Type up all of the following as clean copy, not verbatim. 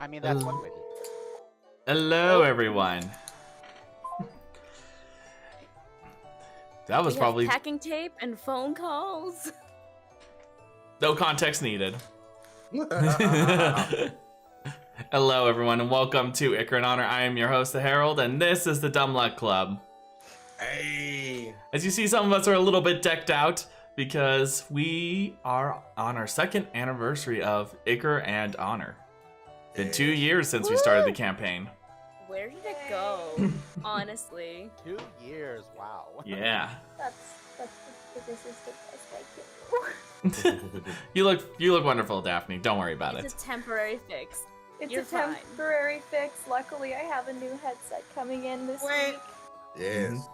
I mean, that's one way to. Hello, everyone. That was probably packing tape and phone calls. no context needed. Hello, everyone, and welcome to Ichor in Honor. I am your host, the Herald, and this is the Dumb Luck Club. Hey! As you see, some of us are a little bit decked out because we are on our second anniversary of Ichor and Honor. Been 2 years since we started the campaign. Where did it go? Honestly. 2 years, wow. Yeah. That's this is the best I can do. You look wonderful, Daphne. Don't worry about It's it. a temporary fix. It's You're a fine. temporary fix. Luckily, I have a new headset coming in this week. Yes.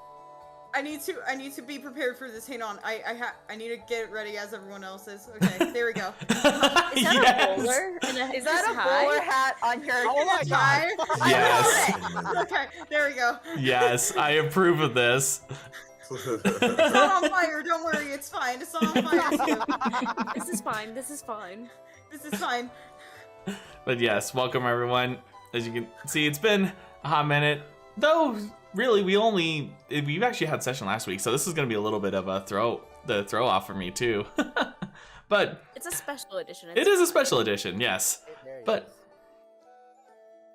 I need to be prepared for this. Hang on. I need to get it ready as everyone else is. Okay, there we go. Is that Yes. a bowler? Is that a bowler hat on your Oh my Guy? Yes. Okay, there we go. Yes, I approve of this. It's not on fire. Don't worry. It's fine. It's not on fire too. This is fine. This is fine. This is fine. But yes, welcome everyone. As you can see, it's been a hot minute. Though, really, we actually had session last week, so this is going to be a little bit of a throw off for me too. But It's a special edition. it is a special edition, yes. But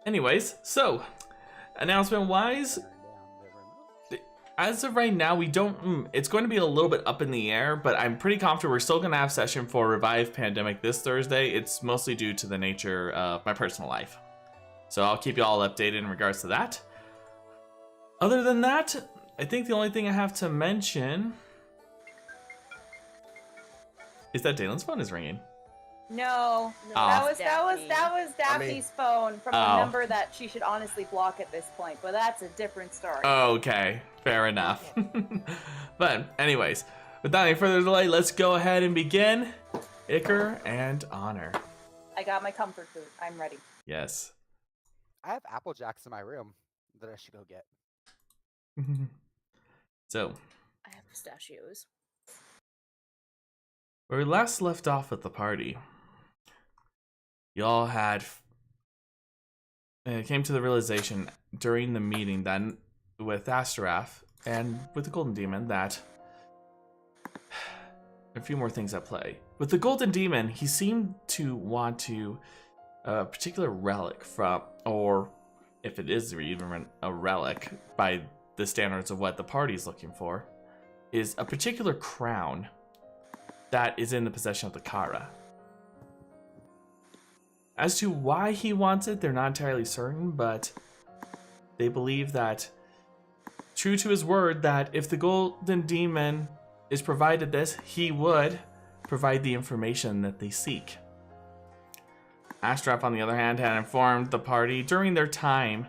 anyways, so announcement-wise, as of right now, we don't. It's going to be a little bit up in the air, but I'm pretty confident we're still going to have session for Revive Pandemic this Thursday. It's mostly due to the nature of my personal life, so I'll keep you all updated in regards to that. Other than that, I think the only thing I have to mention is that Dalen's phone is ringing. No, No, Oh. that was Daphne's phone from Oh. a number that she should honestly block at this point. But that's a different story. Okay, fair enough. But anyways, without any further delay, let's go ahead and begin Ichor and Honor. I got my comfort food. I'm ready. Yes. I have Apple Jacks in my room that I should go get. So, I have pistachios. where we last left off at the party, y'all came to the realization during the meeting that with Asterath and with the Golden Demon that a few more things at play. With the Golden Demon, he seemed to want to a particular relic from, or if it is even a relic by the standards of what the party's looking for, is a particular crown that is in the possession of the Kara. As to why he wants it, they're not entirely certain, but they believe that, true to his word, that if the Golden Demon is provided this, he would provide the information that they seek. Astrap, on the other hand, had informed the party during their time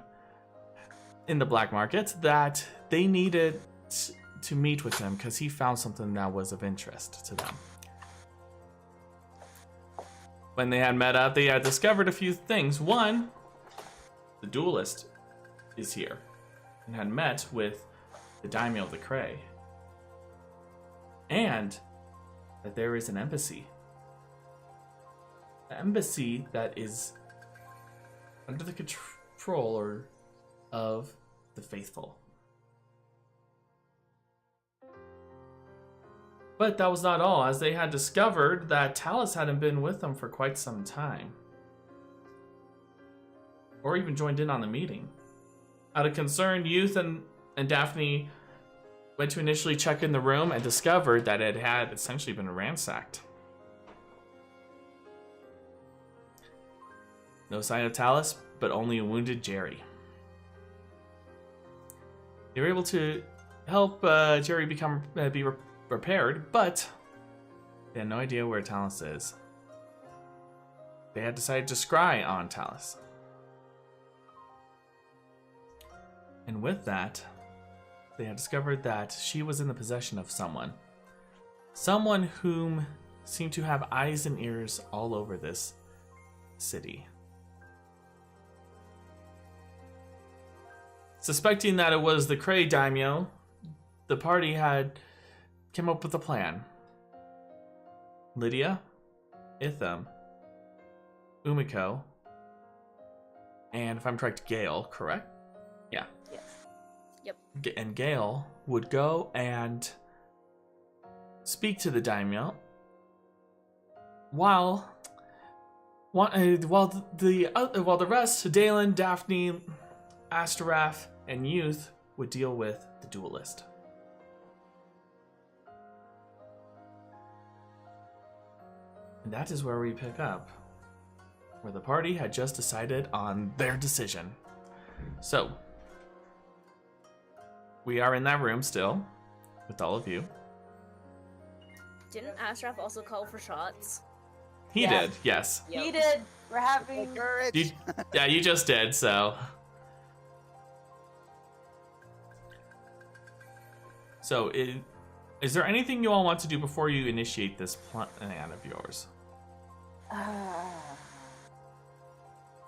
in the black market that they needed to meet with him because he found something that was of interest to them. When they had met up, they had discovered a few things. One, the Duelist is here and had met with the daimyo of the Cray. And that there is an embassy. An embassy that is under the control of the faithful. But that was not all, as they had discovered that Talis hadn't been with them for quite some time, or even joined in on the meeting. Out of concern, Youth and Daphne went to initially check in the room and discovered that it had essentially been ransacked. No sign of Talis, but only a wounded Jerry. They were able to help Jerry be repaired, but they had no idea where Talis is. They had decided to scry on Talis. And with that, they had discovered that she was in the possession of someone. Someone whom seemed to have eyes and ears all over this city. Suspecting that it was the Cray daimyo, the party had come up with a plan. Lydia, Itham, Umeko, and if I'm correct, Gale, correct? Yeah. Yes. Yep. And Gale would go and speak to the daimyo while the rest, Delan, Daphne, Astaraph, and Youth would deal with the Duelist. And that is where we pick up, where the party had just decided on their decision. So, we are in that room still, with all of you. Didn't Ashraf also call for shots? He Yeah. did, yes. Yep. He did. We're having. Courage. You just did, so. So, is there anything you all want to do before you initiate this plan of yours?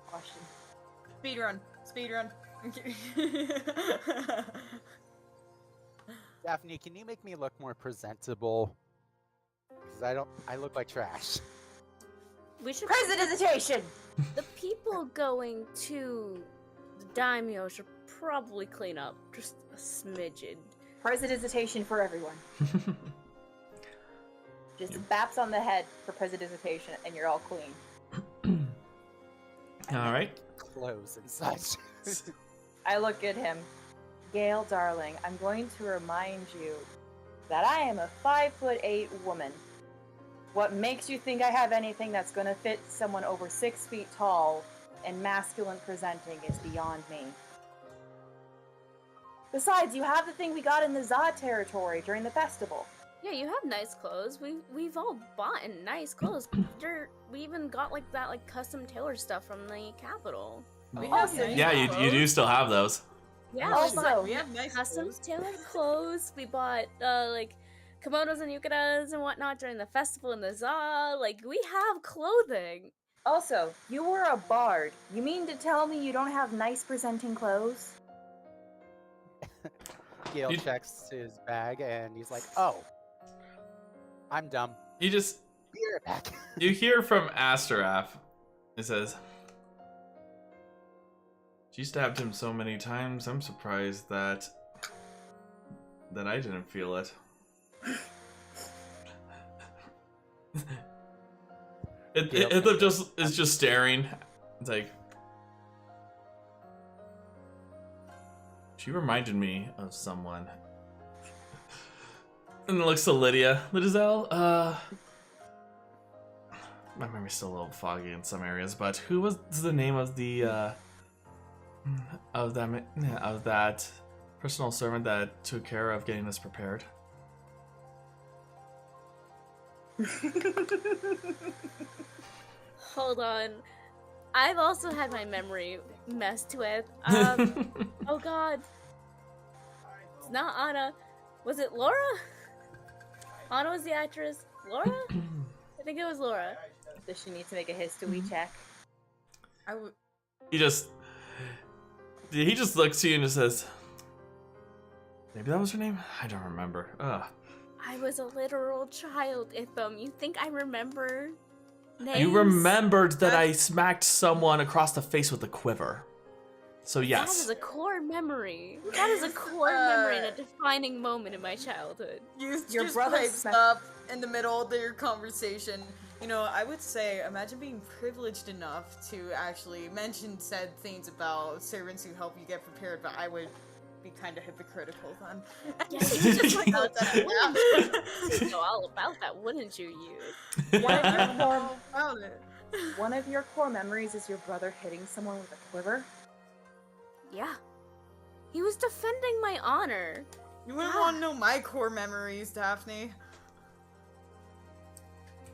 Question. Speedrun. Speedrun. Daphne, can you make me look more presentable? Because I look like trash. We should. Presidentation! The people going to the daimyo should probably clean up just a smidgen. Presidentation for everyone. Just baps on the head for presidentation, and you're all clean. All right. Clothes and such. I look at him. Gale, darling, I'm going to remind you that I am a 5'8" woman. What makes you think I have anything that's going to fit someone over 6 feet tall and masculine presenting is beyond me. Besides, you have the thing we got in the Zod territory during the festival. Yeah, you have nice clothes. We've all bought nice clothes. We even got like that custom tailored stuff from the Capidol. We have nice Yeah, you do still have those. Yeah, Also, we have nice custom clothes. tailored clothes. We bought kimonos and yukatas and whatnot during the festival in the Zod. Like, we have clothing. Also, you were a bard. You mean to tell me you don't have nice presenting clothes? Gale checks his bag and he's like, "Oh, I'm dumb. You just Be right back." you hear from Astaraph. It says, "She stabbed him so many times. I'm surprised that I didn't feel it." It just is just staring. It's like, she reminded me of someone. And it looks to Lydia. Lidzel, my memory's still a little foggy in some areas, but who was the name of the of that personal servant that took care of getting us prepared? Hold on. I've also had my memory messed with. Oh god. It's not Anna. Was it Laura? Anna was the actress. Laura? I think it was Laura. Does she need to make a history check? I would. He just looks to you and just says, maybe that was her name? I don't remember. Ugh. I was a literal child, Itham. You think I remember names? You remembered that I smacked someone across the face with a quiver. So That yes. is a core memory. That is a core memory and a defining moment in my childhood. You Your just brother pipes smacked- up in the middle of your conversation. You know, I would say, imagine being privileged enough to actually mention said things about servants who help you get prepared, but I would be kind of hypocritical then. Yeah, You just like all let that out. You know all about that, wouldn't you, you? One of your I core, know about it. one of your core memories is your brother hitting someone with a quiver. Yeah. He was defending my honor. You wouldn't want to know my core memories, Daphne.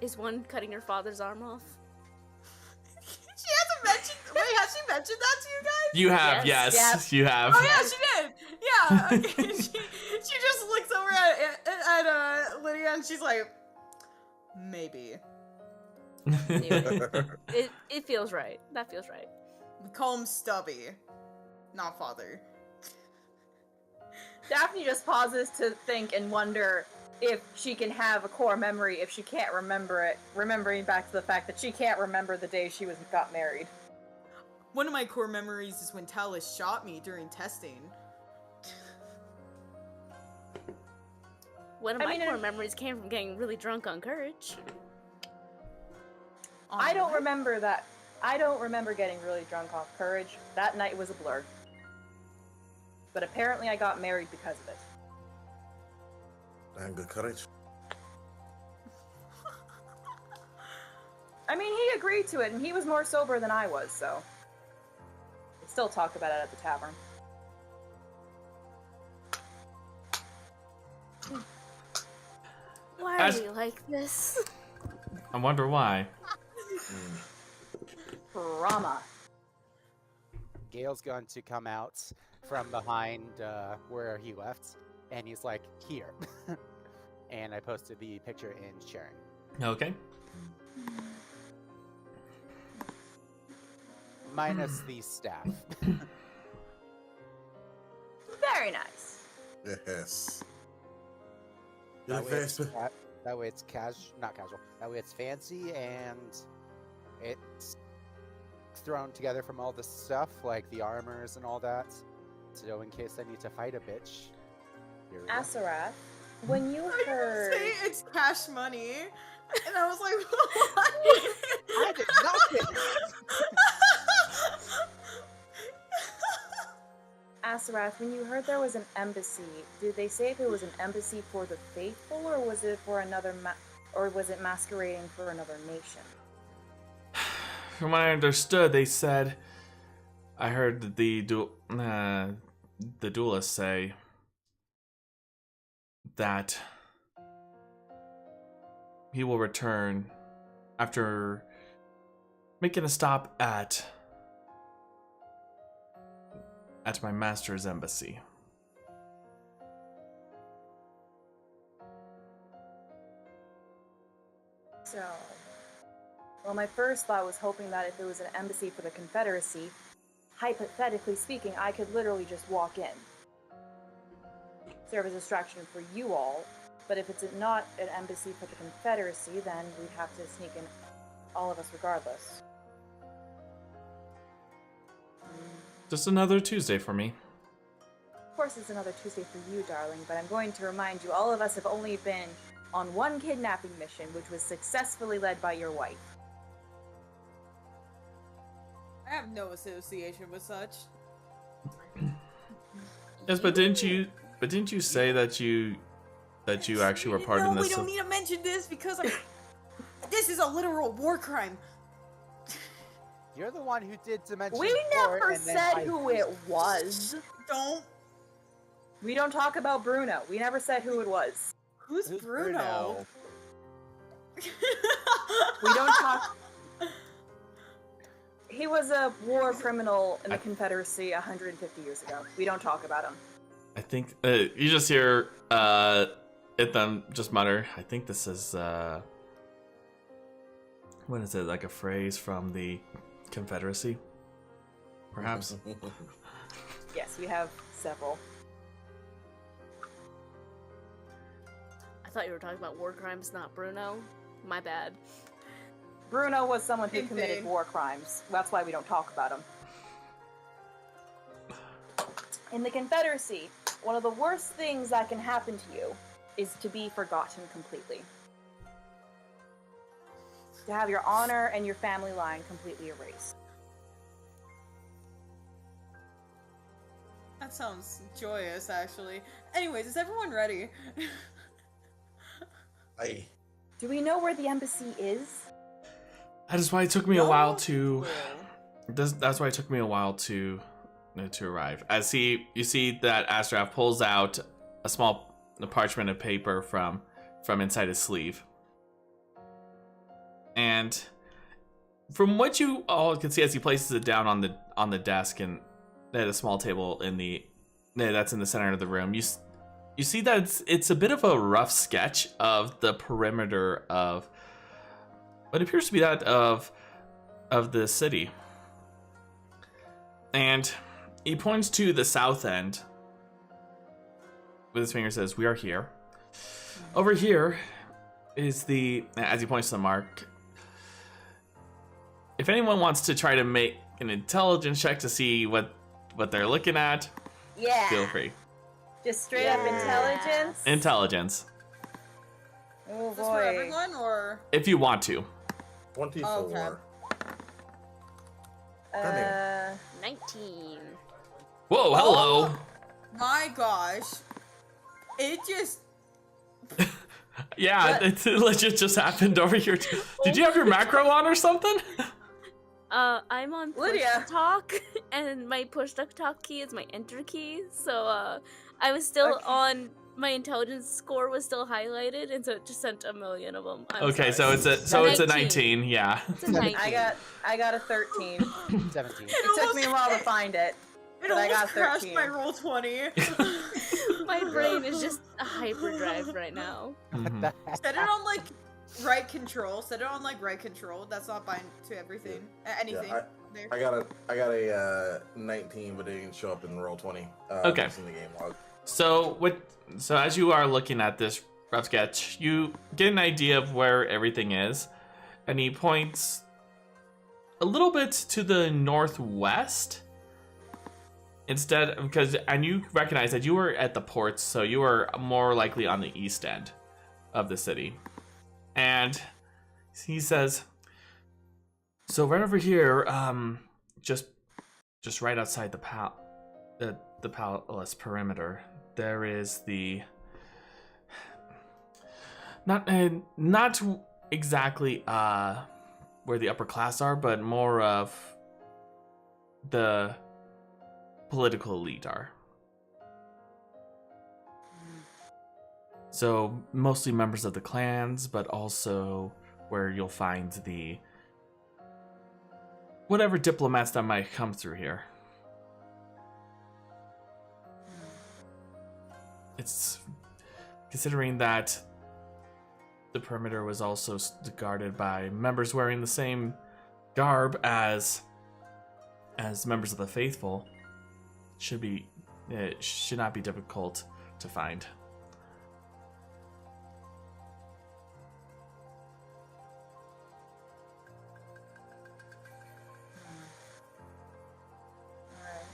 Is one cutting your father's arm off? She hasn't mentioned. Wait, has she mentioned that to you guys? You have, Yes. yes, you have. Oh yeah, she did. Yeah. Okay. she just looks over at Lydia and she's like, maybe. It feels right. That feels right. We call him Stubby, not father. Daphne just pauses to think and wonder if she can have a core memory if she can't remember it, remembering back to the fact that she can't remember the day she got married. One of my core memories is when Talis shot me during testing. One of my core memories came from getting really drunk on courage. I don't remember that. I don't remember getting really drunk off courage. That night was a blur. But apparently I got married because of it. Damn good courage. I mean, he agreed to it, and he was more sober than I was, so... We'd still talk about it at the tavern. Why are you like this? I wonder why. Drama. Gale's going to come out from behind where he left, and he's like, here. And I posted the picture in sharing. Okay. Minus the staff. Very nice. Yes. That way it's not casual. That way it's fancy and it's thrown together from all the stuff, like the armors and all that. So in case I need to fight a bitch. Here we go. Asarath, when you heard... Say it's cash money, and I was like, what? I did nothing! Asarath, when you heard there was an embassy, did they say if it was an embassy for the faithful, or was it for another, or was it masquerading for another nation? From what I understood, they said, I heard the duelist say that he will return after making a stop at my master's embassy. So, well, my first thought was hoping that if it was an embassy for the Confederacy, hypothetically speaking, I could literally just walk in. Serve as a distraction for you all, but if it's not an embassy for the Confederacy, then we'd have to sneak in all of us regardless. Just another Tuesday for me. Of course it's another Tuesday for you, darling, but I'm going to remind you, all of us have only been on one kidnapping mission, which was successfully led by your wife. I have no association with such. Yes, but didn't you say that you actually were part of this? We don't need to mention this because this is a literal war crime. You're the one who did Dimension We 4 never and then said I- who it was. We don't talk about Bruno. We never said who it was. Who's Bruno? We don't talk... He was a war criminal in the Confederacy 150 years ago. We don't talk about him. I think you just hear them just mutter. I think this is what is it, like a phrase from the Confederacy, perhaps? Yes, we have several. I thought you were talking about war crimes, not Bruno. My bad. Bruno was someone who committed war crimes. That's why we don't talk about him. In the Confederacy, one of the worst things that can happen to you is to be forgotten completely. To have your honor and your family line completely erased. That sounds joyous, actually. Anyways, is everyone ready? Aye. Do we know where the embassy is? That is why it took me a while to. That's why it took me a while to arrive. As you see that Astraf pulls out a small parchment of paper from inside his sleeve, and from what you all can see as he places it down on the desk and at a small table that's in the center of the room, you see that it's a bit of a rough sketch of the perimeter of what appears to be that of the city. And he points to the south end with his finger, says, "We are here. Over here is as he points to the mark. If anyone wants to try to an intelligence check to see what they're looking at, Yeah. feel free. Just straight up intelligence. Intelligence, Oh Is this for boy. everyone, or? if you want to. 24. Okay. 19. Whoa, hello. Oh my gosh. It just... Yeah, it legit just happened over here. Did you have your macro on or something? I'm on push Lydia. to talk, and my push to talk key is my enter key. So I was still on. My intelligence score was still highlighted, and so it just sent a million of them. Okay, sorry. so it's a 19. Yeah. It's a 19. I got a 13. 17. It took me a while to find it. It But I almost got crashed 13. my roll 20. My brain is just a hyperdrive right now. Mhm. Set it on like right control. Set it on like right control. That's not bind to everything. Anything. Yeah, there. I got a 19, but it didn't show up in roll 20. Okay. It's in the game log. So as you are looking at this rough sketch, you get an idea of where everything is, and he points a little bit to the northwest. And you recognize that you were at the ports, so you were more likely on the east end of the city. And he says, so right over here, just right outside the palace perimeter, there is the not exactly where the upper class are, but more of the political elite are. So mostly members of the clans, but also where you'll find the whatever diplomats that might come through here. It's considering that the perimeter was also guarded by members wearing the same garb as members of the faithful. It should not be difficult to find. Alright.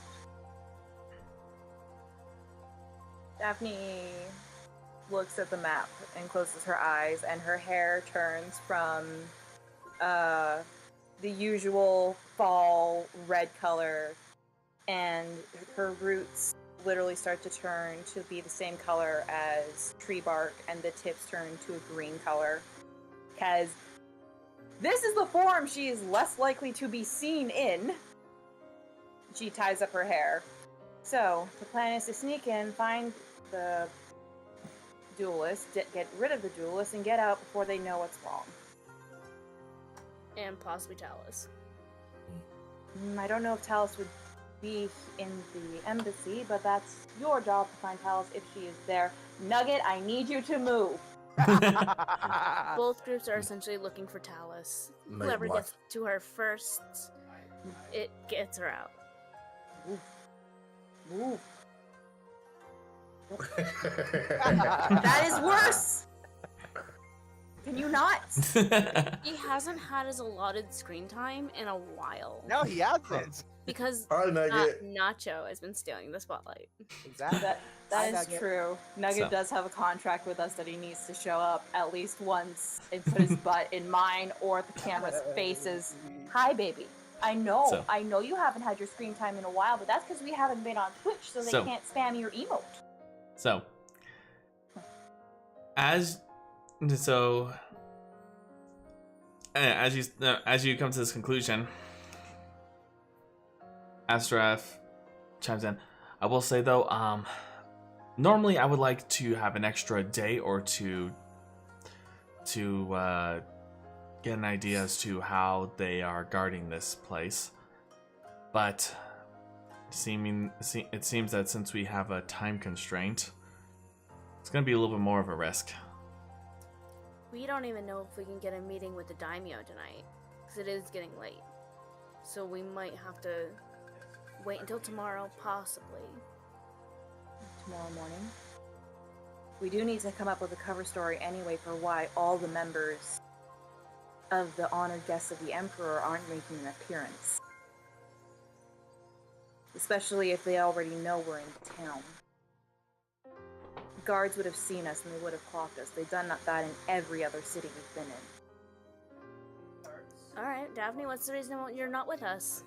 Daphne looks at the map and closes her eyes, and her hair turns from the usual fall red color, and her roots literally start to turn to be the same color as tree bark, and the tips turn to a green color. Because this is the form she is less likely to be seen in. She ties up her hair. So, the plan is to sneak in, find the duelist, get rid of the duelist, and get out before they know what's wrong. And possibly Talis. I don't know if Talis would be in the embassy, but that's your job to find Talis if she is there. Nugget, I need you to move. Both groups are essentially looking for Talis. Night Whoever watch. gets to her first, it gets her out. Move. That is worse. Can you not? He hasn't had his allotted screen time in a while. No, he hasn't. Because Hi, Nugget. Nacho has been stealing the spotlight. Exactly. That Hi, is Nugget. true. Nugget So. does have a contract with us that he needs to show up at least once and put his butt in mine or the camera's faces. Hi, baby. I know So. you haven't had your screen time in a while, but that's because we haven't been on Twitch, so they So. can't spam your emote. So, as you come to this conclusion, Astraf chimes in. I will say though, normally I would like to have an extra day or two to get an idea as to how they are guarding this place, but it seems that since we have a time constraint, it's going to be a little bit more of a risk. We don't even know if we can get a meeting with the daimyo tonight, because it is getting late. So we might have to wait until tomorrow, possibly. Tomorrow morning. We do need to come up with a cover story anyway for why all the members of the honored guests of the Emperor aren't making an appearance. Especially if they already know we're in town. Guards would have seen us and they would have clocked us. They've done that in every other city we've been in. Alright, Daphne, what's the reason you're not with us?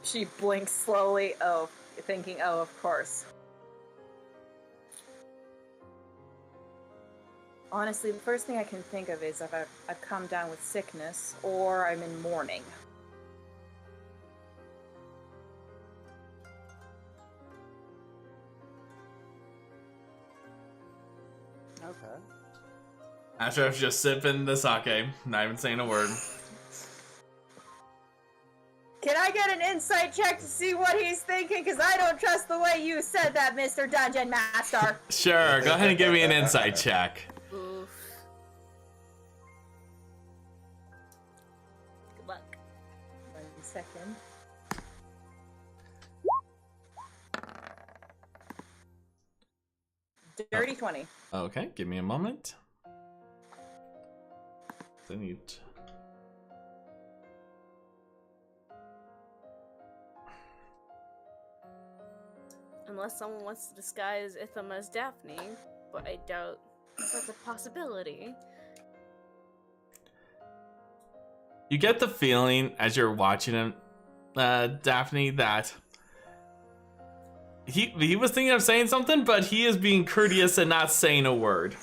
She blinks slowly, thinking, oh, of course. Honestly, the first thing I can think of is if I've come down with sickness, or I'm in mourning. Okay. Ashraf's just sipping the sake, not even saying a word. Can I get an insight check to see what he's thinking? Because I don't trust the way you said that, Mr. Dungeon Master. Sure, go ahead and give me an insight check. Oof. Good luck. 1 second. Dirty 20. Okay, give me a moment. I need... Unless someone wants to disguise Itham as Daphne, but I doubt that's a possibility. You get the feeling as you're watching him, Daphne, that he was thinking of saying something, but he is being courteous and not saying a word.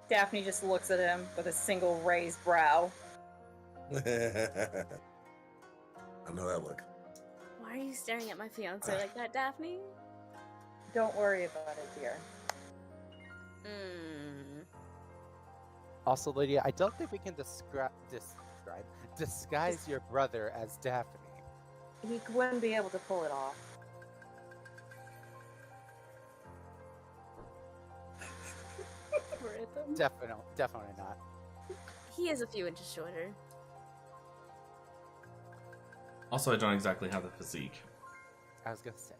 Daphne just looks at him with a single raised brow. I know that look. Why are you staring at my fiance like that, Daphne? Don't worry about it, dear. Also, Lydia, I don't think we can disguise your brother as Daphne. He wouldn't be able to pull it off. For Itham? Definitely not. He is a few inches shorter. Also, I don't exactly have the physique. I was gonna say.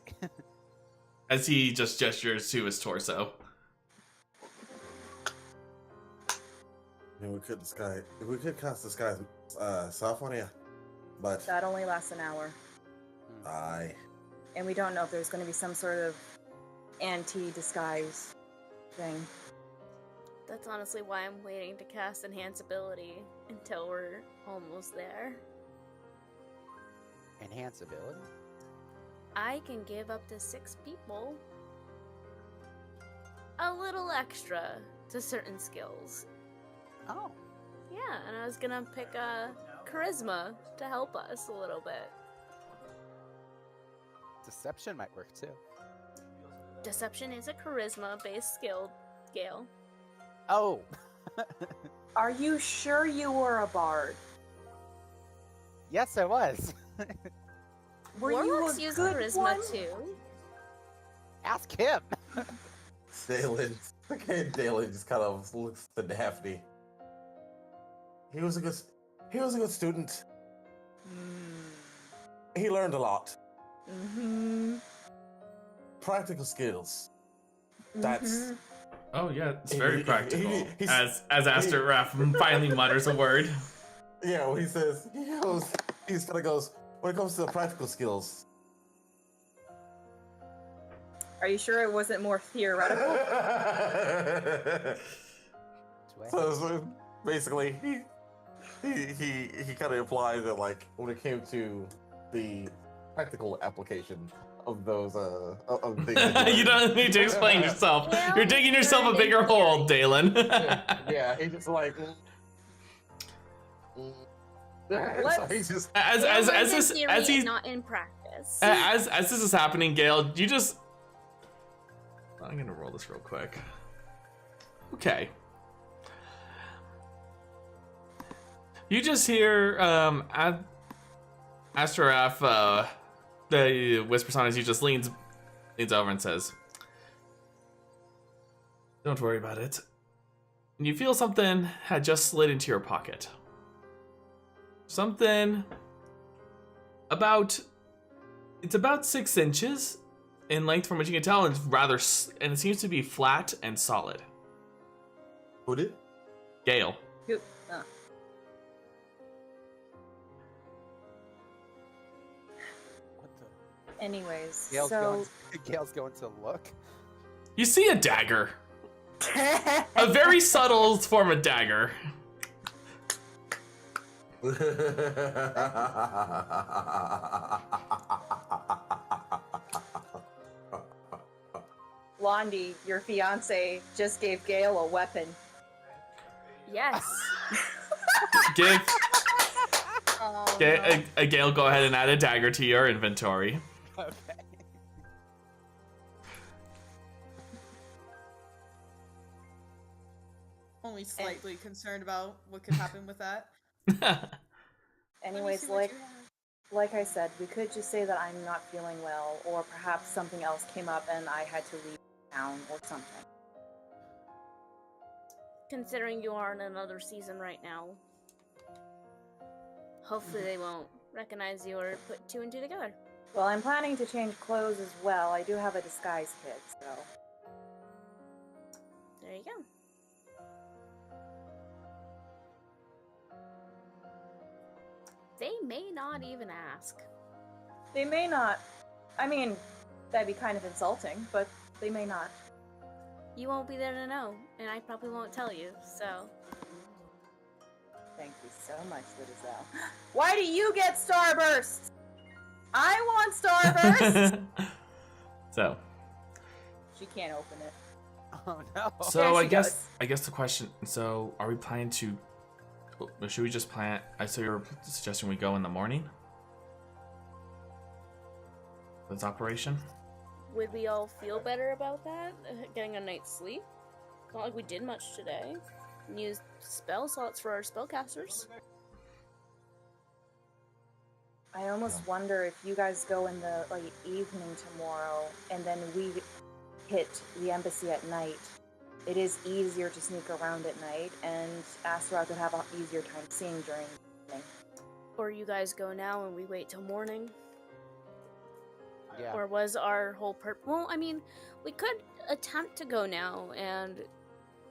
As he just gestures to his torso. I mean, we could cast disguise self on you, but That only lasts an hour. aye. And we don't know if there's going to be some sort of anti-disguise thing. That's honestly why I'm waiting to cast Enhance Ability until we're almost there. Enhance ability? I can give up to 6 people a little extra to certain skills. Oh. Yeah, and I was gonna pick Charisma to help us a little bit. Deception might work too. Deception is a charisma-based skill, Gale. Oh! Are you sure you were a bard? Yes, I was. Were Warlocks you a use good charisma one? too. Ask him. Delan just kind of looks to Daphne. He was a good student. He learned a lot. Mm-hmm. Practical skills. That's Oh yeah, it's very practical. he's- As Asterrath finally mutters a word. yeah. When he says he kind of goes when it comes to the practical skills. Are you sure it wasn't more theoretical? so basically, he kind of implied that like when it came to the practical application of those of things. You don't need to explain yourself. Well, You're digging yourself a learned bigger in hole, Delan. yeah, he's just like. So he's just as he's not in practice. as this is happening, Gale, you just I'm gonna roll this real quick. Okay. You just hear Asterrath the whispers on as he just leans over and says, "Don't worry about it." And you feel something had just slid into your pocket. Something it's about 6 inches in length from what you can tell, and it seems to be flat and solid. Who did? Gale. Anyways, Gale's so going to look. You see a dagger. A very subtle form of dagger. Blondie, your fiance, just gave Gale a weapon. Yes. Give Oh, a Gale, go ahead and add a dagger to your inventory. Okay. Only slightly concerned about what could happen with that. Anyways, Let me see what you have. like I said, we could just say that I'm not feeling well, or perhaps something else came up and I had to leave town or something. Considering you are in another season right now, hopefully they won't recognize you or put two and two together. Well, I'm planning to change clothes as well. I do have a disguise kit, so. There you go. They may not even ask. They may not. I mean, that'd be kind of insulting, but they may not. You won't be there to know, and I probably won't tell you, so. Thank you so much, Lydia. Why do you get Starburst? I want Starburst! So She can't open it. Oh no. So There I she guess goes. the question. So are we planning to? Should we just plan? I saw you're suggesting we go in the morning. This operation. Would we all feel better about that? Getting a night's sleep? It's not like we did much today. And used spell slots for our spellcasters. I almost wonder if you guys go in the evening tomorrow, and then we hit the embassy at night. It is easier to sneak around at night, and Astaroth would have an easier time seeing during the evening. Or you guys go now and we wait till morning? Yeah. Or was our whole well, I mean, we could attempt to go now and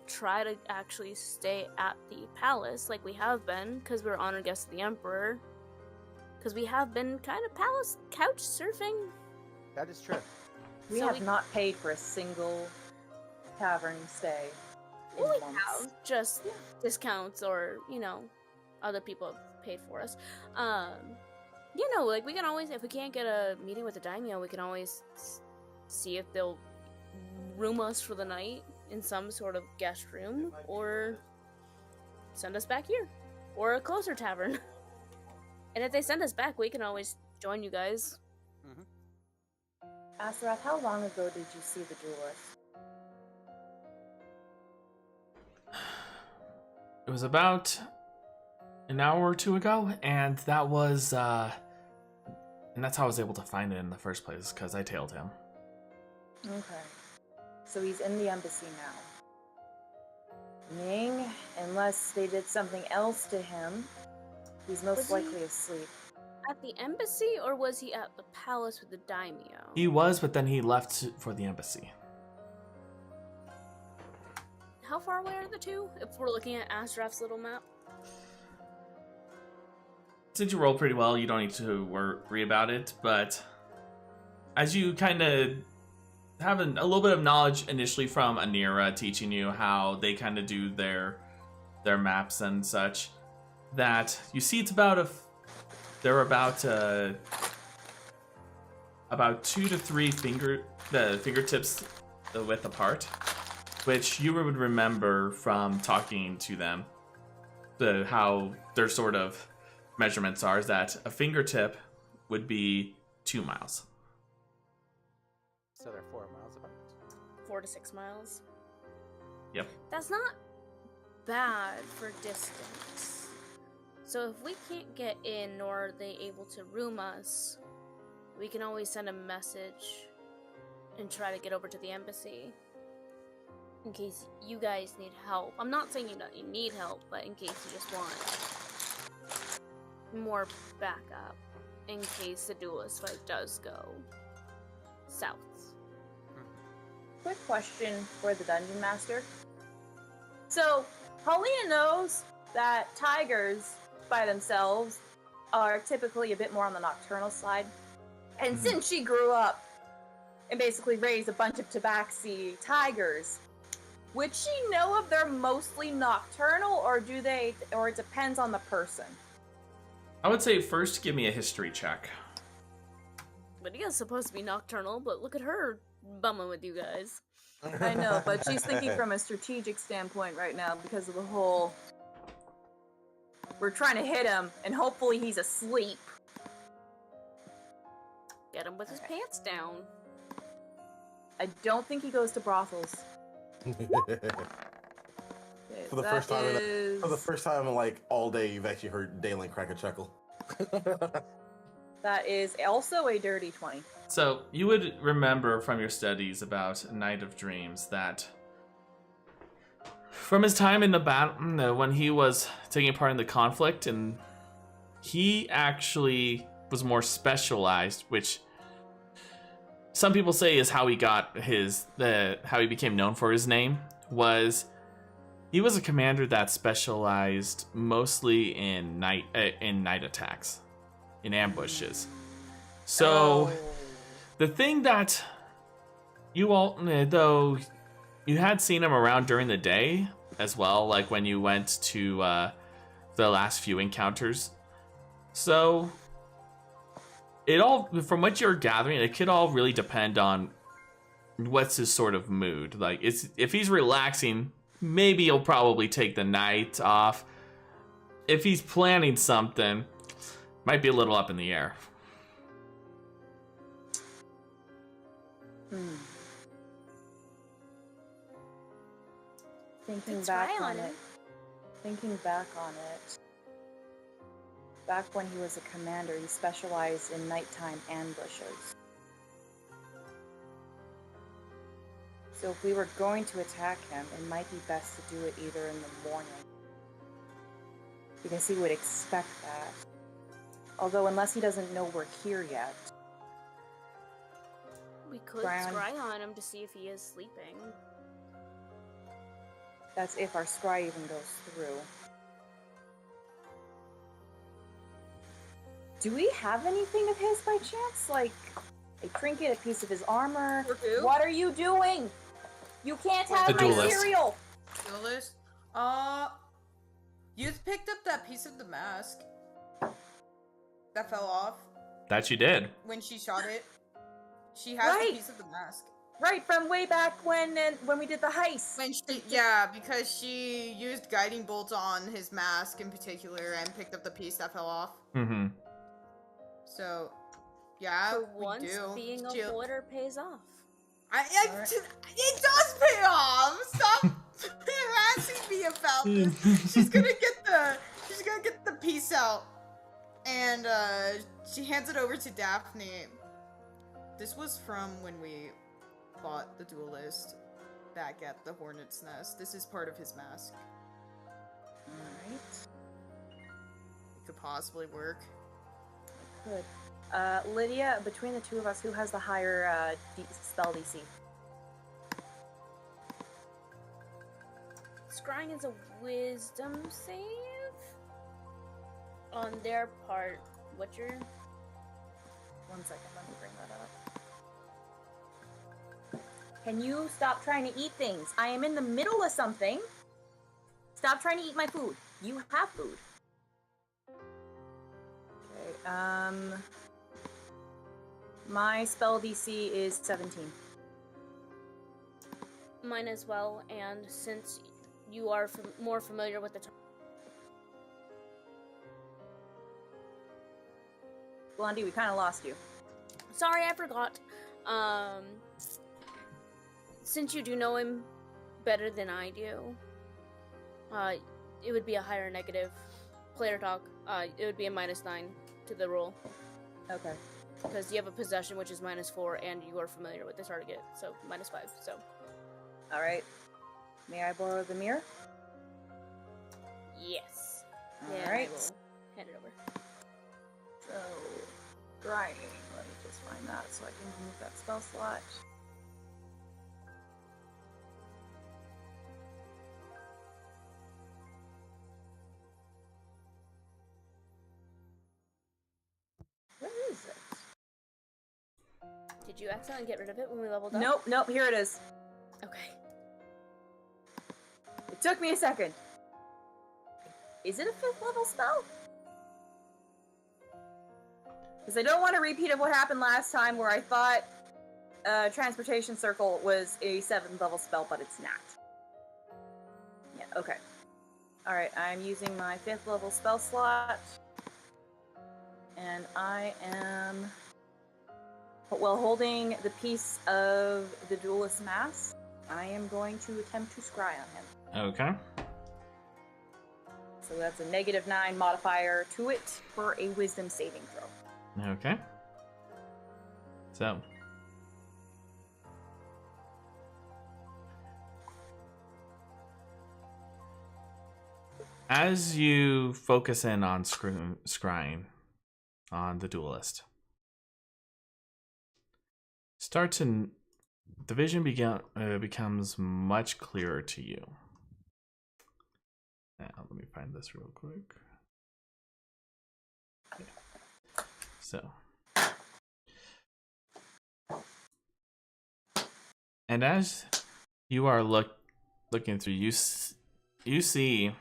try to actually stay at the palace like we have been, because we're honored guests of the Emperor. Because we have been kind of palace couch surfing. That is true. We So have not paid for a single tavern stay in Well, we months. have just discounts, or other people have paid for us. We can always, if we can't get a meeting with the daimyo, we can always see if they'll room us for the night in some sort of guest room, or send us back here, or a closer tavern. And if they send us back, we can always join you guys. Astaroth, how long ago did you see the Duelist? It was about an hour or two ago, and that was and that's how I was able to find it in the first place, because I tailed him. Okay. So he's in the embassy now. Meaning, unless they did something else to him, he's most Was he- likely asleep. At the embassy, or was he at the palace with the daimyo? He was, but then he left for the embassy. How far away are the two, if we're looking at Astaroth's little map? Since you rolled pretty well, you don't need to worry about it, but as you kind of have a little bit of knowledge initially from Anira teaching you how they kind of do their maps and such, that you see it's they're about 2 to 3 fingertips the width apart, which you would remember from talking to them, how their sort of measurements are, is that a fingertip would be 2 miles. So they're 4 miles apart. 4 to 6 miles. Yep. That's not bad for distance. So if we can't get in, nor are they able to room us, we can always send a message and try to get over to the embassy. In case you guys need help. I'm not saying you need help, but in case you just want more backup. In case the duelist fight does go south. Quick question for the Dungeon Master. So, Paulina knows that tigers by themselves are typically a bit more on the nocturnal side. And since she grew up and basically raised a bunch of tabaxi tigers, would she know if they're mostly nocturnal, or it depends on the person? I would say first give me a history check. Lydia's supposed to be nocturnal, but look at her bumming with you guys. I know, but she's thinking from a strategic standpoint right now because of the whole... We're trying to hit him, and hopefully he's asleep. Get him with his pants down. I don't think he goes to brothels. For the first time in like all day, you've actually heard Delan crack a chuckle. That is also a dirty 20. So you would remember from your studies about Night of Dreams that from his time in the battle, when he was taking part in the conflict, and he actually was more specialized, which some people say is how he got how he became known for his name, was he was a commander that specialized mostly in night attacks, in ambushes. So the thing that you all, though you had seen him around during the day as well, like when you went to the last few encounters. So it all, from what you're gathering, it could all really depend on what's his sort of mood. Like, if he's relaxing, maybe he'll probably take the night off. If he's planning something, might be a little up in the air. Thinking back on it, back when he was a commander, he specialized in nighttime ambushes. So if we were going to attack him, it might be best to do it either in the morning, because he would expect that. Although, unless he doesn't know we're here yet. We could scry on him to see if he is sleeping. That's if our scry even goes through. Do we have anything of his by chance? Like a trinket, a piece of his armor? What are you doing? You can't have my Duelist. cereal! Duelist? You picked up that piece of the mask that fell off That you did. when she shot it. She has Right. a piece of the mask. Right, from way back when we did the heist. Because she used guiding bolts on his mask in particular and picked up the piece that fell off. Mm-hmm. So, yeah, For we once, do. being a hoarder pays off. It does pay off. Stop harassing me about this. She's gonna get the piece out, and she hands it over to Daphne. This was from when we fought the Duelist back at the Hornet's Nest. This is part of his mask. Alright. It could possibly work. Good. Lydia, between the two of us, who has the higher spell DC? Scrying is a wisdom save on their part. What's your... 1 second, let me bring that up. Can you stop trying to eat things? I am in the middle of something. Stop trying to eat my food. You have food. Okay, my spell DC is 17. Mine as well, and since you are more familiar with the Blondie, we kind of lost you. Sorry, I forgot. Since you do know him better than I do, it would be a higher negative. Player talk. It would be a -9 to the roll. Okay. Because you have a possession which is -4, and you are familiar with the target, so -5. So. All right. May I borrow the mirror? Yes. All Yeah, right. I will hand it over. So, drying. Let me just find that so I can move that spell slot. Where is it? Did you accidentally get rid of it when we leveled up? Nope, here it is. Okay. It took me a second. Is it a 5th level spell? Because I don't want a repeat of what happened last time where I thought Transportation Circle was a 7th level spell, but it's not. Yeah, okay. Alright, I'm using my 5th level spell slot. And I am... While holding the piece of the Duelist Mask, I am going to attempt to scry on him. Okay. So that's a -9 modifier to it for a Wisdom saving throw. Okay. So. As you focus in on scrying on the Duelist, the vision becomes much clearer to you. Now, let me find this real quick. Okay. So, and as you are looking through, you see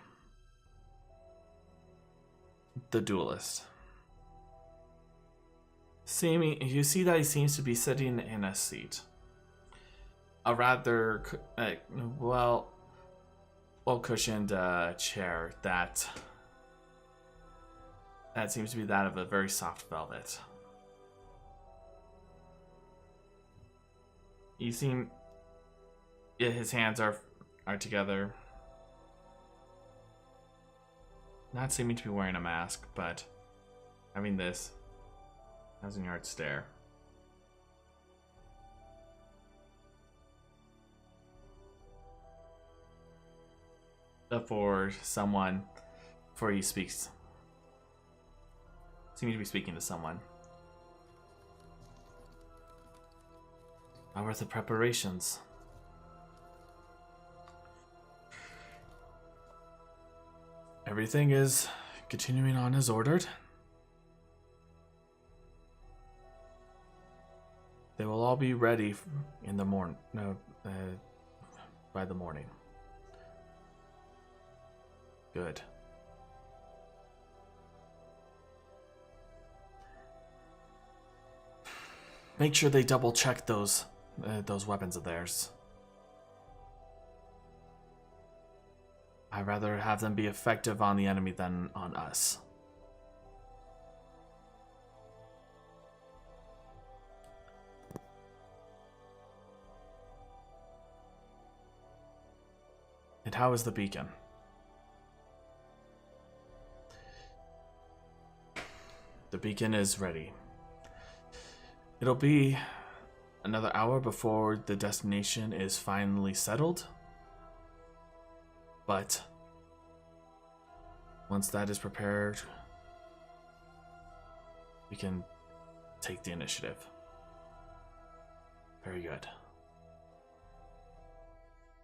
the Duelist. You see that he seems to be sitting in a seat, a rather well cushioned chair that seems to be that of a very soft velvet. His hands are together, not seeming to be wearing a mask, but having this 1,000-yard stare. Before he speaks. Seeming to be speaking to someone. How are the preparations? Everything is continuing on as ordered. They will all be ready in the morning. By the morning. Good. Make sure they double check those weapons of theirs. I'd rather have them be effective on the enemy than on us. And how is the beacon? The beacon is ready. It'll be another hour before the destination is finally settled. But once that is prepared, we can take the initiative. Very good.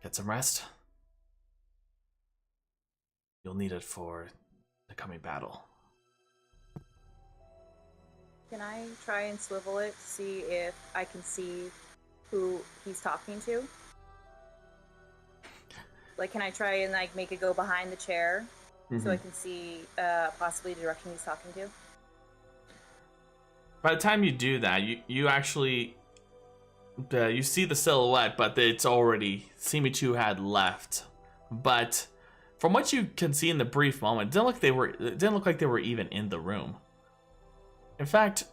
Get some rest. You'll need it for the coming battle. Can I try and swivel it to see if I can see who he's talking to? Like, can I try and like make it go behind the chair so I can see possibly the direction he's talking to? By the time you do that, you actually you see the silhouette, but it's already Simichu had left. But from what you can see in the brief moment, it didn't look like they were even in the room. In fact,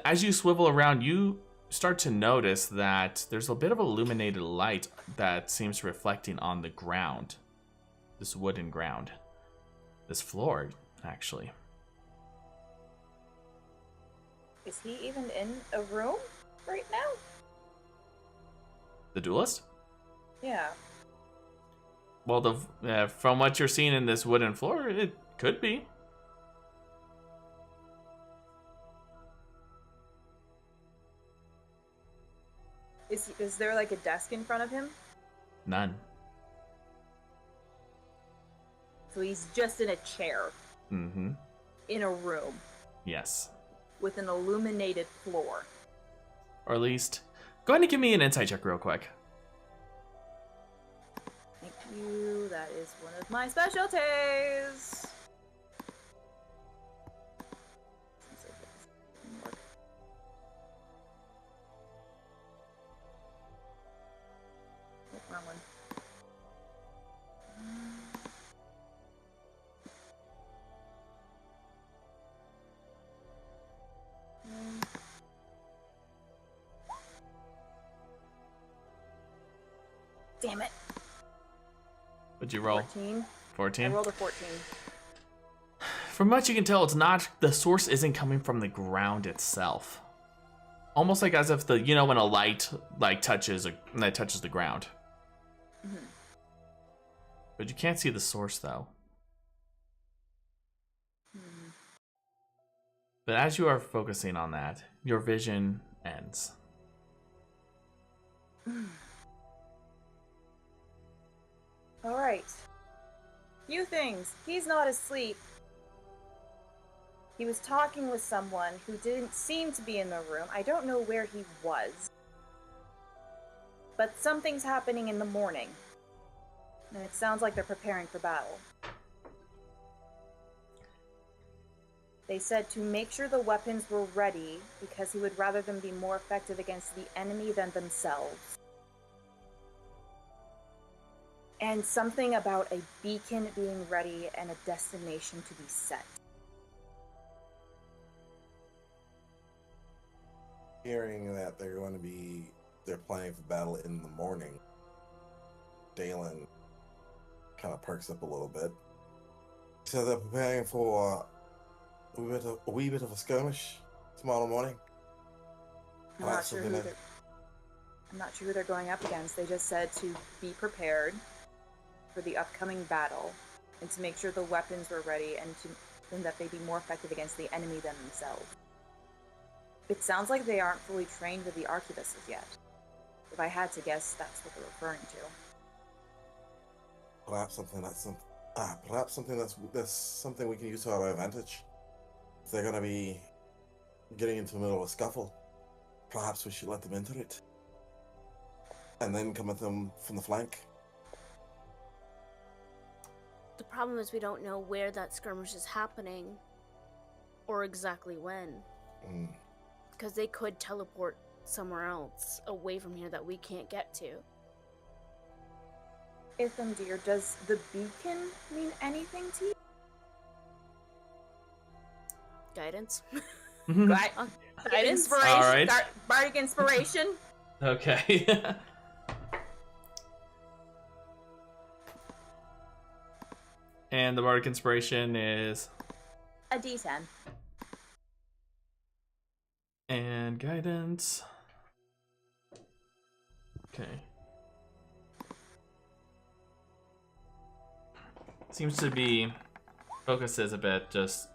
as you swivel around, you start to notice that there's a bit of illuminated light that seems reflecting on the ground. This wooden ground. This floor, actually. Is he even in a room right now? The Duelist? Yeah. Well, from what you're seeing in this wooden floor, it could be. Is there like a desk in front of him? None. So he's just in a chair. Mm-hmm. In a room. Yes. With an illuminated floor. Or at least, go ahead and give me an insight check real quick. Thank you. That is one of my specialties. Wrong one. Damn it. What'd you roll? 14. 14? I rolled a 14. From what you can tell, it's not, the source isn't coming from the ground itself. Almost like as if the, you know, when a light like touches the ground. Mm-hmm. But you can't see the source though. Hmm. But as you are focusing on that, your vision ends. All right. Few things. He's not asleep. He was talking with someone who didn't seem to be in the room. I don't know where he was. But something's happening in the morning. And it sounds like they're preparing for battle. They said to make sure the weapons were ready because he would rather them be more effective against the enemy than themselves. And something about a beacon being ready and a destination to be set. Hearing that they're planning for battle in the morning, Delan kind of perks up a little bit. So they're preparing for a wee bit of a skirmish tomorrow morning. I'm not sure who they're going up against. They just said to be prepared for the upcoming battle and to make sure the weapons were ready and that they'd be more effective against the enemy than themselves. It sounds like they aren't fully trained with the arquebuses yet. If I had to guess, that's what they're referring to. Perhaps something that's something we can use to our advantage. If they're going to be getting into the middle of a scuffle, perhaps we should let them enter it, and then come at them from the flank. The problem is we don't know where that skirmish is happening, or exactly when. Because they could teleport somewhere else, away from here that we can't get to. Dear, does the beacon mean anything to you? Guidance? Guidance? Inspiration? All right. Bardic inspiration? Okay. And the bardic inspiration is A D10. and guidance. Okay. Seems to be focuses a bit just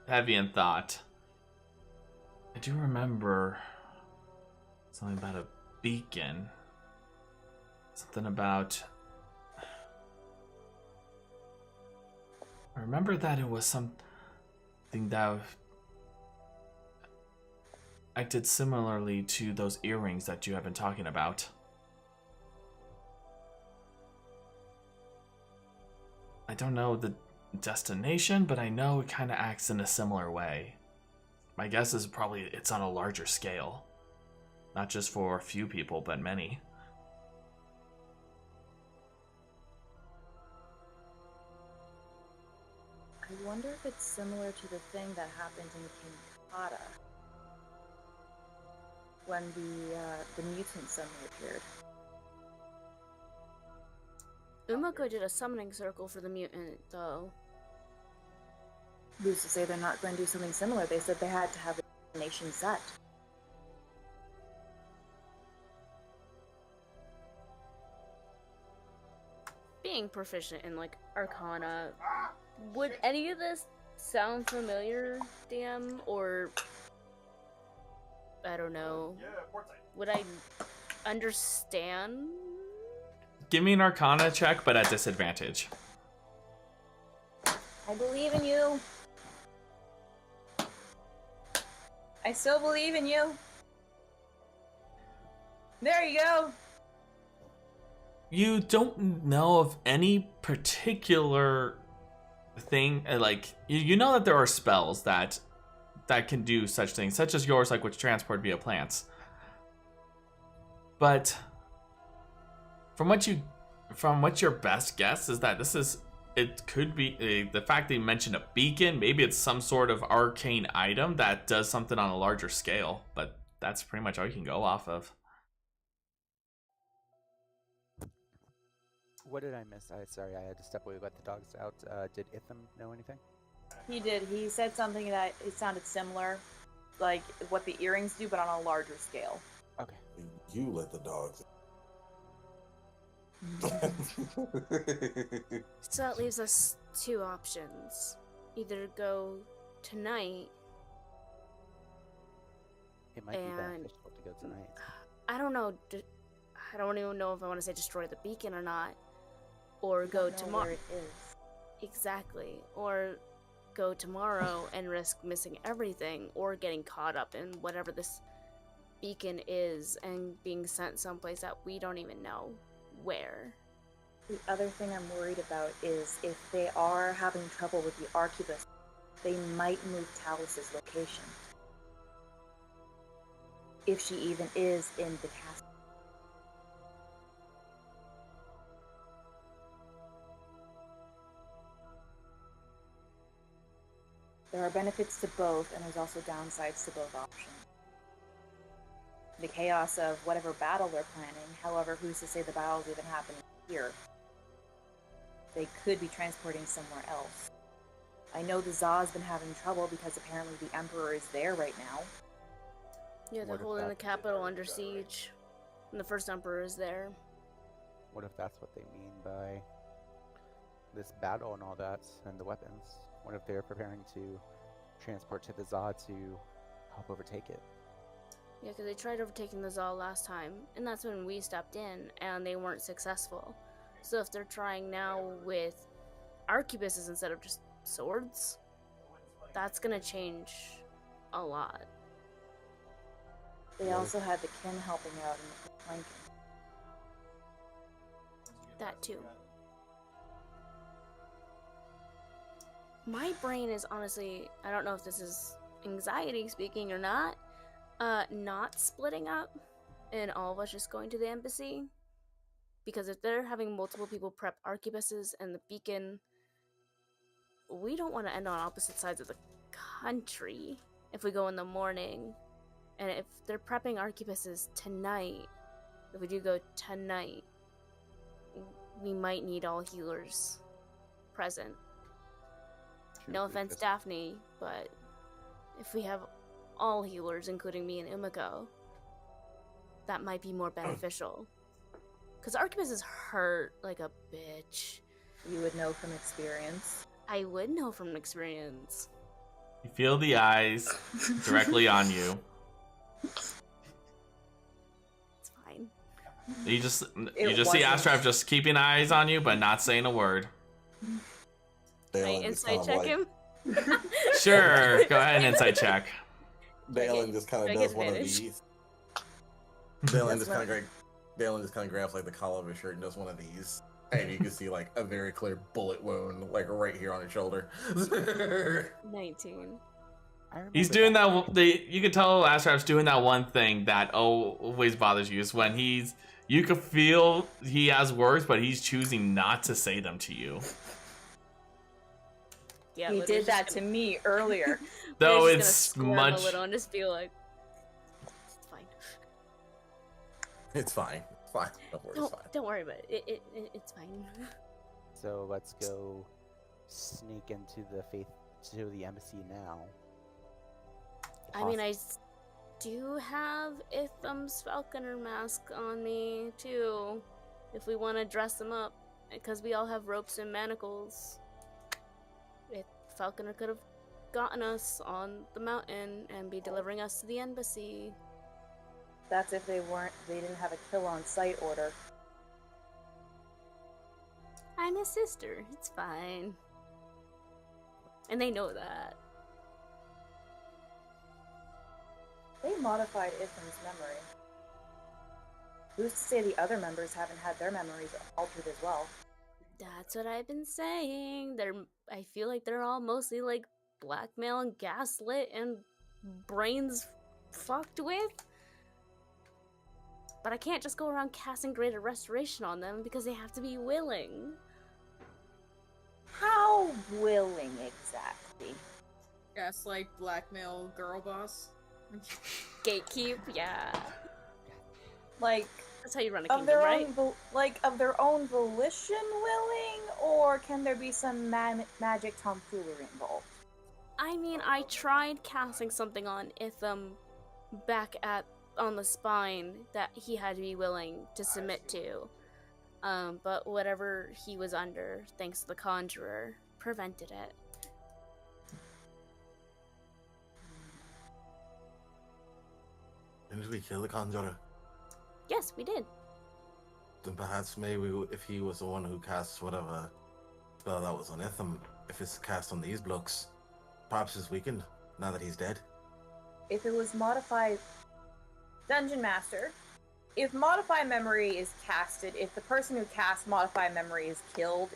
heavy in thought. I do remember something about a beacon. Something about, I remember that it was something that acted similarly to those earrings that you have been talking about. I don't know the destination, but I know it kind of acts in a similar way. My guess is probably it's on a larger scale. Not just for a few people, but many. I wonder if it's similar to the thing that happened in Kinkata when the mutant suddenly appeared. Umeko did a summoning circle for the mutant, though. Who's to say they're not going to do something similar? They said they had to have a nation set. Being proficient in, like, Arcana, would any of this sound familiar, DM? Or, I don't know, would I understand? Give me an Arcana check, but at disadvantage. I believe in you. I still believe in you. There you go. You don't know of any particular thing, like you know that there are spells that can do such things, such as yours, like which transport via plants. But from what your best guess is that it could be the fact that you mentioned a beacon. Maybe it's some sort of arcane item that does something on a larger scale, but that's pretty much all you can go off of. What did I miss? Sorry, I had to step away, let the dogs out. Did Itham know anything? He did. He said something that it sounded similar, like what the earrings do, but on a larger scale. Okay. You let the dogs. So that leaves us two options. Either go tonight. It might be beneficial to go tonight. I don't know. I don't even know if I want to say destroy the beacon or not. Or go tomorrow. It is. Exactly. Or go tomorrow and risk missing everything, or getting caught up in whatever this beacon is and being sent someplace that we don't even know where. The other thing I'm worried about is if they are having trouble with the Arquebus, they might move Talis's location. If she even is in the castle. There are benefits to both, and there's also downsides to both options. The chaos of whatever battle they're planning, however, who's to say the battle's even happening here? They could be transporting somewhere else. I know the Zaw's been having trouble because apparently the Emperor is there right now. Yeah, they're holding the capital under siege, and the first Emperor is there. What if that's what they mean by this battle and all that, and the weapons? What if they're preparing to transport to the Zaw to help overtake it? Yeah, because they tried overtaking the Zaw last time, and that's when we stepped in, and they weren't successful. So if they're trying now with arquebuses instead of just swords, that's gonna change a lot. They also had the kin helping out in the flanking. That too. My brain is honestly, I don't know if this is anxiety speaking or not splitting up and all of us just going to the embassy. Because if they're having multiple people prep arquebuses and the beacon, we don't want to end on opposite sides of the country if we go in the morning. And if they're prepping arquebuses tonight, if we do go tonight, we might need all healers present. No offense, Daphne, but if we have all healers, including me and Umeko, that might be more beneficial. Because arquebuses hurt like a bitch. You would know from experience. I would know from experience. You feel the eyes directly on you. It's fine. You just see Astrap just keeping eyes on you, but not saying a word. Can I insight check him? Sure, go ahead and insight check. Dalen just kind of does one of these. Dalen just kind of grabs like the collar of his shirt and does one of these. And you can see like a very clear bullet wound like right here on his shoulder. 19. He's doing that. You can tell Astrap's doing that one thing that always bothers you, is when you can feel he has words, but he's choosing not to say them to you. Yeah, he did that to me earlier. Though it's much. A little and just feel like it's fine. It's fine. It's fine. Don't worry. It's fine. Don't worry about it. It's fine. So let's go sneak into the embassy now. I mean, I do have Itham's falconer mask on me too, if we want to dress him up, because we all have ropes and manacles. Falconer could have gotten us on the mountain and be delivering us to the embassy. That's if they didn't have a kill on sight order. I'm his sister. It's fine. And they know that. They modified Itham's memory. Who's to say the other members haven't had their memories altered as well? That's what I've been saying. I feel like they're all mostly like blackmail and gaslit and brains fucked with. But I can't just go around casting greater restoration on them because they have to be willing. How willing exactly? Gaslight, blackmail, girl boss. Gatekeep, yeah. Like, That's how you run a of kingdom, their right? own, of their own volition willing, or can there be some magic tomfoolery involved? I mean, I tried casting something on Itham back on the spine that he had to be willing to submit to. But whatever he was under, thanks to the Conjurer, prevented it. Didn't we kill the Conjurer? Yes, we did. Then perhaps maybe if he was the one who cast whatever spell that was on Itham, if it's cast on these blokes, perhaps it's weakened now that he's dead. If it was modified... Dungeon Master, if Modify Memory is casted, if the person who cast Modify Memory is killed,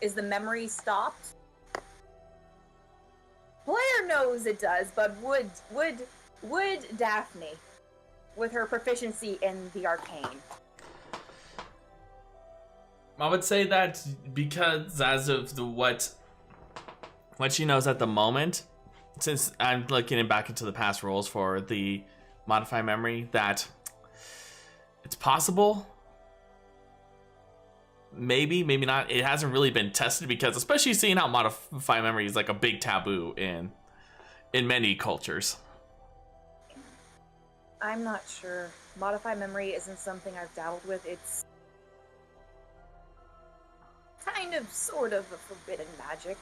is the memory stopped? Player knows it does, but would Daphne, with her proficiency in the arcane? I would say that because as of what she knows at the moment, since I'm looking back into the past rolls for the Modify Memory, that it's possible. Maybe not. It hasn't really been tested because, especially seeing how Modify Memory is like a big taboo in many cultures. I'm not sure. Modify Memory isn't something I've dabbled with. It's kind of, sort of a forbidden magic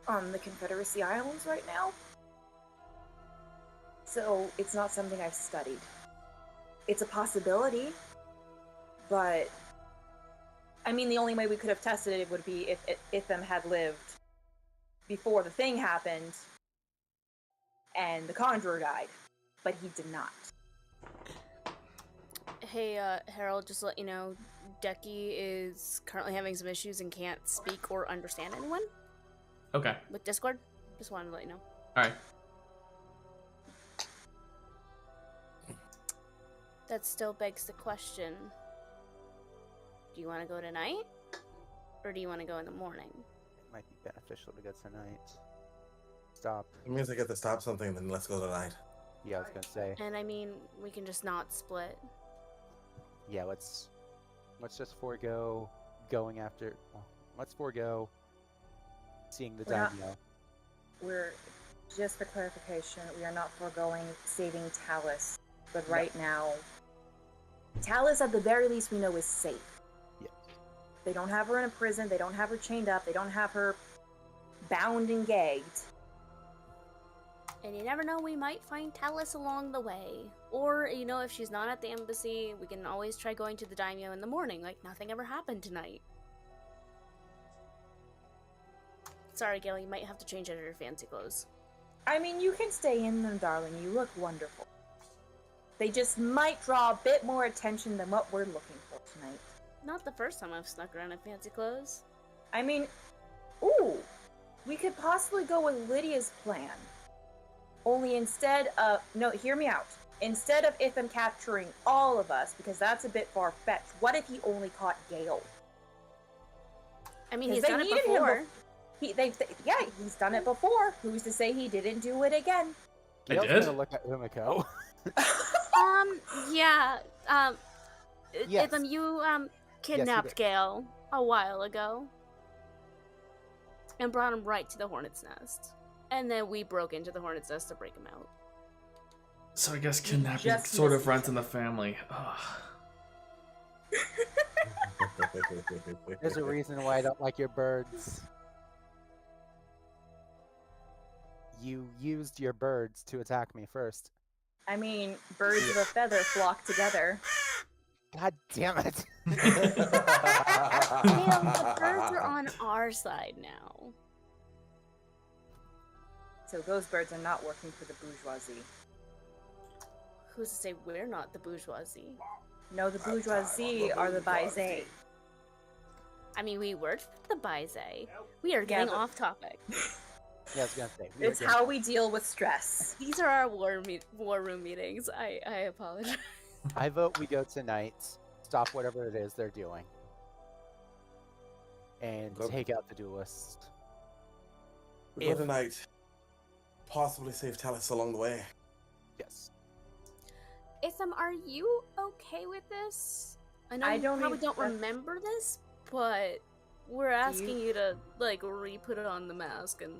on the Confederacy Islands right now. So it's not something I've studied. It's a possibility, but I mean, the only way we could have tested it would be if them had lived before the thing happened and the Conjurer died, but he did not. Hey, Herald, just to let you know, Decky is currently having some issues and can't speak or understand anyone Okay. with Discord. Just wanted to let you know. All right. That still begs the question, do you want to go tonight? Or do you want to go in the morning? It might be beneficial to go tonight. Stop. It means I get to stop something, then let's go tonight. Yeah, I was gonna say. And I mean, we can just not split. Yeah, let's just forego going after. Well, let's forego seeing the daimyo. We're, just for clarification, we are not foregoing saving Talis, but right now, Talis at the very least we know is safe. Yes. They don't have her in a prison, they don't have her chained up, they don't have her bound and gagged. And you never know, we might find Talis along the way. Or, you know, if she's not at the embassy, we can always try going to the daimyo in the morning, like nothing ever happened tonight. Sorry, Gale, you might have to change out of your fancy clothes. I mean, you can stay in them, darling, you look wonderful. They just might draw a bit more attention than what we're looking for tonight. Not the first time I've snuck around in fancy clothes. I mean, ooh, we could possibly go with Lydia's plan. Only instead of, no, hear me out. Instead of Itham capturing all of us, because that's a bit far-fetched, what if he only caught Gale? I mean, he's done it before. Yeah, he's done it before. Who's to say he didn't do it again? Gale's did? gonna look at Umeko. Yeah, Yes. Itham, you, kidnapped did. Gale a while ago. And brought him right to the Hornet's Nest. And then we broke into the Hornet's Nest to break him out. So I guess kidnapping just sort of missed runs in the family. Ugh. There's a reason why I don't like your birds. You used your birds to attack me first. I mean, birds of a feather flock together. God damn it. Gale, the birds are on our side now. So those birds are not working for the bourgeoisie. Who's to say we're not the bourgeoisie? No, the bourgeoisie are the Baizé. I mean, we worked for the Baizé. We are getting off topic. Yeah, I was gonna say. It's how we deal with stress. These are our war room meetings. I apologize. I vote we go tonight, stop whatever it is they're doing, and take out the duelist. We go tonight. Possibly save Talis along the way. Yes. Isam, are you okay with this? I know you probably don't remember this, but we're asking you to like re-put it on the mask and.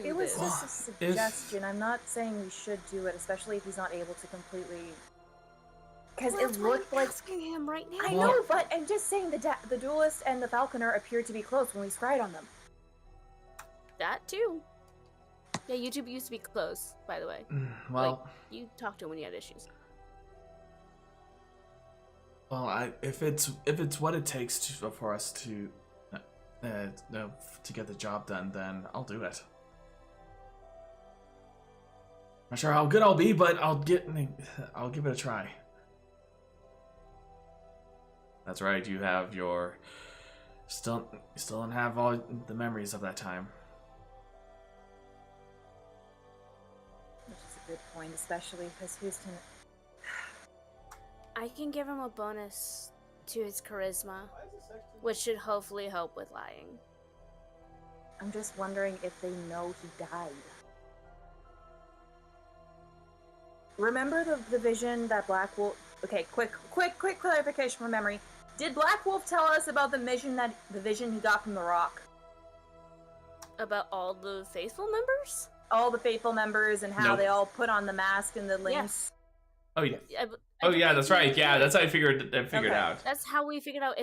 It was just a suggestion. I'm not saying we should do it, especially if he's not able to completely. Because it looked like asking him right now. I know, but I'm just saying the duelist and the falconer appeared to be close when we scryed on them. That too. Yeah, YouTube used to be close, by the way. Well, like, you talked to him when you had issues. Well, if it's what it takes for us to get the job done, then I'll do it. Not sure how good I'll be, but I'll give it a try. That's right. You have your still don't have all the memories of that time. Which is a good point, especially because Houston. I can give him a bonus to his charisma, which should hopefully help with lying. I'm just wondering if they know he died. Remember the vision that Black Wolf... Okay, quick clarification from memory. Did Black Wolf tell us about the vision he got from the rock? About all the faithful members? All the faithful members and how Nope. they all put on the mask and the links. Yes. Oh yeah. I Yeah, that's right. Yeah, that's how I figured Okay. out. That's how we figured out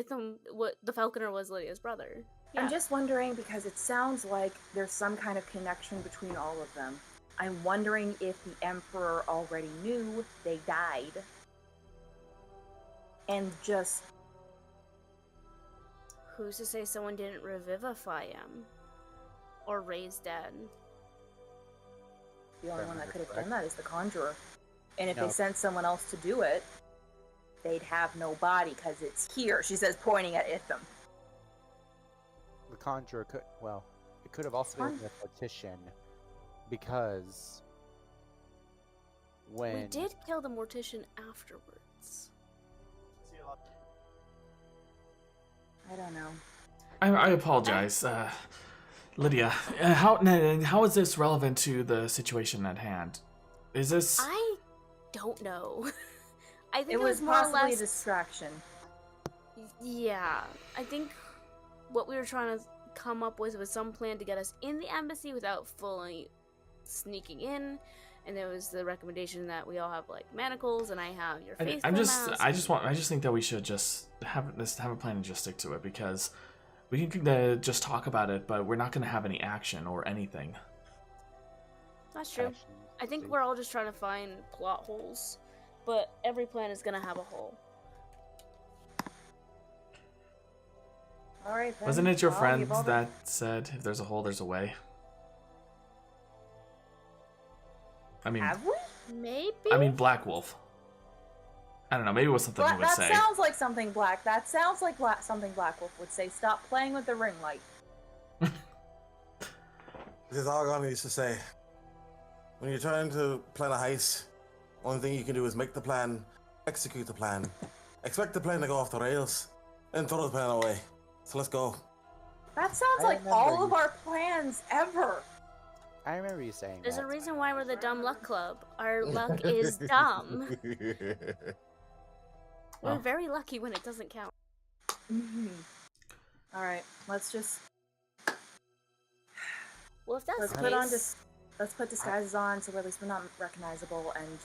what the Falconer was Lydia's brother. Yeah. I'm just wondering because it sounds like there's some kind of connection between all of them. I'm wondering if the Emperor already knew they died. And just... Who's to say someone didn't revivify him? Or raise dead? The only one that could have done that is the Conjurer. And if No. they sent someone else to do it, they'd have no body because it's here. She says, pointing at Itham. The Conjurer could... Well, it could have also been the Mortician, because... When... We did kill the Mortician afterwards. I don't know. I apologize, Lydia. How is this relevant to the situation at hand? Is this? I don't know. I think It was more or possibly a less. distraction. Yeah, I think what we were trying to come up with was some plan to get us in the embassy without fully sneaking in. And there was the recommendation that we all have like manacles, and I have your faithful mask. I just think that we should just have a plan and just stick to it, because we can just talk about it, but we're not going to have any action or anything. That's true. I think we're all just trying to find plot holes, but every plan is gonna have a hole. All right, then. Wasn't it your I'll friends give all the- that said, if there's a hole, there's a way? I mean, Have we? Maybe. Black Wolf. I don't know. Maybe it was something he would that say. sounds like something Black. That sounds like something Black Wolf would say. Stop playing with the ring light. This is all I used to say. When you're trying to plan a heist, one thing you can do is make the plan, execute the plan, expect the plan to go off the rails, and throw the plan away. So let's go. That sounds like remember all you- of our plans ever. I remember you saying There's that. a reason why we're the Dumb Luck Club. Our luck is dumb. We're Well. very lucky when it doesn't count. All right, let's just Well, if that's let's the put on case, let's put disguises on so at least we're not recognizable and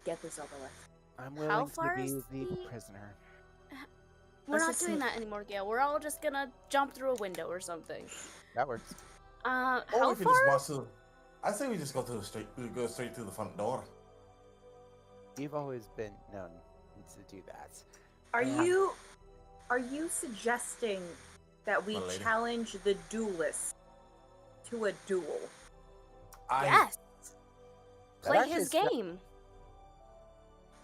get this over with. I'm How willing to far be is the the- prisoner. we're let's not just doing see- that anymore, Gale. We're all just gonna jump through a window or something. That works. Or How we could far? just watch the. I say we just go go straight through the front door. You've always been known to do that. Are Yeah. you suggesting that we My lady. challenge the duelist to a duel? Yes. That Play actually his sounds- game.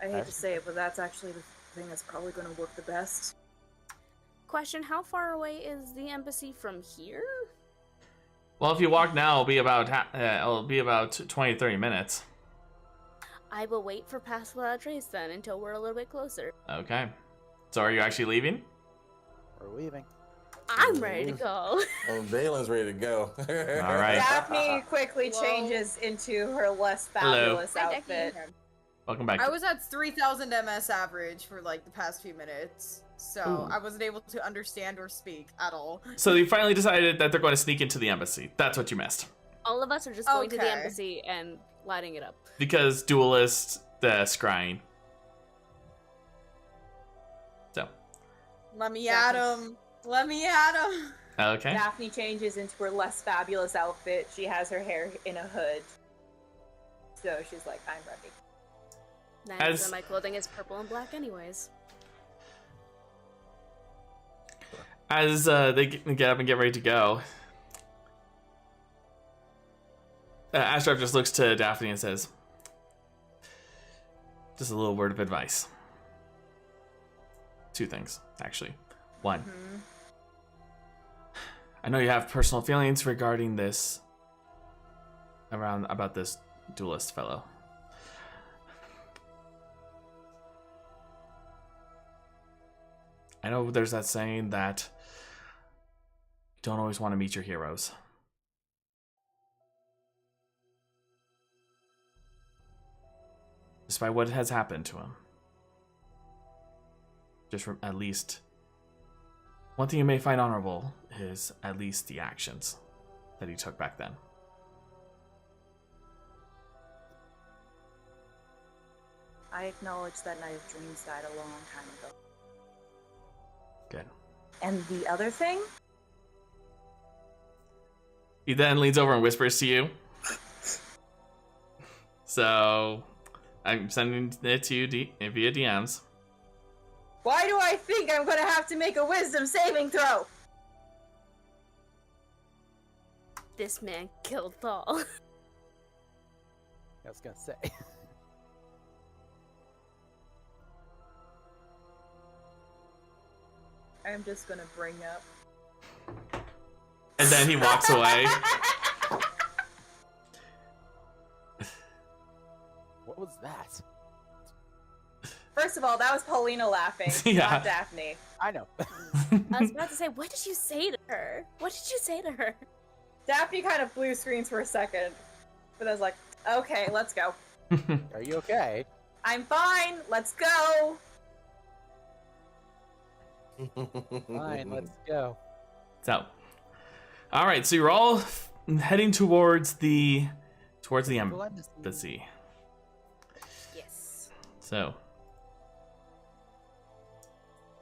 I hate to say it, but that's actually the thing that's probably going to work the best. Question, how far away is the embassy from here? Well, if you walk now, it'll be about 20 to 30 minutes. I will wait for Pass Without a Trace then until we're a little bit closer. Okay. So are you actually leaving? We're leaving. I'm ready to go. Oh, Dalen's ready to go. All right. Daphne quickly Whoa. changes into her less Hello. fabulous outfit. Welcome back. I was at 3,000 MS average for like the past few minutes, so Ooh. I wasn't able to understand or speak at all. So you finally decided that they're going to sneak into the embassy. That's what you missed. All of us are just going to the Okay. embassy and lighting it up. Because Duelist, the scrying. So. Let me at him. Let me at him. Okay. Daphne changes into her less fabulous outfit. She has her hair in a hood. So she's like, I'm ready. Nice, and my clothing is purple and black anyways. As they get up and get ready to go, Ashraf just looks to Daphne and says, just a little word of advice. 2 things, actually. 1, I know you have personal feelings regarding this, about this duelist fellow. I know there's that saying that you don't always want to meet your heroes. Despite what has happened to him. Just at least, one thing you may find honorable is at least the actions that he took back then. I acknowledge that Night of Dreams died a long time ago. Good. And the other thing? He then leans over and whispers to you. So, I'm sending it to you via DMs. Why do I think I'm gonna have to make a wisdom saving throw? This man killed Paul. I was gonna say. I'm just gonna bring up. And then he walks away. What was that? First of all, that was Paulina laughing, Yeah. not Daphne. I know. I was about to say, what did you say to her? What did you say to her? Daphne kind of blue screens for a second, but I was like, okay, let's go. Are you okay? I'm fine, let's go. Fine, let's go. So, all right. So you're all heading towards the embassy. Yes. So,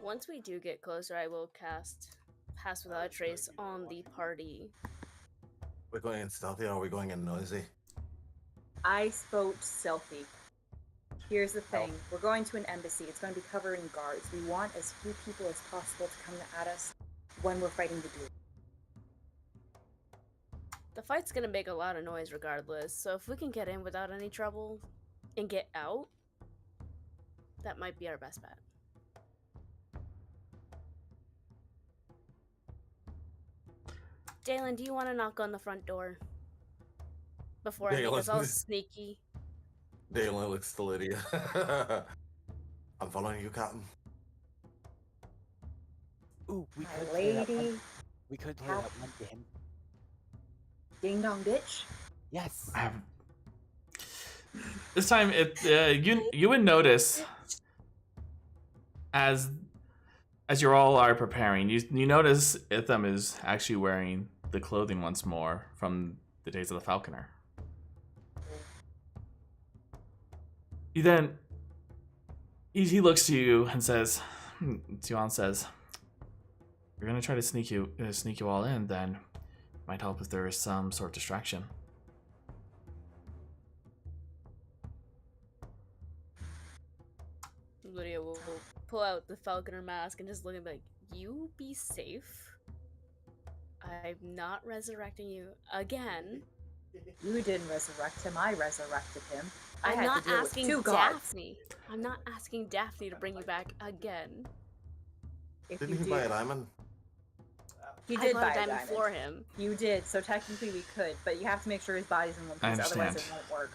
Once we do get closer, I will cast Pass Without a Trace on the party. We're going in stealthy or are we going in noisy? I spoke stealthy. Here's the thing. We're going to an embassy. It's going to be covered in guards. We want as few people as possible to come at us when we're fighting the duel. The fight's gonna make a lot of noise regardless, so if we can get in without any trouble and get out, that might be our best bet. Delan, do you want to knock on the front door? Before I make us all sneaky. Dalen looks to Lydia. I'm following you, Captain. Ooh, we My could play that lady. one- We could play that one game. Ding dong bitch. Yes. this time you would notice as you all are preparing, you notice Itham is actually wearing the clothing once more from the days of the Falconer. He looks to you and says, Tion says, "We're gonna try to sneak you all in. Then it might help if there is some sort of distraction." Lydia will pull out the Falconer mask and just look at me like, you be safe. I'm not resurrecting you again. You didn't resurrect him. I resurrected him. I I'm had not to deal with asking 2 gods. Daphne. I'm not asking Daphne to bring you back again. If Didn't you he buy a do. diamond? He I did bought buy a diamond for him. You did, so technically we could, but you have to make sure his body's in one I piece, otherwise understand. it won't work.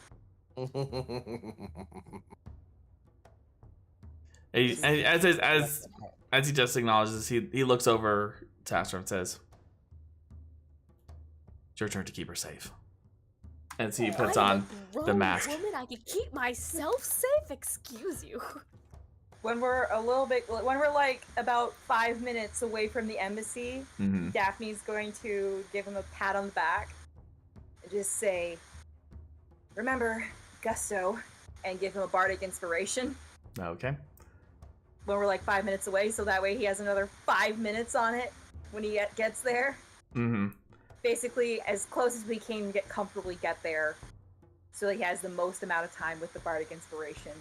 As he just acknowledges, he looks over to Astra and says, "It's your turn to keep her safe." As he puts I'm on a grown the mask. woman, I can keep myself safe. Excuse you. When we're like about 5 minutes away from the embassy, Mm-hmm. Daphne's going to give him a pat on the back and just say, "Remember, gusto," and give him a bardic inspiration Okay. when we're like 5 minutes away, so that way he has another 5 minutes on it when he gets there. Mm-hmm. Basically, as close as we can comfortably get there, so he has the most amount of time with the bardic inspiration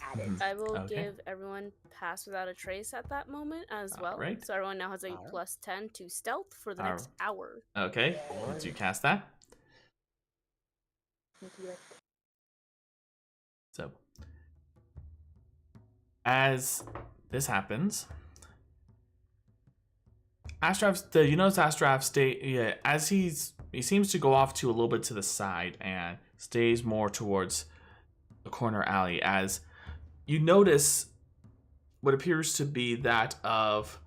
added. Mhm. I will Okay. give everyone pass without a trace at that moment as well. Alright. So everyone now has a Alright. plus 10 to stealth for the next hour. Okay. Once you cast that. So, as this happens, you notice Astrav as he seems to go off to a little bit to the side and stays more towards the corner alley, as you notice what appears to be that of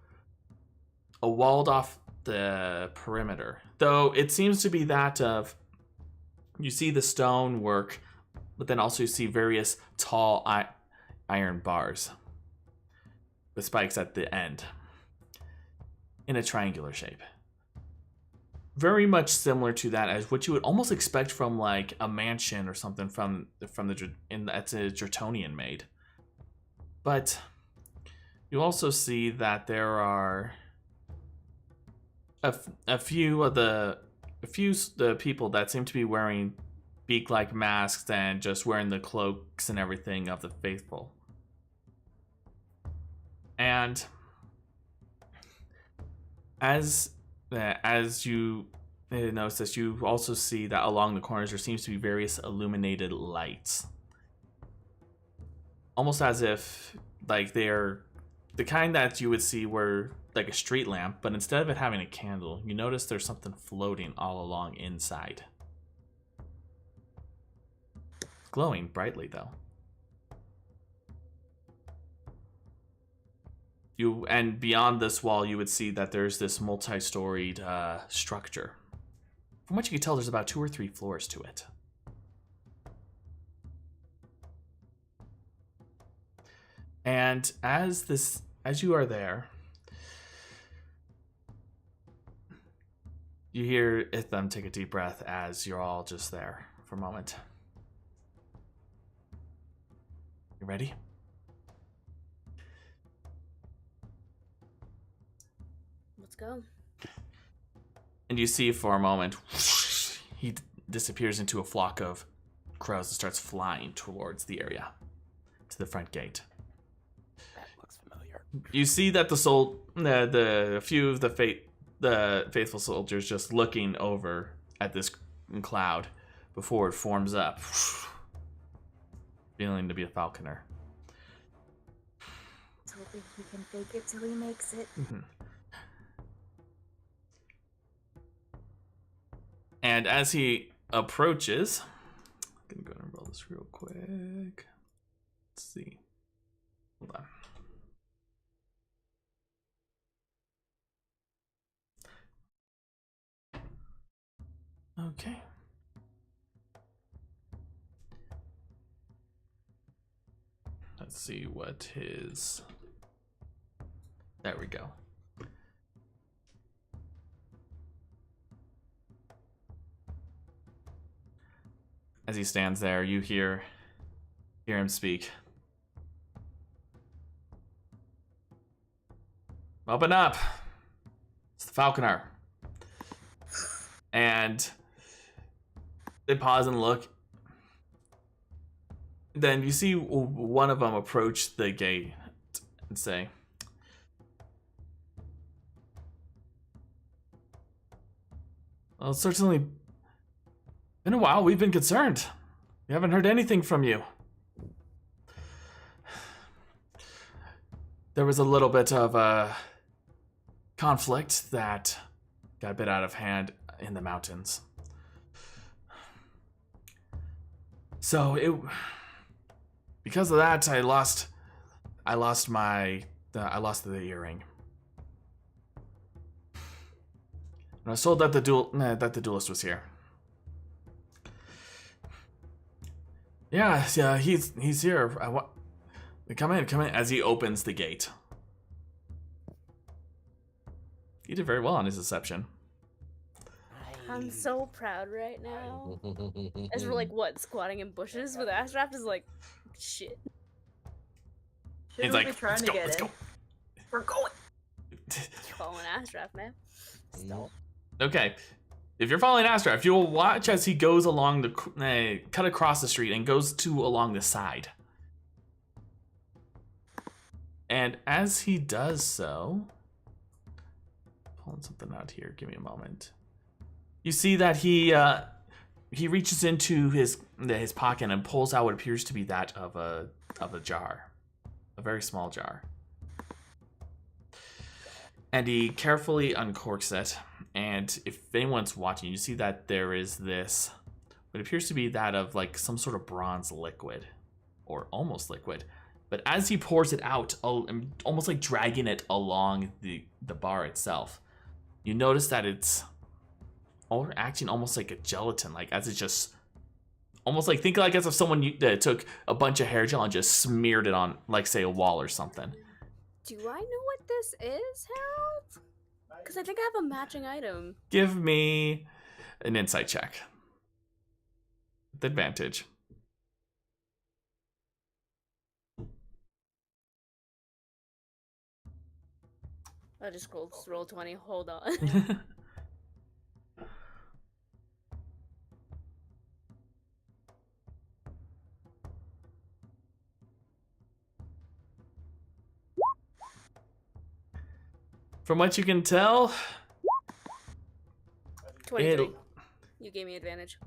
a walled off the perimeter, though it seems to be that of, you see the stonework, but then also you see various tall iron bars with spikes at the end in a triangular shape. Very much similar to that as what you would almost expect from like a mansion or something from that's a Draconian made. But you also see that there are a few of the people that seem to be wearing beak-like masks and just wearing the cloaks and everything of the faithful. And as you notice this, you also see that along the corners there seems to be various illuminated lights. Almost as if like they're the kind that you would see were like a street lamp, but instead of it having a candle, you notice there's something floating all along inside. Glowing brightly though. And beyond this wall, you would see that there's this multi-storied structure. From what you can tell, there's about 2 or 3 floors to it. And as you are there, you hear Itham take a deep breath as you're all just there for a moment. You ready? Let's go. And you see for a moment, he disappears into a flock of crows and starts flying towards the area, to the front gate. That looks familiar. You see that the few of the faithful soldiers just looking over at this cloud before it forms up, feeling to be a falconer. Let's hope he can fake it till he makes it. Mm-hmm. And as he approaches, I'm gonna go and roll this real quick. Let's see. Hold on. Okay. Let's see what his. There we go. As he stands there, you hear him speak. Open up! It's the falconer. And they pause and look. Then you see one of them approach the gate and say, "Well, certainly Been a while. We've been concerned. We haven't heard anything from you. There was a little bit of a conflict that got a bit out of hand in the mountains. So because of that, I lost the earring. And I was told that the duelist was here. Yeah, he's here. Come in. As he opens the gate. He did very well on his deception. I'm so proud right now. As we're like, squatting in bushes with Astraf is like, shit. Should He's we like, be trying let's to go, get let's in? go. We're going. Following Astraf, man. Still. Okay. If you're following Astraf, you'll watch as he goes along cut across the street and goes along the side. And as he does so, pulling something out here, give me a moment. You see that he reaches into his pocket and pulls out what appears to be that of a jar, a very small jar. And he carefully uncorks it. And if anyone's watching, you see that there is this, what appears to be that of like some sort of bronze liquid, or almost liquid. But as he pours it out, almost like dragging it along the bar itself, you notice that it's acting almost like a gelatin, like as it's just almost like, think like as if someone took a bunch of hair gel and just smeared it on, like, say, a wall or something. Do I know what this is, Harold? Because I think I have a matching item. Give me an insight check. With advantage. I just roll 20. Hold on. From what you can tell, 23. You gave me advantage.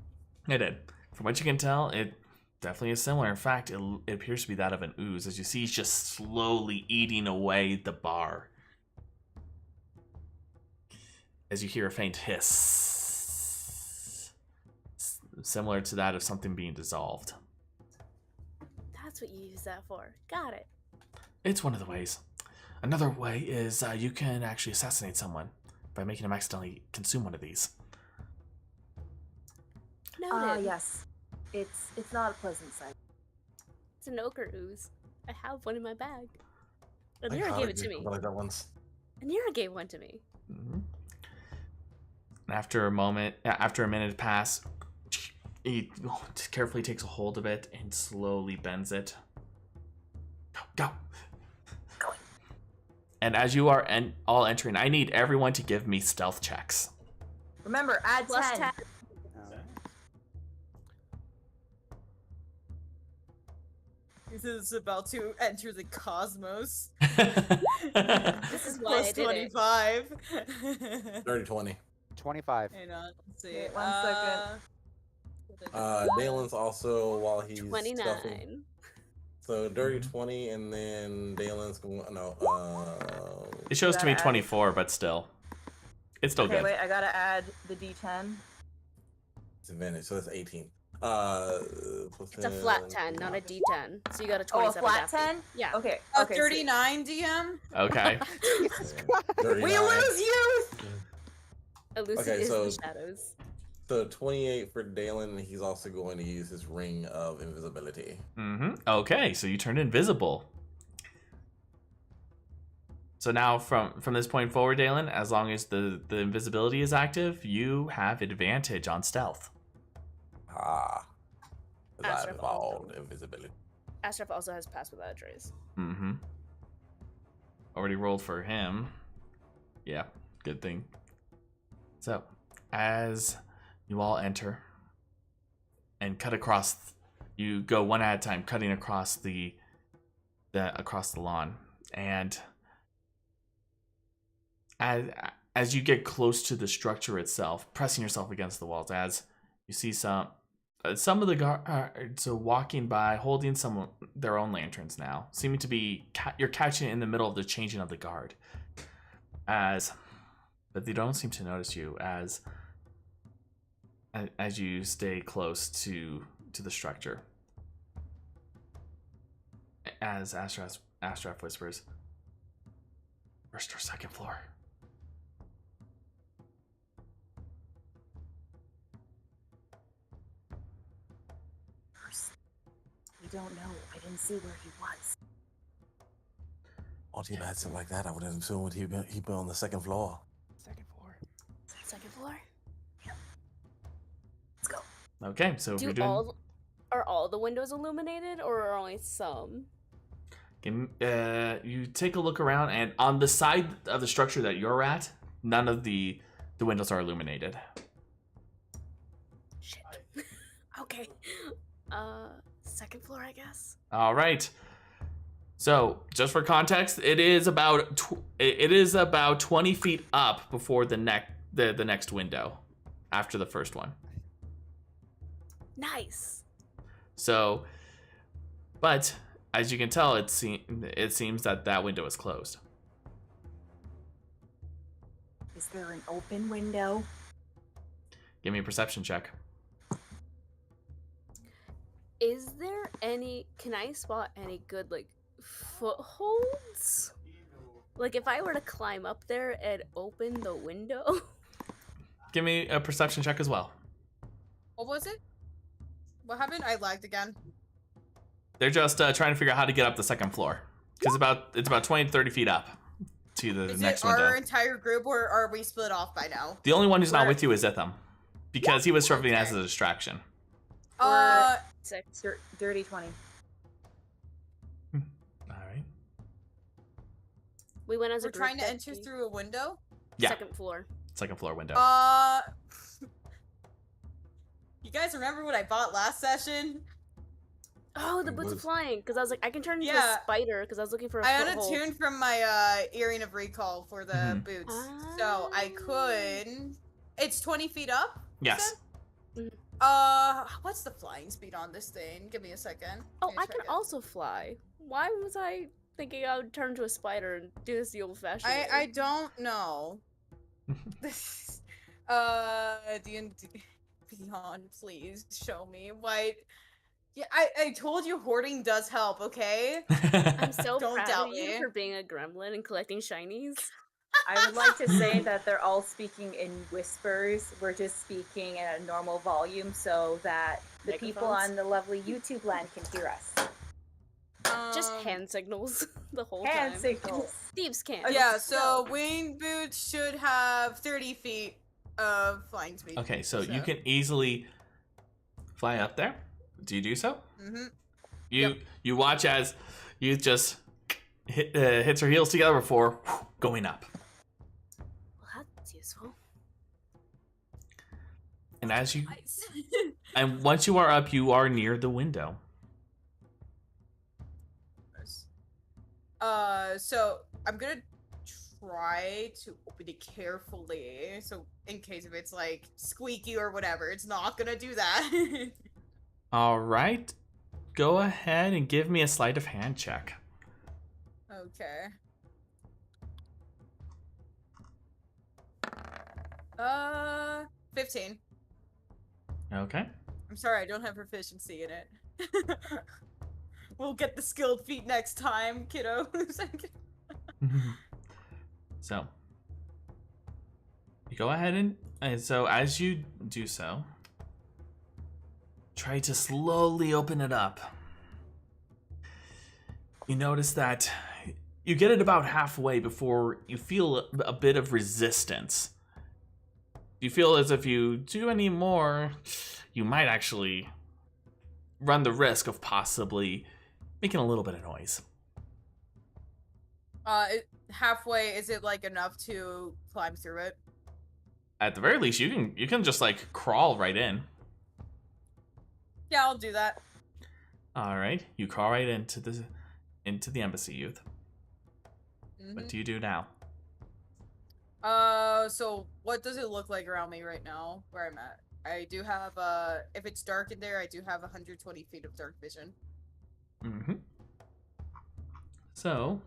It did. From what you can tell, it definitely is similar. In fact, it appears to be that of an ooze. As you see, he's just slowly eating away the bar. As you hear a faint hiss, similar to that of something being dissolved. That's what you use that for. Got it. It's one of the ways. Another way is you can actually assassinate someone by making them accidentally consume one of these. Noted. Yes. It's not a pleasant sight. It's an ochre ooze. I have one in my bag. Anira gave it to me. I like that once. Anira gave one to me. Mm-hmm. After a minute pass, he carefully takes a hold of it and slowly bends it. Go. And as you are all entering, I need everyone to give me stealth checks. Remember, add Plus 10. 10. This is about to enter the cosmos. This is why I Plus did it. 25. Dirty 20. 25. Hang on, let's see. Wait, 1 second. Dalen's also, while he's 29. stealthing. So dirty 20, and then Dalen's going. No. It shows to me Gotta add- 24, but still, it's still Okay, good. wait, I gotta add the D10. It's advantage, so that's 18. Plus It's a flat 10, not a D10. So you got a Oh, a 27. flat Daphne. 10? Yeah. Okay. A Okay. 39 DM? Okay. We lose youth! Elusive Okay, is so- the shadows. So 28 for Dalen, and he's also going to use his ring of invisibility. Mm-hmm. Okay, so you turned invisible. So now from this point forward, Delan, as long as the invisibility is active, you have advantage on stealth. Ah. Because I've Ashraf also. evolved invisibility. Ashraf also has Pass Without a Trace. Mm-hmm. Already rolled for him. Yeah, good thing. So, as you all enter and cut across, you go one at a time, cutting across the lawn, and as you get close to the structure itself, pressing yourself against the walls, as You see some of the guards walking by, holding their own lanterns now, seeming to be you're catching it in the middle of the changing of the guard, but they don't seem to notice you as you stay close to the structure. As Astrath whispers, "Where's our second floor?" We don't know. I didn't see where he was. Once you had something like that, I would have assumed he'd been on the second floor. Second floor. Second floor. Let's go. Okay, so Are all the windows illuminated, or are only some? You take a look around, and on the side of the structure that you're at, none of the windows are illuminated. Shit. Okay. Second floor, I guess. All right. So, just for context, it is about 20 feet up before the next window, after the first one. Nice. So, but as you can tell, it seems that window is closed. Is there an open window? Give me a perception check. Is there can I spot any good, like, footholds? Like, if I were to climb up there and open the window? Give me a perception check as well. What was it? What happened? I lagged again. They're just trying to figure out how to get up the second floor. Because it's about 20 to 30 feet up to the next window. Is it our entire group, or are we split off by now? The only one who's not with you is Itham. Because he was serving as a distraction. Dirty 20. All right. We went as a We're group. trying to enter through a window? Yeah. Second floor. Second floor window. You guys remember what I bought last session? Oh, the boots of flying. Because I was like, I can turn into a spider. Because I was looking for a foothold. I unattuned from my earring of recall for the boots. So I could... It's 20 feet up? Yes. What's the flying speed on this thing? Give me a second. Oh, I can also fly. Why was I thinking I would turn into a spider and do this the old-fashioned way? I don't know. Beyond, please show me why. Yeah, I told you hoarding does help, okay? I'm so Don't proud doubt of you me. for being a gremlin and collecting shinies. I would like to say that they're all speaking in whispers. We're just speaking at a normal volume so that the people on the lovely YouTube land can hear us. Just hand signals the whole Hand time. signals. Thieves can't. Yeah, so winged boots should have 30 feet of flying speed. Okay, so you can easily fly up there. Do you do so? Mm-hmm. You watch as you just hits her heels together before going up. Well, that's useful. And and once you are up, you are near the window. So I'm gonna try to open it carefully, so in case if it's like squeaky or whatever, it's not gonna do that. All right, go ahead and give me a sleight of hand check. Okay. 15. Okay. I'm sorry, I don't have proficiency in it. We'll get the skilled feat next time, kiddo. So you go ahead and so as you do so, try to slowly open it up. You notice that you get it about halfway before you feel a bit of resistance. You feel as if you do any more, you might actually run the risk of possibly making a little bit of noise. Halfway, is it like enough to climb through it? At the very least, you can just like crawl right in. Yeah, I'll do that. All right, you crawl right into the embassy, youth. Mm-hmm. What do you do now? So what does it look like around me right now, where I'm at? I do have if it's dark in there, I do have 120 feet of dark vision. Mm-hmm. So,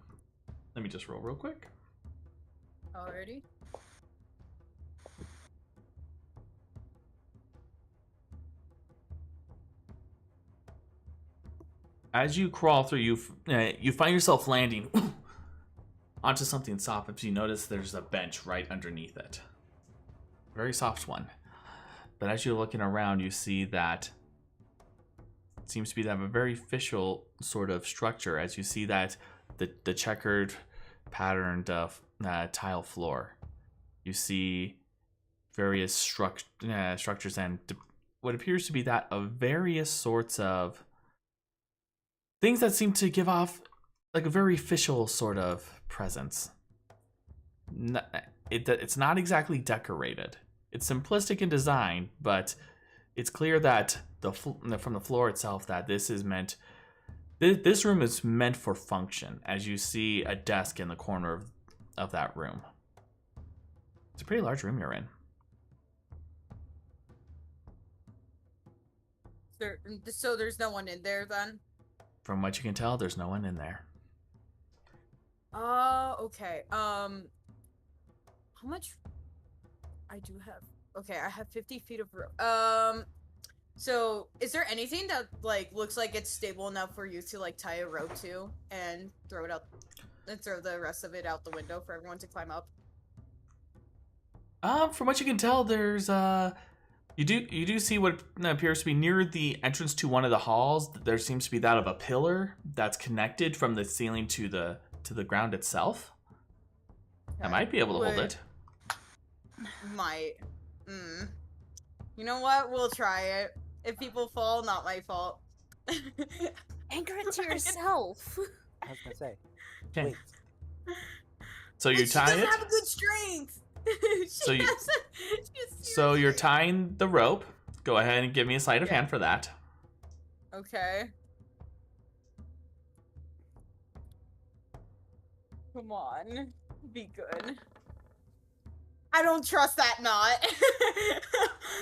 let me just roll real quick. Alrighty. As you crawl through, you find yourself landing onto something soft. If you notice, there's a bench right underneath it. Very soft one. But as you're looking around, you see that it seems to be to have a very official sort of structure. As you see that the checkered, patterned tile floor, you see various structures and what appears to be that of various sorts of things that seem to give off like a very official sort of presence. It's not exactly decorated. It's simplistic in design, but it's clear that from the floor itself that this is meant. This room is meant for function. As you see a desk in the corner of that room. It's a pretty large room you're in. So there's no one in there then? From what you can tell, there's no one in there. Okay. How much? I do have. Okay, I have 50 feet of rope. So is there anything that like looks like it's stable enough for you to like tie a rope to and throw it out, and throw the rest of it out the window for everyone to climb up? From what you can tell, there's you do see what appears to be near the entrance to one of the halls. There seems to be that of a pillar that's connected from the ceiling to the ground itself. I might be able to hold it. Might. You know what? We'll try it. If people fall, not my fault. Anchor it to yourself. I was gonna say. Okay. Wait. So you tie She it. doesn't have a good strength. So you're tying the rope. Go ahead and give me a sleight of hand for that. Okay. Come on. Be good. I don't trust that knot.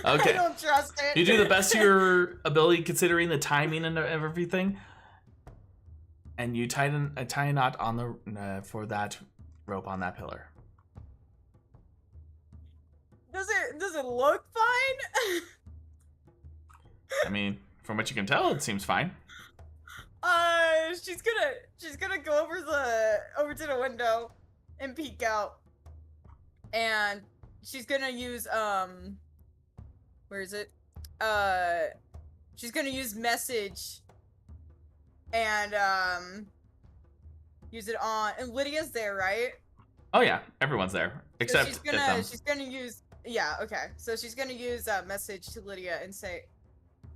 Okay. I don't trust it. You do the best of your ability considering the timing and everything. And you tie a knot on the for that rope on that pillar. Does it look fine? I mean, from what you can tell, it seems fine. She's gonna go over to the window and peek out. And she's gonna use where is it? She's gonna use message and use it on, and Lydia's there, right? Oh yeah, everyone's there except so she's gonna use so she's gonna use a message to Lydia and say,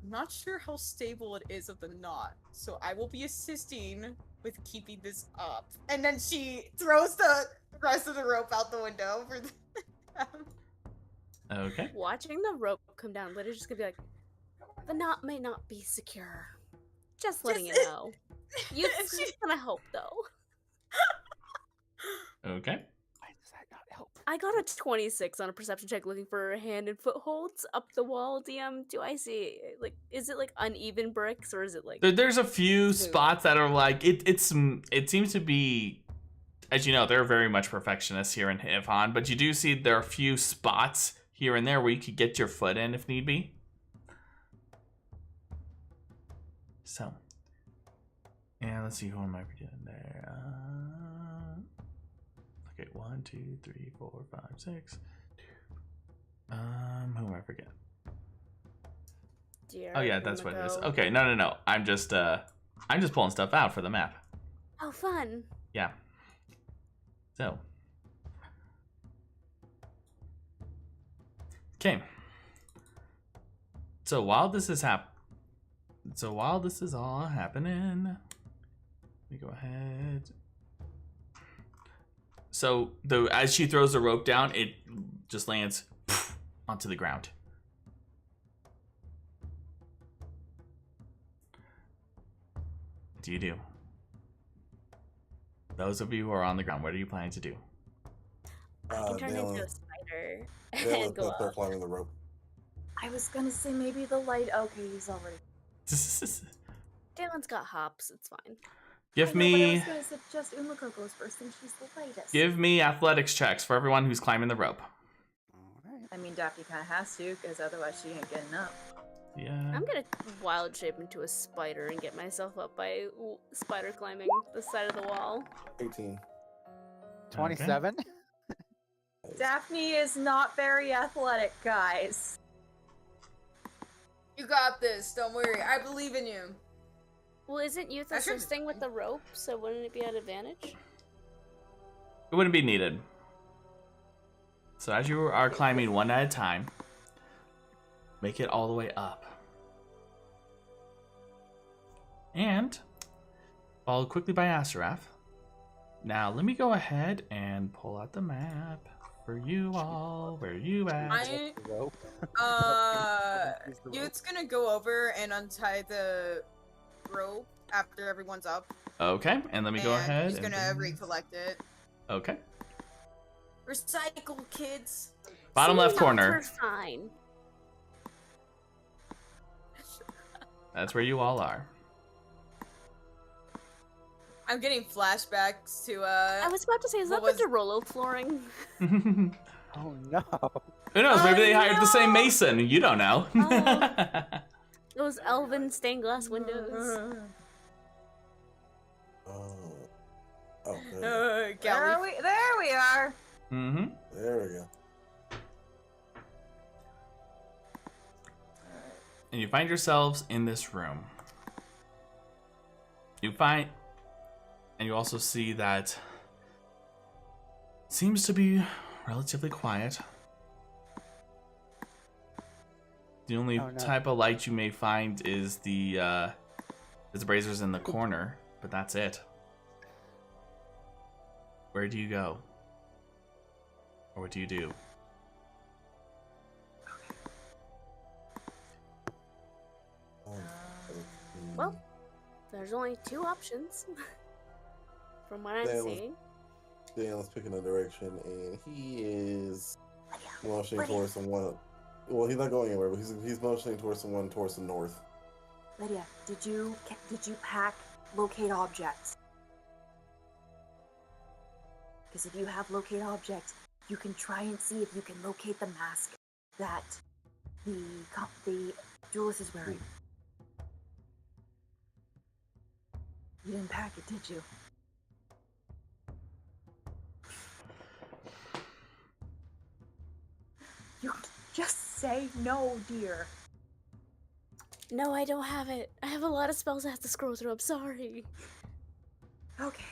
I'm not sure how stable it is of the knot, so I will be assisting with keeping this up. And then she throws the rest of the rope out the window for Okay. Watching the rope come down, Lydia's just gonna be like, the knot may not be secure. Just letting you know. She's gonna help though. Okay. Why does that not help? I got a 26 on a perception check looking for hand and footholds up the wall. DM, do I see like is it like uneven bricks or is it like There's a few spots that are like it seems to be, as you know, they're very much perfectionists here in Hivhan, but you do see there are a few spots here and there where you could get your foot in if need be. So, and let's see who am I forgetting there. Okay, 1, 2, 3, 4, 5, 6. Who am I forgetting? Diar, Oh yeah, that's what it is. Umeko? Okay, no. I'm just pulling stuff out for the map. Oh, fun. Yeah. So. Okay. So while this is all happening, let me go ahead. So as she throws the rope down, it just lands onto the ground. What do you do? Those of you who are on the ground, what are you planning to do? I can turn into a spider and go They're up. climbing the rope. I was gonna say maybe the light. Okay, he's already. Dalen's got hops. It's fine. Give I know, but I me was gonna suggest Umeko goes first, and she's the lightest. give me athletics checks for everyone who's climbing the rope. Alright. I mean, Daphne kind of has to, because otherwise she ain't getting up. Yeah. I'm gonna wild shape into a spider and get myself up by spider climbing the side of the wall. 18. 27? Daphne is not very athletic, guys. You got this. Don't worry. I believe in you. Well, isn't youth That should be assisting with fine. the rope? So wouldn't it be at advantage? It wouldn't be needed. So as you are climbing one at a time, make it all the way up. And followed quickly by Asaraf. Now let me go ahead and pull out the map for you all. Where you at? I Rope. Use the rope. Youth's gonna go over and untie the rope after everyone's up. Okay, and let me go and ahead. He's gonna and... recollect it. Okay. Recycle, kids. Bottom left We're corner. fine. That's where you all are. I'm getting flashbacks to I was about to say, is that What the was- Derolo flooring? Who Oh no. knows? Maybe Oh, they hired the same no! mason. You don't know. Those elven stained glass windows. Oh. Oh, there, There Galley. we are. Mm-hmm. there we go. And you find yourselves in this room. You find, and you also see that it seems to be relatively quiet. The only Oh, no. type of light you may find is the braziers in the corner, but that's it. Where do you go? Or what do you do? Well, there's only two options. From what I'm That was- seeing. Dan's picking a direction, and he is motioning Lydia. towards someone. Well, he's not going anywhere, but he's motioning towards someone towards the north. Lydia, did you pack locate objects? Because if you have locate objects, you can try and see if you can locate the mask that the duelist is wearing. You didn't pack it, did you? You just say no, dear. No, I don't have it. I have a lot of spells I have to scroll through. I'm sorry. Okay.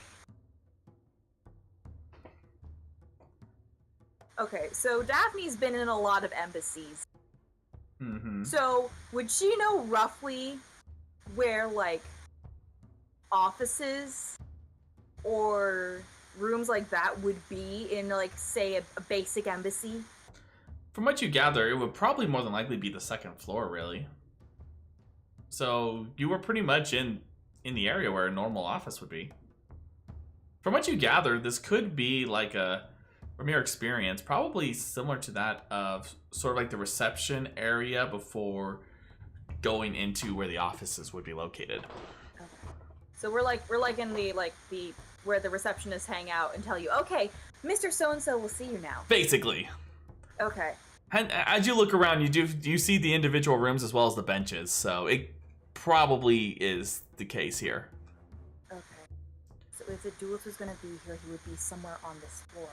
Okay, so Daphne's been in a lot of embassies. Mm-hmm. So, would she know roughly where, like, offices or rooms like that would be in, like, say, a basic embassy? From what you gather, it would probably more than likely be the second floor, really. So you were pretty much in the area where a normal office would be. From what you gather, this could be like from your experience, probably similar to that of sort of like the reception area before going into where the offices would be located. Okay. So we're like in the where the receptionists hang out and tell you, okay, Mr. So-and-so will see you now. Basically. Okay. And as you look around, you see the individual rooms as well as the benches, so it probably is the case here. Okay. So if the duelist was going to be here, he would be somewhere on this floor.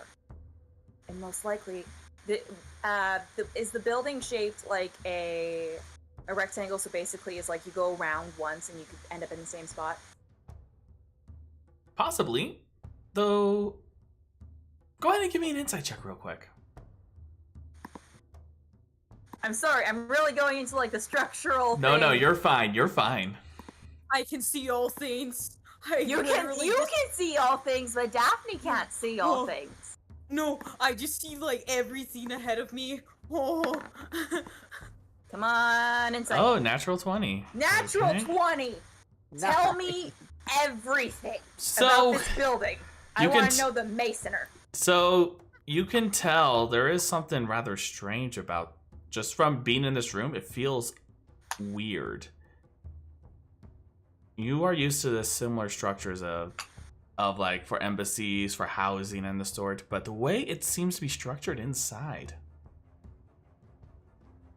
And most likely, is the building shaped like a rectangle? So basically, it's like you go around once and you could end up in the same spot? Possibly. Though, go ahead and give me an insight check real quick. I'm sorry, I'm really going into like the structural No, thing. you're fine. You're fine. I can see all things. You can see all things, but Daphne can't see all Oh. things. No, I just see like everything ahead of me. Oh. Come on, insight. Oh, natural 20. Natural Okay. 20! Tell me everything So, about this building. I you can want to know the masoner. So, you can tell there is something rather strange about just from being in this room, it feels weird. You are used to the similar structures of like for embassies, for housing and the sort, but the way it seems to be structured inside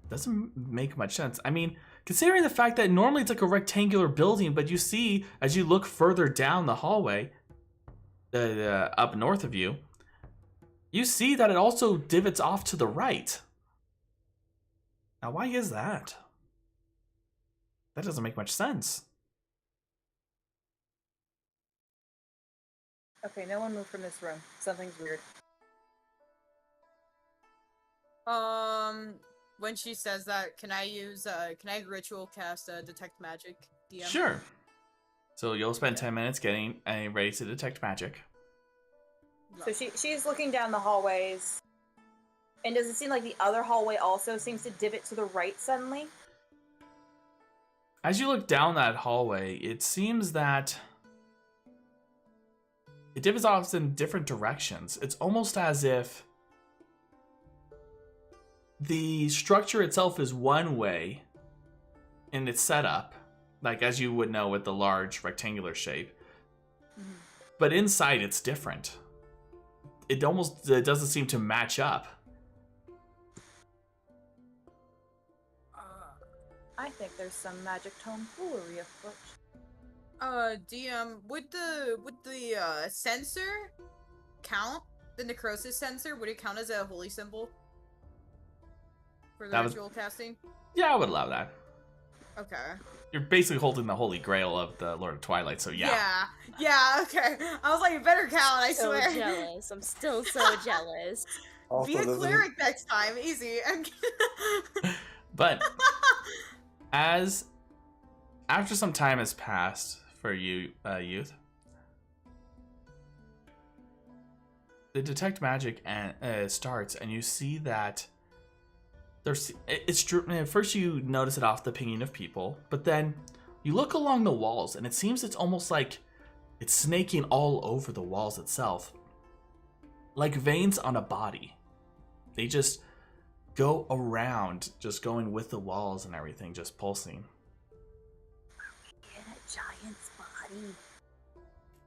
doesn't make much sense. I mean, considering the fact that normally it's like a rectangular building, but you see as you look further down the hallway, up north of you, you see that it also divots off to the right. Now, why is that? That doesn't make much sense. Okay, no one move from this room. Something's weird. When she says that, can I ritual cast detect magic? DM? Sure. So you'll spend 10 minutes getting ready to detect magic. So she's looking down the hallways. And does it seem like the other hallway also seems to divot to the right suddenly? As you look down that hallway, it seems that it divots off in different directions. It's almost as if the structure itself is one way in its setup, like as you would know with the large rectangular shape. Mm-hmm. But inside it's different. It almost doesn't seem to match up. I think there's some magic tomfoolery afoot. DM, would the sensor count? The necrosis sensor, would it count as a holy symbol for the ritual casting? Yeah, I would allow that. Okay. You're basically holding the holy grail of the Lord of Twilight, so yeah. Yeah, okay. I was like, you better count, I so swear. Jealous. I'm still so jealous. Be a cleric next time, easy. But after some time has passed for you, youth, the detect magic starts, and you see that it's true. First you notice it off the pinging of people, but then you look along the walls, and it seems it's almost like it's snaking all over the walls itself, like veins on a body. They just go around, just going with the walls and everything, just pulsing. In a giant's body.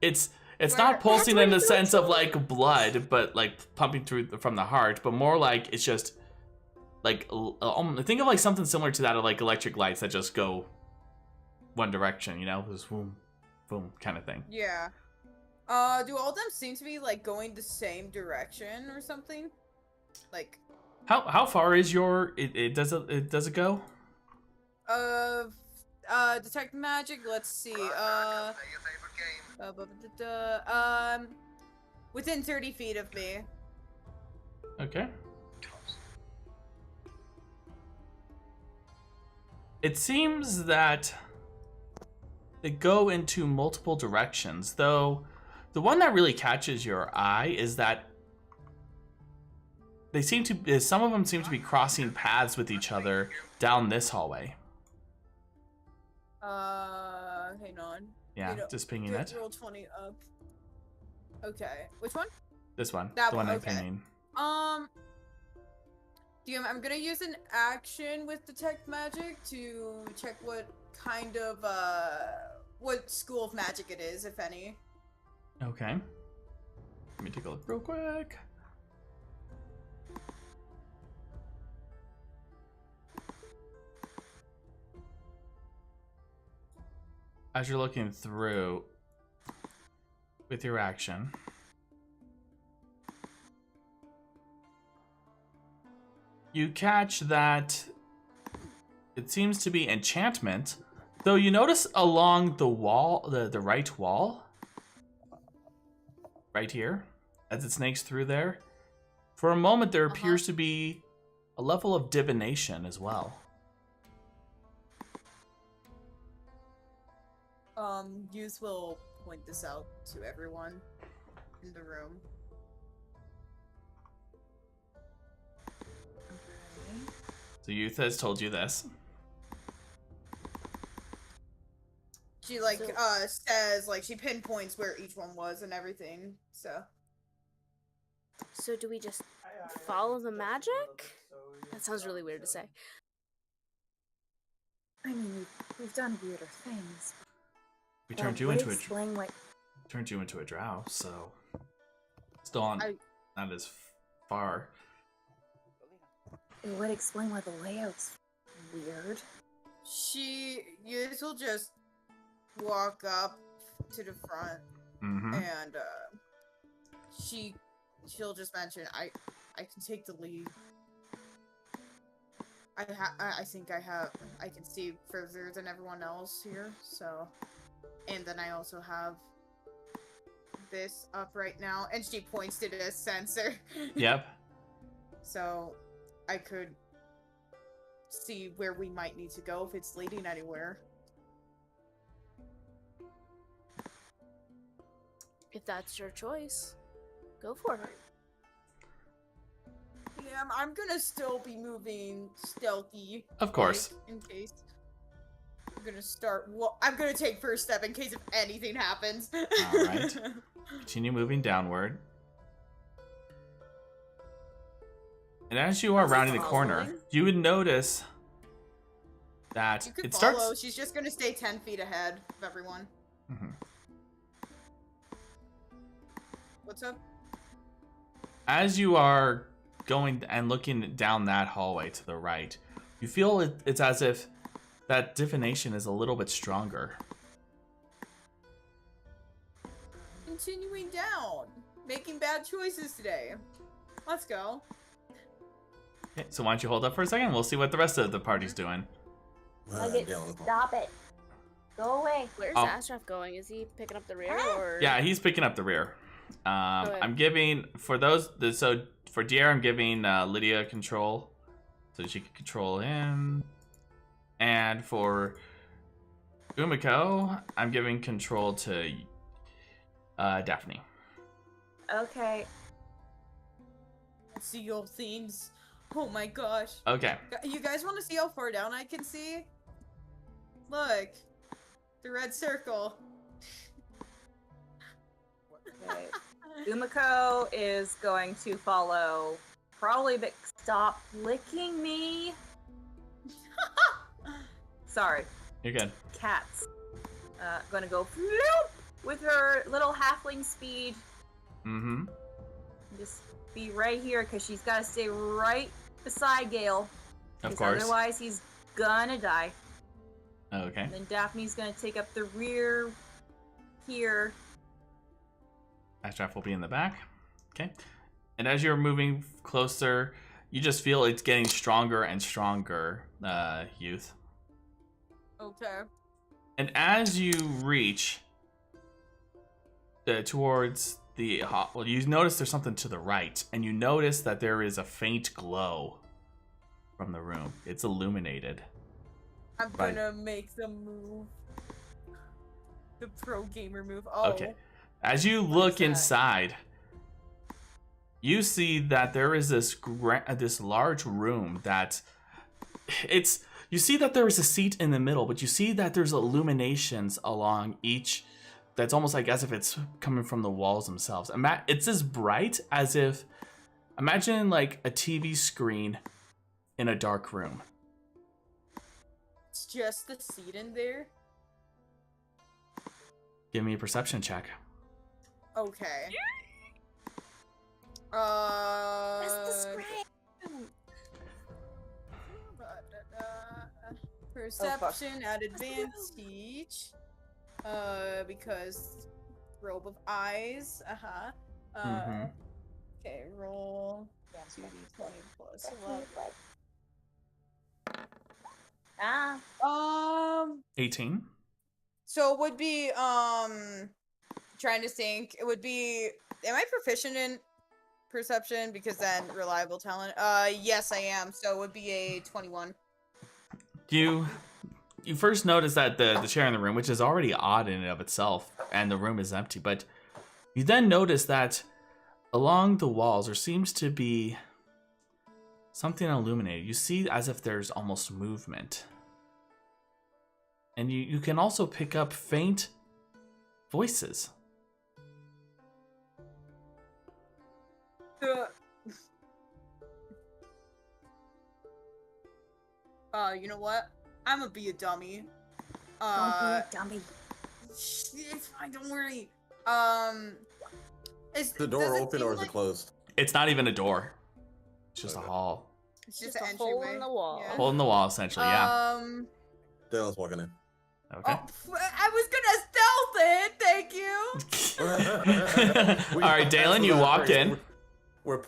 It's not pulsing in the sense of like blood, but like pumping through from the heart, but more like it's just like think of like something similar to that of like electric lights that just go one direction, you know, just boom, boom kind of thing. Yeah. Do all of them seem to be like going the same direction or something? Like. How far is your does it go? Detect magic. Let's see. Within 30 feet of me. Okay. It seems that they go into multiple directions, though the one that really catches your eye is that they seem to, some of them seem to be crossing paths with each other down this hallway. Hang on. Yeah, just pinging it. Roll 20 up. Okay, which one? This one. That the one I'm okay. pinging. DM, I'm gonna use an action with detect magic to check what kind of what school of magic it is, if any. Okay. Let me take a look real quick. As you're looking through with your action, you catch that it seems to be enchantment, though you notice along the wall, the right wall, right here, as it snakes through there, for a moment there appears to be a level of divination as well. Youth will point this out to everyone in the room. So Youth has told you this. She like says like she pinpoints where each one was and everything. So do we just follow the magic? That sounds really weird to say. I mean, we've done weirder things. We That turned you would into explain what. a drow, so still on not as far. It would explain why the layout's weird. You will just walk up to the front, Mm-hmm. and she'll just mention, I can take the lead. I think I can see further than everyone else here, so, and then I also have this up right now, and she points to the sensor. Yep. So, I could see where we might need to go if it's leading anywhere. If that's your choice, go for it. Yeah, I'm gonna still be moving stealthy. Of course. Like, in case. I'm gonna start. I'm gonna take first step in case if anything happens. All right. Continue moving downward. And as you are rounding the corner, you would notice that You could it follow. starts. She's just gonna stay 10 feet ahead of everyone. Mhm. What's up? As you are going and looking down that hallway to the right, you feel it's as if that divination is a little bit stronger. Continuing down. Making bad choices today. Let's go. Okay, so why don't you hold up for a second? We'll see what the rest of the party's doing. Stop it. Go away. Where's Oh. Astraf going? Is he picking up the rear or? Yeah, he's picking up the rear. I'm giving for Diar, I'm giving Lydia control, so she can control him, and for Umeko, I'm giving control to Daphne. Okay. Let's see your things. Oh my gosh. Okay. You guys want to see how far down I can see? Look. The red circle. Okay. Umeko is going to follow. Probably, but stop licking me. Sorry. You're good. Cats. Gonna go floop with her little halfling speed. Mm-hmm. Just be right here because she's got to stay right beside Gale. Of 'cause course. Otherwise, he's gonna die. Okay. And then Daphne's gonna take up the rear here. Astraf will be in the back. Okay. And as you're moving closer, you just feel it's getting stronger and stronger, youth. Okay. And as you reach towards the well, you notice there's something to the right, and you notice that there is a faint glow from the room. It's illuminated. I'm Right. gonna make the move. The pro gamer move. Oh. Okay. As you look that? inside, you see that there is this large room that you see that there is a seat in the middle, but you see that there's illuminations along each that's almost like as if it's coming from the walls themselves. It's as bright as if, imagine like a TV screen in a dark room. It's just the seat in there. Give me a perception check. Okay. That's the screen. Perception at advantage. Because robe of eyes. Mhm. Okay, roll 2d20 plus 11. 18. So it would be trying to think. It would be. Am I proficient in perception? Because then reliable talent. Yes, I am. So it would be a 21. You first notice that the chair in the room, which is already odd in and of itself, and the room is empty, but you then notice that along the walls there seems to be something illuminated. You see as if there's almost movement. And you can also pick up faint voices. You know what? I'm gonna be a dummy. Don't be a dummy. It's fine, don't worry. Is the door open or is it closed? It's not even a door. It's just a hall. It's just a an hole entryway. in the wall. Yeah. Hole in the wall, essentially, yeah. Dylan's walking in. Okay. Oh, I was gonna stealth it. Thank you. All right, Delan, you walk in.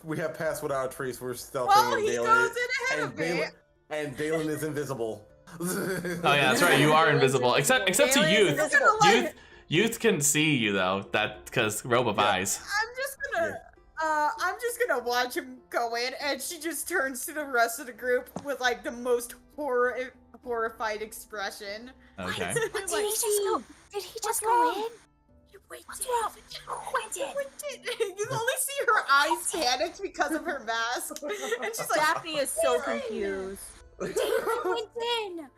We have passed without our trees. We're stealthing. Well, and he Dalen goes is, in ahead of me. And Dalen is invisible. Oh yeah, that's right. You are invisible, except to Dalen is Youth. invisible. Youth can see you though. That because robe of eyes. I'm just gonna watch him go in, and she just turns to the rest of the group with like the most horrified expression. Okay. What did he just go? Did he just go in? What's wrong? You only see her eyes panicked because of her mask, and she's like, Daphne is so confused. David went in.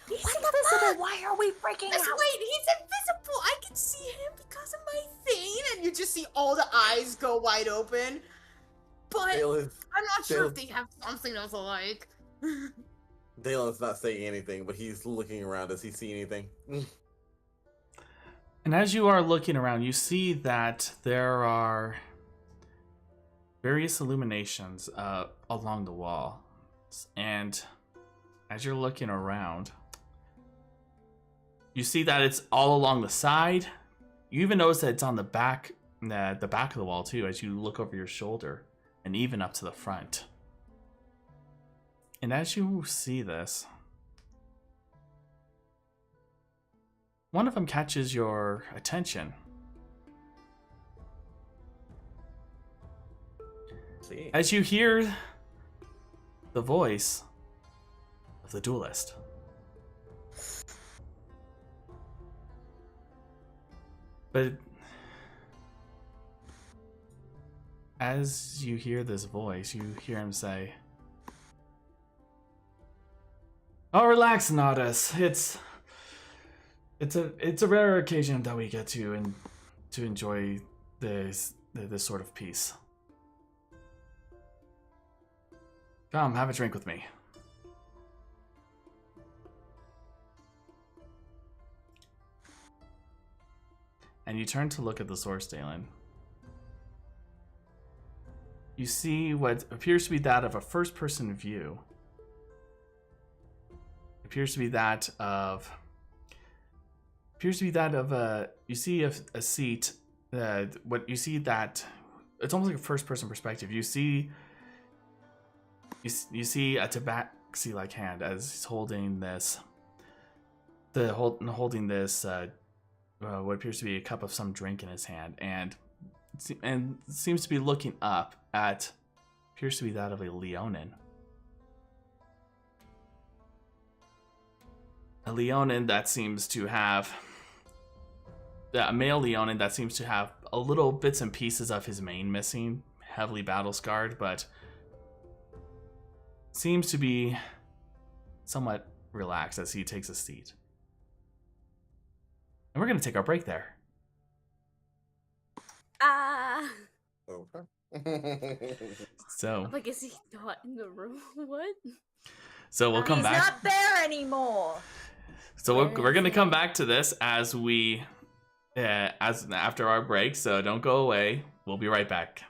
He's invisible. Why are we freaking out? Wait, he's invisible. I can see him because of my thing, and you just see all the eyes go wide open. But Dalen, I'm not sure if they have something else alike. Dalen's not saying anything, but he's looking around. Does he see anything? And as you are looking around, you see that there are various illuminations along the wall. And as you're looking around, you see that it's all along the side. You even notice that it's on the back of the wall too, as you look over your shoulder, and even up to the front. And as you see this, one of them catches your attention. See. As you hear the voice of the Duelist. But as you hear this voice, you hear him say, "Oh, relax, Naudus. It's a rare occasion that we get to enjoy this sort of peace. Come, have a drink with me." And you turn to look at the source, Delan. You see what appears to be that of a first-person view. Appears to be that of a. You see a seat. What you see that it's almost like a first-person perspective. You see a tabaxi-like hand as he's holding this. Holding this. What appears to be a cup of some drink in his hand, and seems to be looking up at appears to be that of a Leonin. A Leonin that seems to have a male Leonin that seems to have a little bits and pieces of his mane missing, heavily battle scarred, but seems to be somewhat relaxed as he takes a seat. And we're going to take our break there. Okay. So, Like, is he not in the room? What? so we'll come back. He's not there anymore. So we're going to come back to this as after our break. So don't go away. We'll be right back.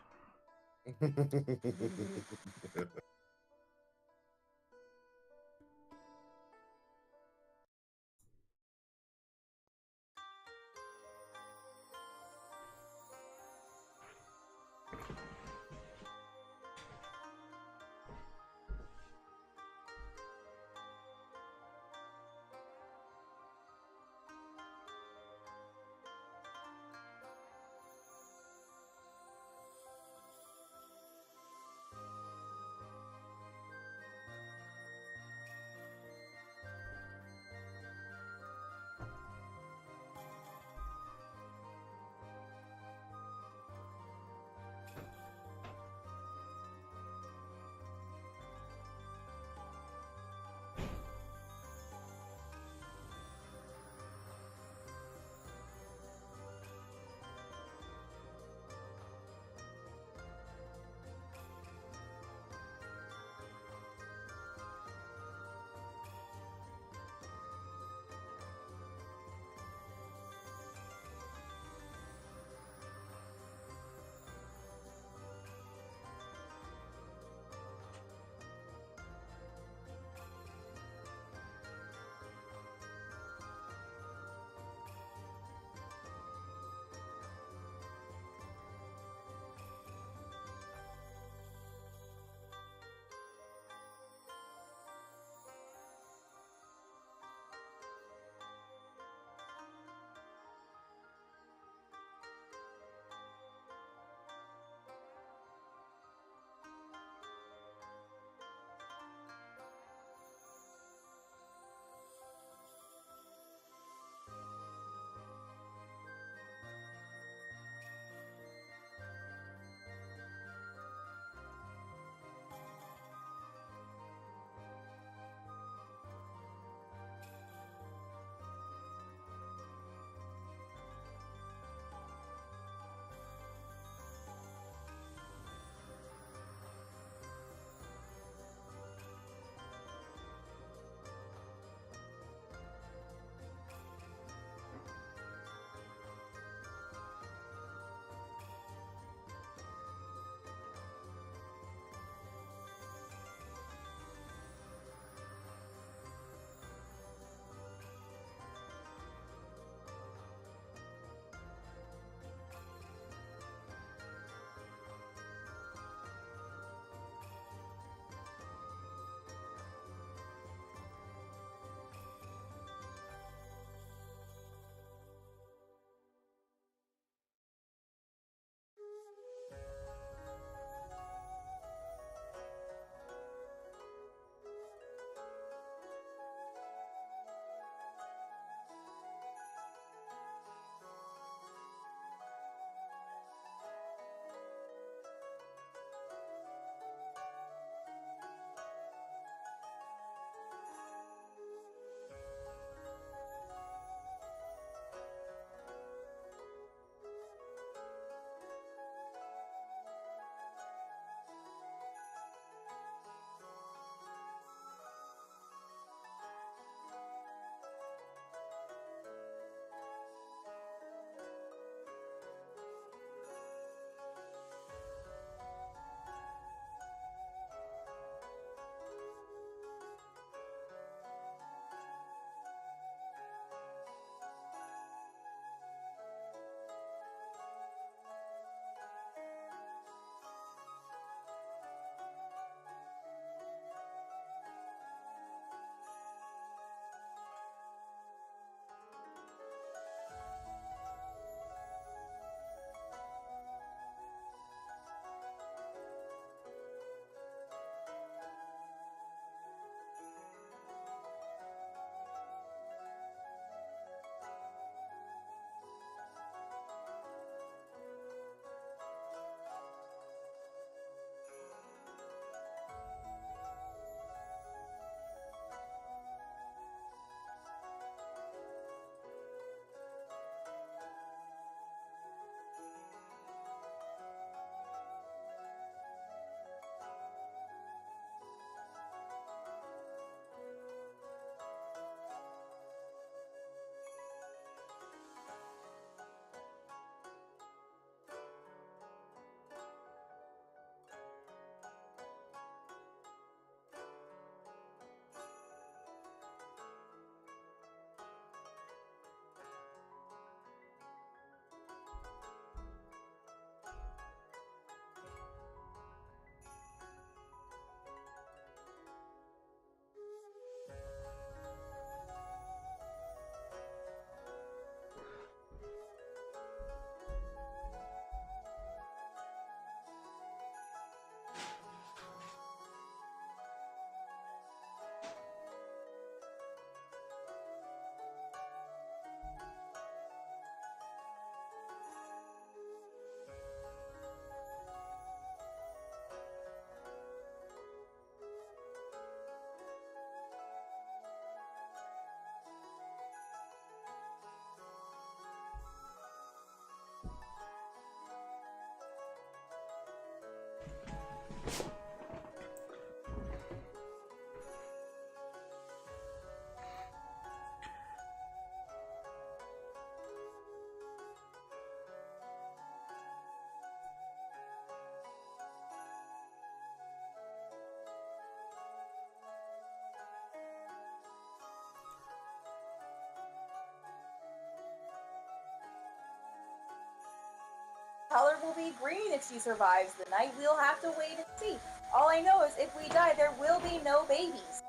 Color will be green if she survives the night. We'll have to wait and see. All I know is if we die, there will be no babies.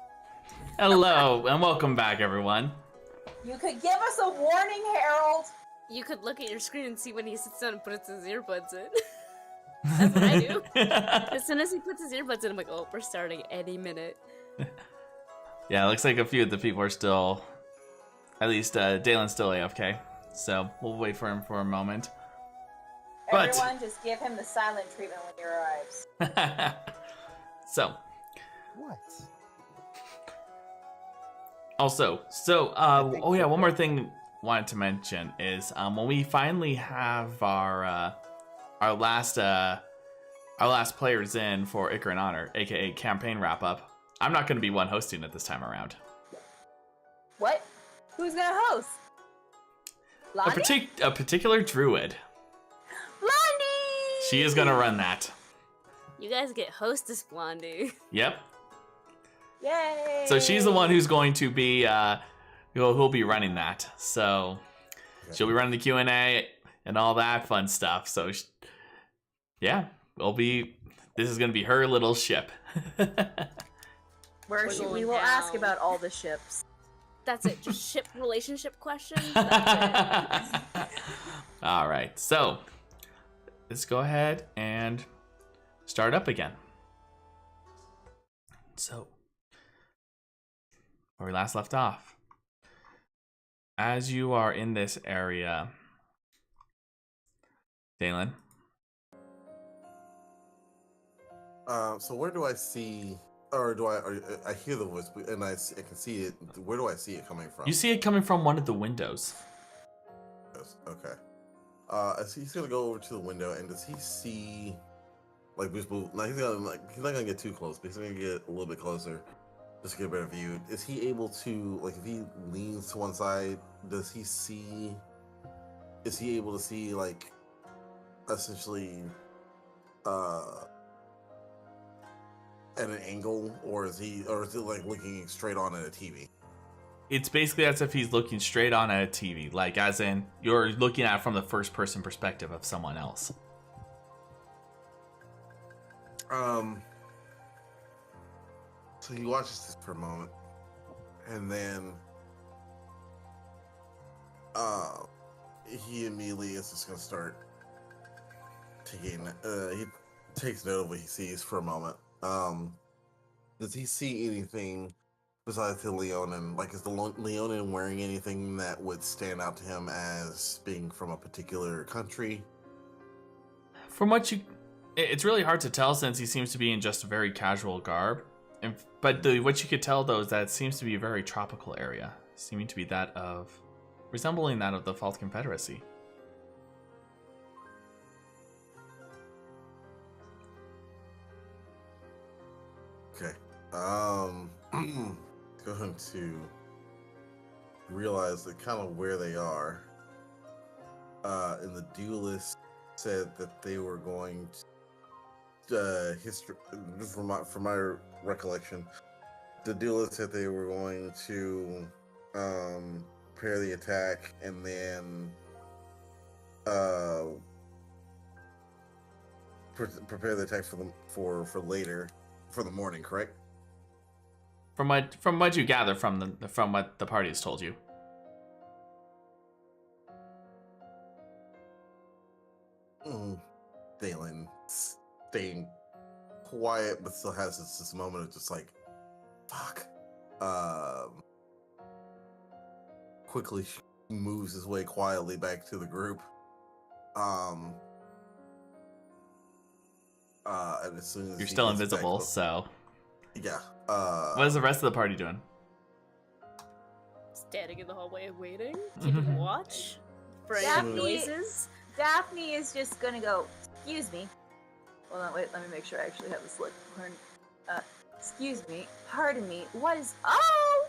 Hello, and welcome back, everyone. You could give us a warning, Herald. You could look at your screen and see when he sits down and puts his earbuds in. That's what I do. As soon as he puts his earbuds in, I'm like, oh, we're starting any minute. Yeah, it looks like a few of the people are still, at least Dalen's still AFK. So we'll wait for him for a moment. But Everyone, just give him the silent treatment when he arrives. so What? also, oh yeah, one more thing wanted to mention is when we finally have our last players in for Ichor and Honor, aka campaign wrap up, I'm not going to be one hosting it this time around. What? Who's gonna host? Blondie? A particular druid. Blondie! She is going to run that. You guys get hostess, Blondie. Yep. Yay! So she's the one who's going to be who'll be running that. So she'll be running the Q&A and all that fun stuff. So yeah, this is going to be her little ship. We will ask about all the ships. That's it. Just ship relationship questions. That's it. All right. So let's go ahead and start up again. So where we last left off. As you are in this area, Delan. So where do I see, or I hear the voice, and I can see it. Where do I see it coming from? You see it coming from one of the windows. Okay. So he's gonna go over to the window, and does he see, like, he's not gonna get too close, but he's gonna get a little bit closer, just to get a better view. Is he able to, like, if he leans to one side, is he able to see, like, essentially, at an angle, or is it like looking straight on at a TV? It's basically as if he's looking straight on at a TV, like as in you're looking at it from the first person perspective of someone else. So he watches this for a moment, and then he immediately is just gonna start taking. He takes note of what he sees for a moment. Does he see anything besides the Leonin? Like, is the Leonin wearing anything that would stand out to him as being from a particular country? From what it's really hard to tell since he seems to be in just a very casual garb. But what you could tell though is that it seems to be a very tropical area, seeming to be resembling that of the False Confederacy. Okay. Going to realize that kind of where they are. And the Duelist said that they were going to from my recollection, the Duelist said they were going to prepare the attack and then prepare the attack for later, for the morning, correct? From what you gather from what the party has told you. Delan staying quiet, but still has this moment of just like, fuck. Quickly moves his way quietly back to the group. And as soon as you're still invisible, so yeah. What is the rest of the party doing? Standing in the hallway waiting, keeping watch for any Daphne- noises. Daphne is just gonna go, excuse me, Hold on, wait, let me make sure I actually have this look. Excuse me, pardon me, what is... Oh!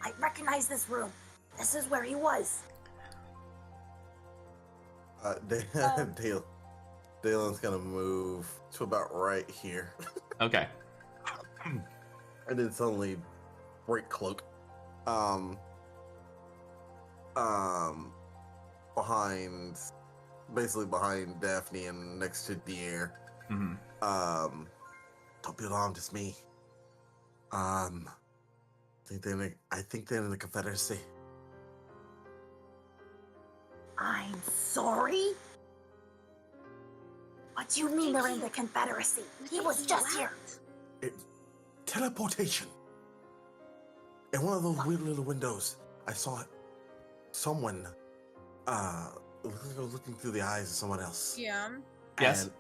I recognize this room. This is where he was. Dalen's gonna move to about right here. Okay. And then suddenly break cloak. Basically behind Daphne and next to Diar. Mm-hmm. Don't be alarmed, it's me. I think they're in the Confederacy. I'm sorry? What do you mean they're in the Confederacy? He was just here. Teleportation. In one of those weird little windows, I saw someone looking through the eyes of someone else. Yeah. Yes. And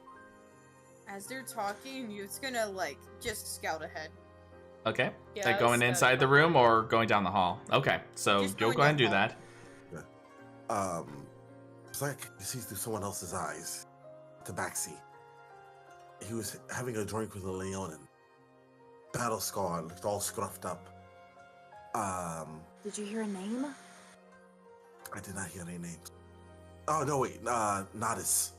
As they're talking, you're gonna like just scout ahead. Okay. Yeah, Like going so- inside the room or going down the hall? Okay. So Just you'll going go ahead and do down that. it's like you see through someone else's eyes. Tabaxi. He was having a drink with a Leonin. Battle scar, looked all scruffed up. Did you hear a name? I did not hear any names. Oh no, wait, Nodis.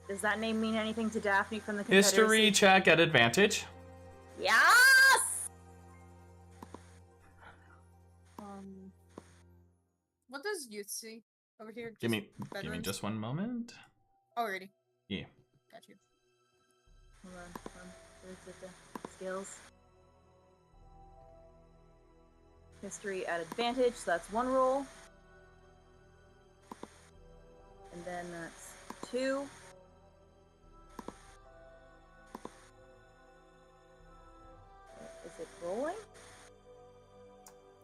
Does that name mean anything to Daphne from the Confederacy? History check at advantage. Yes! What does youth see over here? Give me bedrooms? just one moment. Alrighty. Yeah. Got you. Hold on. Where's the skills? History at advantage, so that's one roll. And then that's 2. Is it rolling?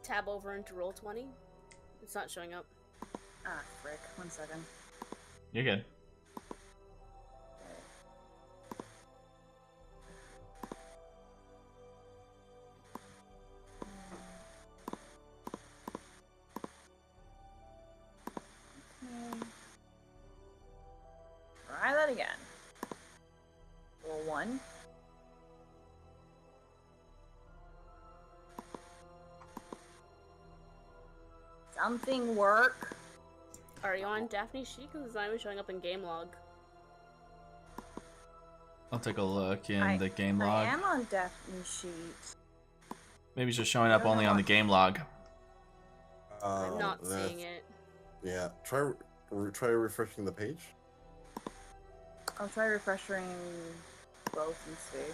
Tab over into roll 20. It's not showing up. Ah, frick. 1 second. You're good. Try that again. Roll 1. Something work. Are you on Daphne's sheet? Because it's not even showing up in game log. I'll take a look in the game I log. am on Daphne's sheet. Maybe it's just showing up only on the game log. I'm not seeing it. Yeah, try refreshing the page. I'll try refreshing both and see.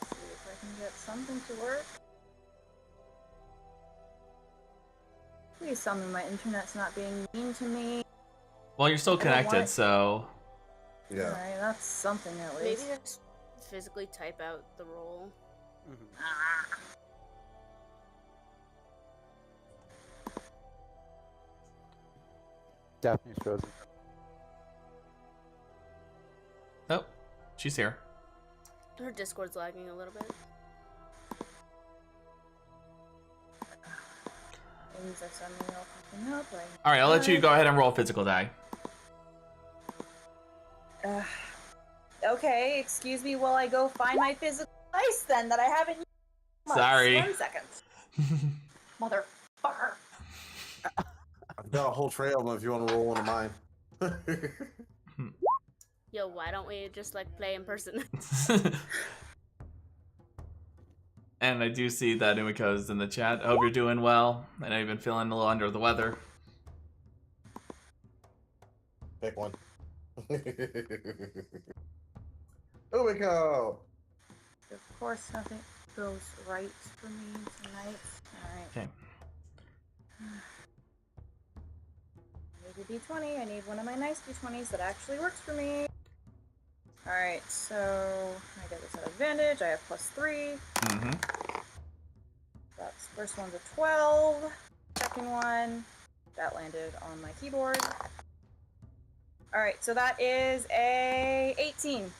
Let's see if I can get something to work. Please tell me my internet's not being mean to me. Well, you're still I don't connected, want it. so Yeah. Alright, that's something at Maybe least. just physically type out the roll. Ah. Daphne's frozen. oh, she's here. Her Discord's lagging a little bit. Things are suddenly all popping up. All right, I'll let you go ahead and roll physical die. Okay, excuse me while I go find my physical dice then that I haven't used in months. Sorry. 1 second. Motherfucker. I've got a whole trail of them if you want to roll one of mine. Yo, why don't we just like play in person? And I do see that Umeko's in the chat. I hope you're doing well. I know you've been feeling a little under the weather. Pick one. Umeko! Of course, nothing goes right for me tonight. Alright. Okay. I need a d20. I need one of my nice d20s that actually works for me. Alright, so I get this at advantage. I have +3. Mm-hmm. That's first one's a 12. Second one, that landed on my keyboard. Alright, so that is a 18.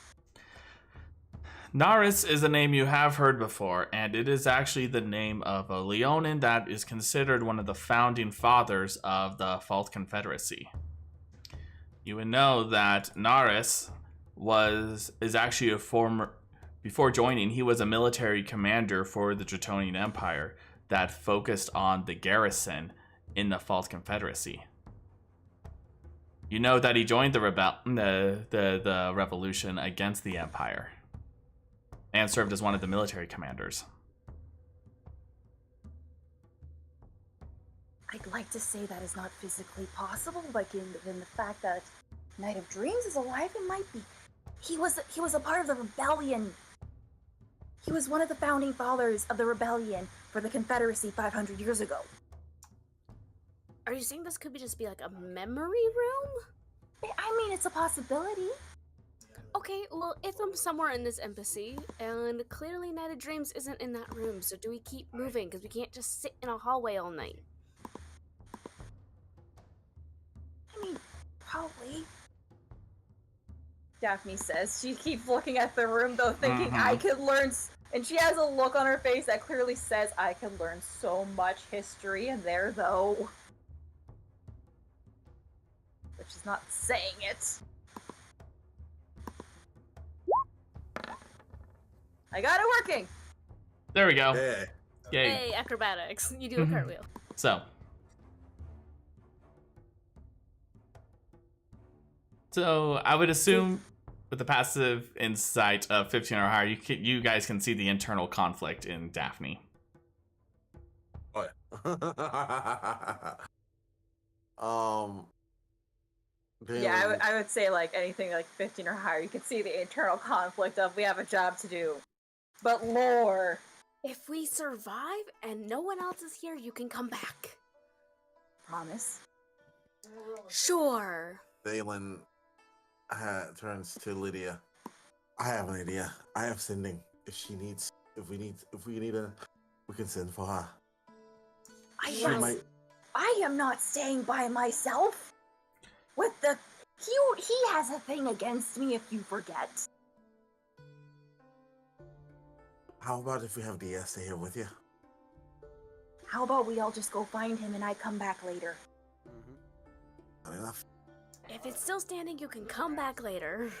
Naris is a name you have heard before, and it is actually the name of a Leonin that is considered one of the founding fathers of the False Confederacy. You would know that Naris is actually a former, before joining, he was a military commander for the Dratonian Empire that focused on the garrison in the False Confederacy. You know that he joined the revolution against the Empire and served as one of the military commanders. I'd like to say that is not physically possible, like in the fact that Knight of Dreams is alive, it might be. He was a part of the rebellion. He was one of the founding fathers of the rebellion for the Confederacy 500 years ago. Are you saying this could just be like a memory room? I mean, it's a possibility. Okay, well, if I'm somewhere in this embassy, and clearly Night of Dreams isn't in that room, so do we keep moving? Because we can't just sit in a hallway all night. I mean, probably. Daphne says. She keeps looking at the room, though, thinking, I could learn... And she has a look on her face that clearly says, I could learn so much history in there, though. But she's not saying it. I got it working! There we go. Yeah. Yay. Hey, acrobatics. You do a cartwheel. So I would assume with the passive insight of 15 or higher, you guys can see the internal conflict in Daphne. Oh, yeah. Yeah, I would say, like, anything like 15 or higher, you can see the internal conflict of, we have a job to do. But lore... If we survive and no one else is here, you can come back. Promise. Sure. Delan turns to Lydia. I have an idea. I have sending. If we need her, we can send for her. I am not staying by myself. With the he has a thing against me if you forget. How about if we have Diar stay here with you? How about we all just go find him and I come back later? Not enough. If it's still standing, you can come back later.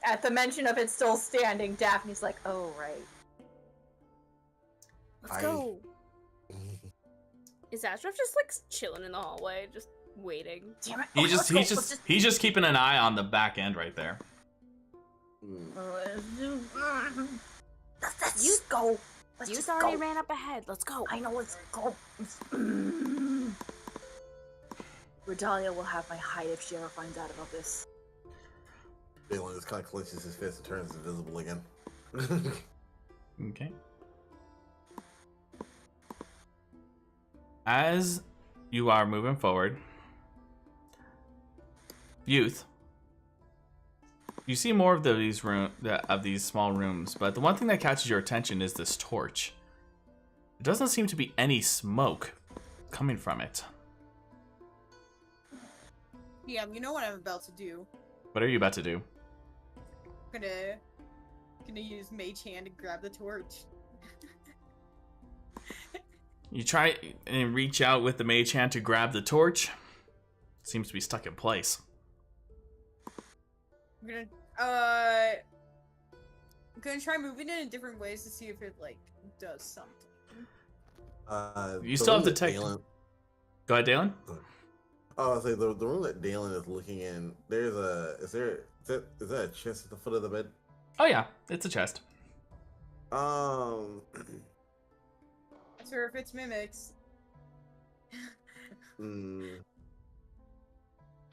At the mention of it still standing, Daphne's like, oh, right. Let's go. Is Ashraf just like chilling in the hallway, just waiting? Damn it. He's just keeping an eye on the back end right there. Let's go. You already ran up ahead. Let's go. I know, let's go. Redalia will have my hide if she ever finds out about this. Delan just kind of clenches his fist and turns invisible again. Okay. As you are moving forward, Youth, you see more of these small rooms, but the one thing that catches your attention is this torch. There doesn't seem to be any smoke coming from it. Yeah, you know what I'm about to do. What are you about to do? I'm gonna use Mage Hand to grab the torch. You try and reach out with the Mage Hand to grab the torch. Seems to be stuck in place. I'm gonna try moving it in different ways to see if it like does something. You still have to take. Go ahead, Delan. Oh, I'll say the room that Delan is looking in. Is that a chest at the foot of the bed? Oh yeah, it's a chest. Sure, if it's mimics.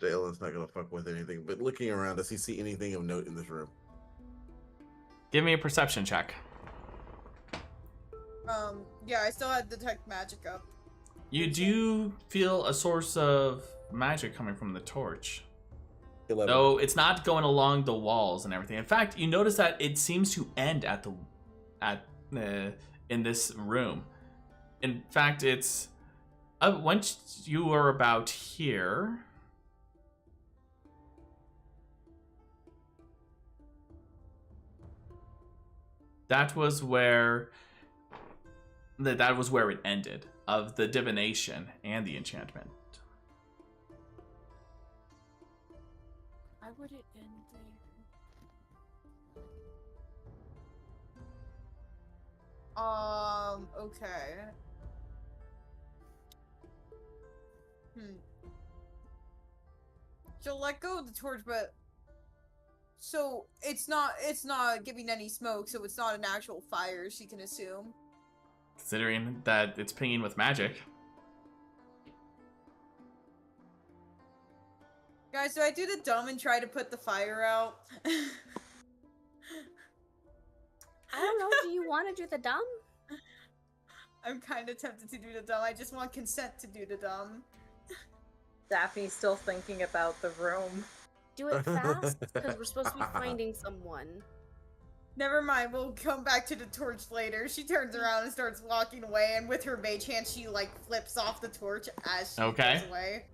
Delan's not gonna fuck with anything, but looking around, does he see anything of note in this room? Give me a perception check. Yeah, I still had detect magic up. You do feel a source of magic coming from the torch. 11. Though it's not going along the walls and everything. In fact, you notice that it seems to end in this room. In fact, it's once you are about here. that was where it ended, of the divination and the enchantment. Why would it end there? Okay. She'll let go of the torch, but so it's not giving any smoke, so it's not an actual fire, she can assume. Considering that it's pinging with magic. Guys, do I do the dumb and try to put the fire out? I don't know. Do you want to do the dumb? I'm kind of tempted to do the dumb. I just want consent to do the dumb. Daphne's still thinking about the room. Do it fast, because we're supposed to be finding someone. Never mind, we'll come back to the torch later. She turns around and starts walking away, and with her mage hand, she, like, flips off the torch as she goes away.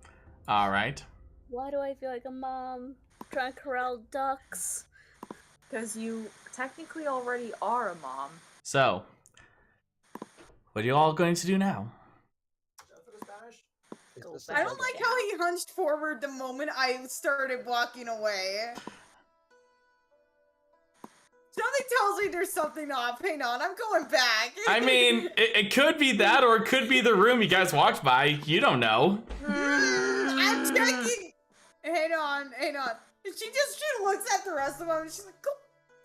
Alright. Why do I feel like a mom trying to corral ducks? Because you technically already are a mom. So, what are you all going to do now? I don't like how he hunched forward the moment I started walking away. Something tells me there's something off. Hang on, I'm going back. I mean, it could be that, or it could be the room you guys walked by. You don't know. I'm checking. Hang on. She looks at the rest of them and she's like, go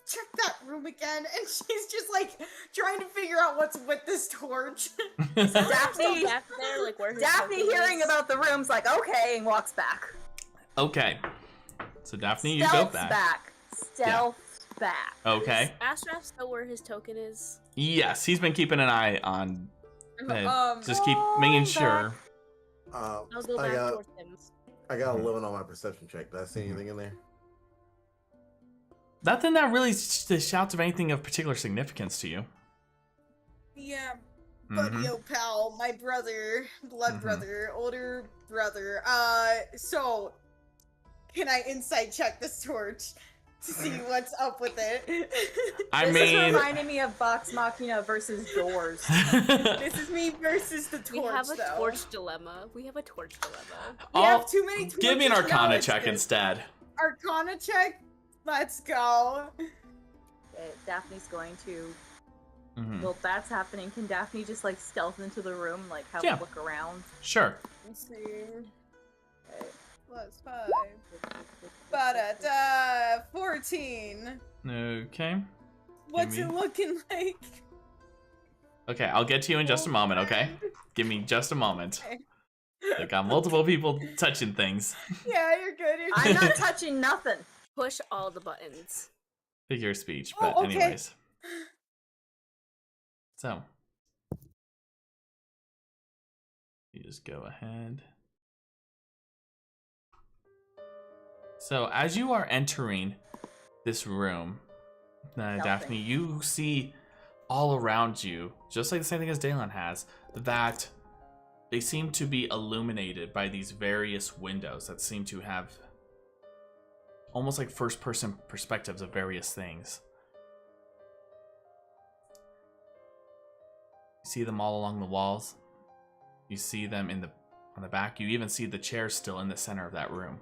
check that room again. And she's just like trying to figure out what's with this torch. Daphne, back there, like where Daphne hearing about the room's like, okay, and walks back. Okay. So Daphne, you Stealth's go back. Stealth back. Okay. Does Astraf know where his token is? Yes, he's been keeping an eye on. Just keep making sure. I'll go back towards him. I got 11 on my perception check. Did I see anything in there? Nothing that really shouts of anything of particular significance to you. Yeah, but yo, pal, my brother, blood brother, older brother. So can I insight check this torch to see what's up with it? This is reminding me of Vox Machina versus Doors. This is me versus the torch. We have a torch dilemma. We have too many torches. Give me an Arcana check instead. Arcana check? Let's go. Okay, Daphne's going to... Well, that's happening. Can Daphne just, like, stealth into the room, like, have a look around? Sure. Let's see. Okay. +5. Ba-da-da! 14. Okay. What's it looking like? Okay, I'll get to you in just a moment, okay? Give me just a moment. Okay. I got multiple people touching things. Yeah, you're good. I'm not touching nothing. Push all the buttons. Figure of speech, but anyways. So. You just go ahead. So, as you are entering this room, Daphne, you see all around you, just like the same thing as Delan has, that they seem to be illuminated by these various windows that seem to have almost like first-person perspectives of various things. You see them all along the walls. You see them on the back. You even see the chairs still in the center of that room.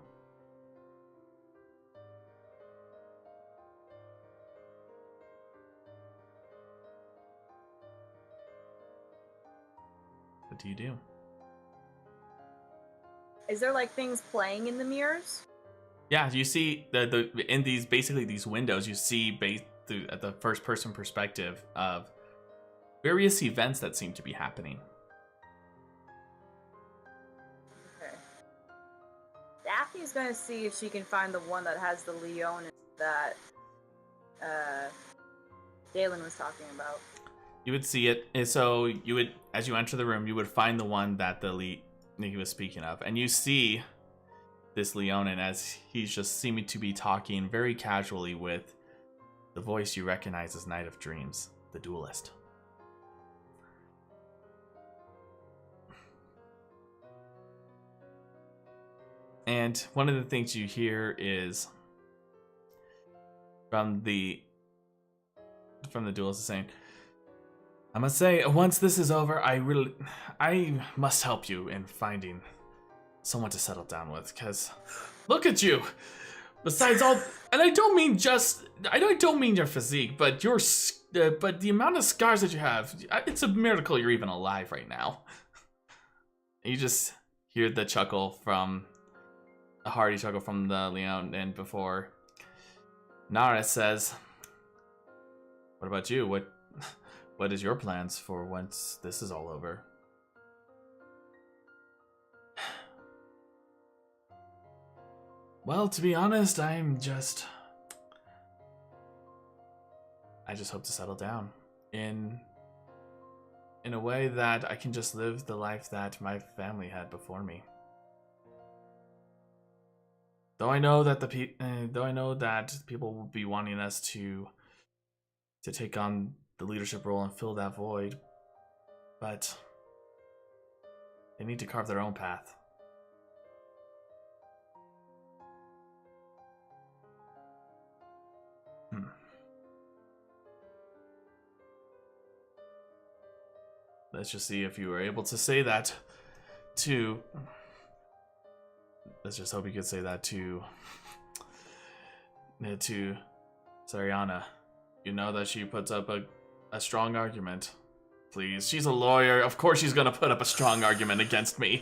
What do you do? Is there like things playing in the mirrors? Yeah, you see in these basically these windows, you see at the first person perspective of various events that seem to be happening. Okay. Daphne's gonna see if she can find the one that has the Leon that Delan was talking about. You would see it, and so you would, as you enter the room, you would find the one that he was speaking of, and you see this Leonin as he's just seeming to be talking very casually with the voice you recognize as Knight of Dreams, the Duelist. And one of the things you hear is from the from the Duelist is saying, I must say, once this is over, I must help you in finding someone to settle down with, because look at you. Besides all, and I don't mean your physique, but but the amount of scars that you have, it's a miracle you're even alive right now. You just hear the chuckle a hearty chuckle from the Leon, and before Nara says, what about you? What is your plans for once this is all over? Well, to be honest, I just hope to settle down in a way that I can just live the life that my family had before me. Though I know that people will be wanting us to take on the leadership role and fill that void, but they need to carve their own path. Let's just see if you were able to say that to... Let's just hope you could say that to Sariana. You know that she puts up a strong argument. Please, she's a lawyer. Of course she's gonna put up a strong argument against me.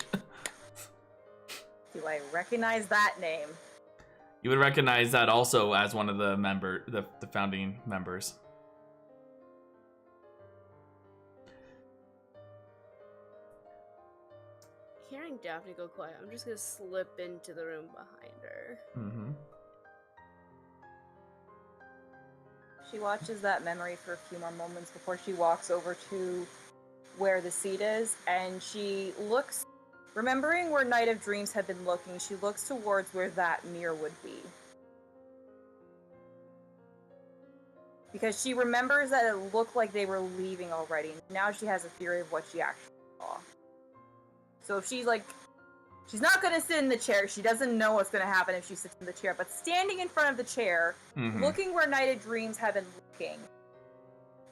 Do I recognize that name? You would recognize that also as one of the founding members. Hearing Daphne go quiet, I'm just gonna slip into the room behind her. Mm-hmm. She watches that memory for a few more moments before she walks over to where the seat is, and she looks, remembering where Night of Dreams had been looking, she looks towards where that mirror would be. Because she remembers that it looked like they were leaving already. Now she has a theory of what she actually saw. So if she's like, she's not going to sit in the chair. She doesn't know what's going to happen if she sits in the chair. But standing in front of the chair, looking where Night of Dreams had been looking,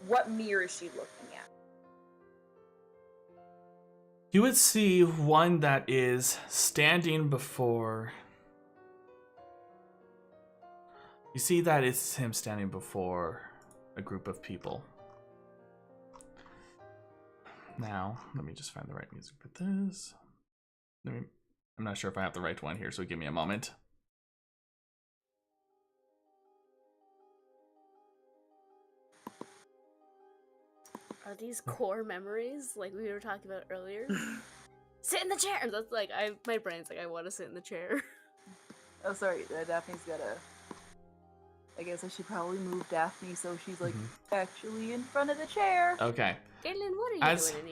what mirror is she looking at? You would see one that is standing before... You see that it's him standing before a group of people. Now, let me just find the right music for this. I'm not sure if I have the right one here, so give me a moment. Are these core memories like we were talking about earlier? Sit in the chair! That's like, my brain's like, I want to sit in the chair. Oh, sorry, Daphne's got a... I guess I should probably move Daphne so she's like actually in front of the chair. Okay. Delan, what are you doing in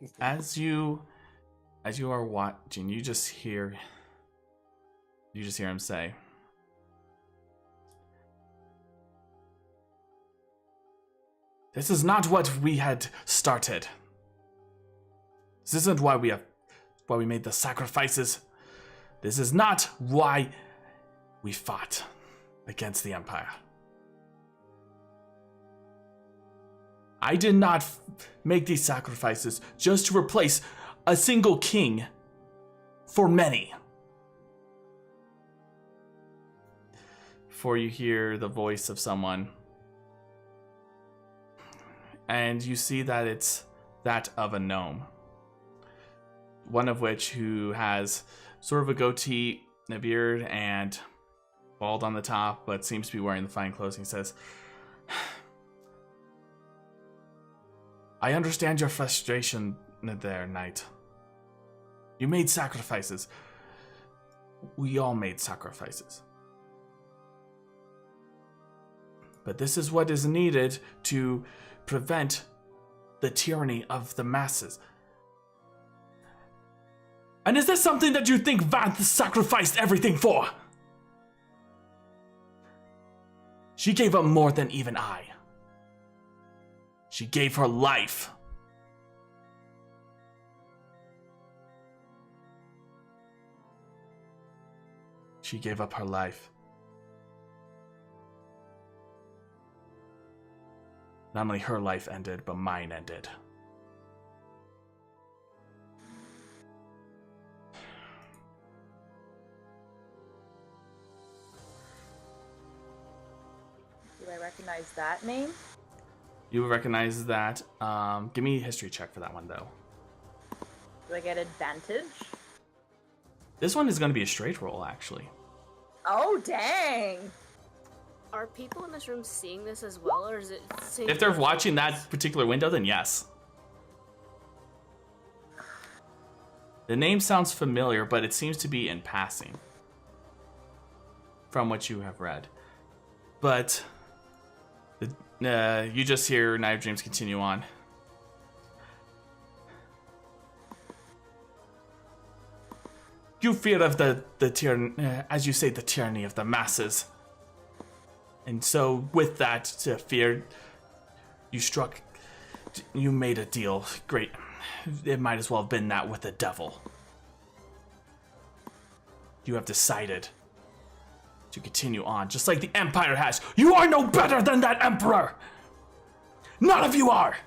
here? As you are watching, you just hear him say, "This is not what we had started. This isn't why we made the sacrifices. This is not why we fought against the Empire. I did not make these sacrifices just to replace a single king for many." Before you hear the voice of someone, and you see that it's that of a gnome. One of which who has sort of a goatee, a beard, and bald on the top, but seems to be wearing the fine clothes. He says, "I understand your frustration there, Knight. You made sacrifices. We all made sacrifices. But this is what is needed to prevent the tyranny of the masses. And is this something that you think Vanth sacrificed everything for? She gave up more than even I. She gave her life. She gave up her life. Not only her life ended, but mine ended. Do I recognize that name? You would recognize that. Give me a history check for that one, though. Do I get advantage? This one is going to be a straight roll, actually. Oh, dang! Are people in this room seeing this as well, or is it? If they're watching that particular window, then yes. The name sounds familiar, but it seems to be in passing. From what you have read. But you just hear Night of Dreams continue on. You fear of the tyranny, as you say, the tyranny of the masses. And so, with that fear, you made a deal. Great. It might as well have been that with the devil. You have decided to continue on, just like the Empire has. You are no better than that Emperor! None of you are!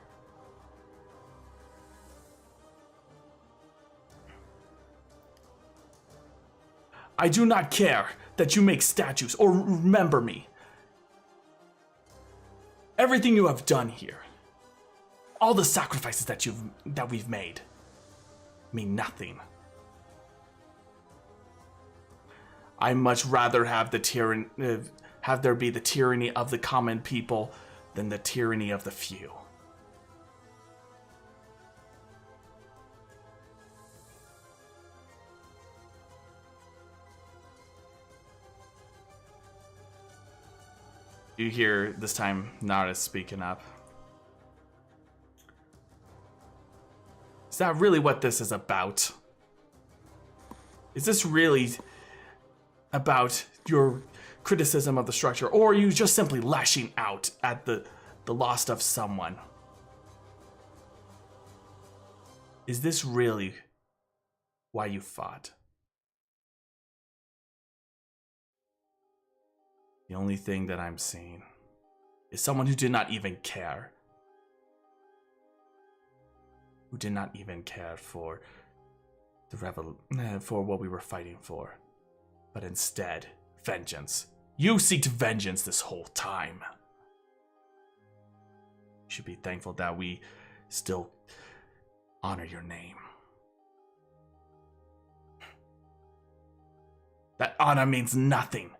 I do not care that you make statues or remember me. Everything you have done here, all the sacrifices that we've made, mean nothing. I much rather have have there be the tyranny of the common people than the tyranny of the few. You hear this time Nara speaking up. Is that really what this is about? Is this really about your criticism of the structure, or are you just simply lashing out at the loss of someone? Is this really why you fought? The only thing that I'm seeing is someone who did not even care. Who did not even care for for what we were fighting for. But instead, vengeance. You seeked vengeance this whole time. You should be thankful that we still honor your name. That honor means nothing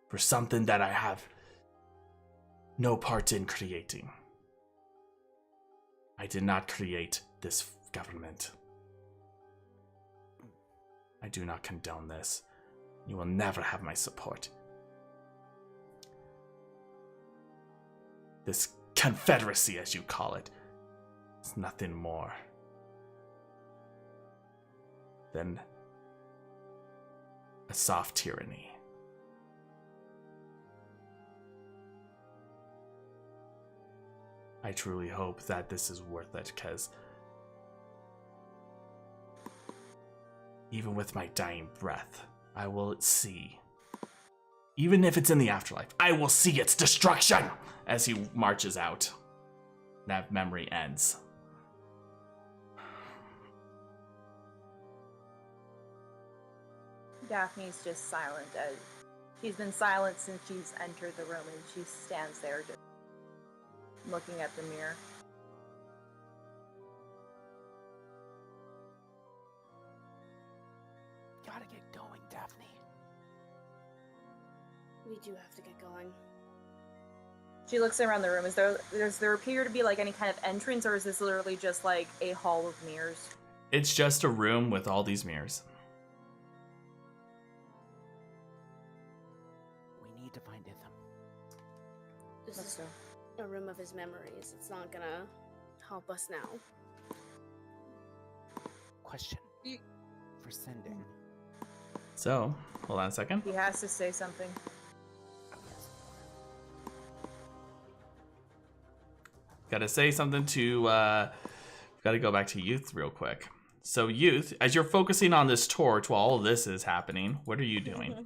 for something that I have no part in creating. I did not create this government. I do not condone this. You will never have my support. This confederacy, as you call it, is nothing more than a soft tyranny. I truly hope that this is worth it, because even with my dying breath, I will see, even if it's in the afterlife, I will see its destruction as he marches out. That memory ends. Daphne's just silent. She's been silent since she's entered the room, and she stands there just looking at the mirror. Gotta get going, Daphne. We do have to get going. She looks around the room. Does there appear to be like any kind of entrance, or is this literally just like a hall of mirrors? It's just a room with all these mirrors. We need to find Itham. This is a room of his memories. It's not gonna help us now. Question for sending. So, hold on a second. He has to say something. Gotta say something to, gotta go back to Youth real quick. So Youth, as you're focusing on this torch while all of this is happening, what are you doing?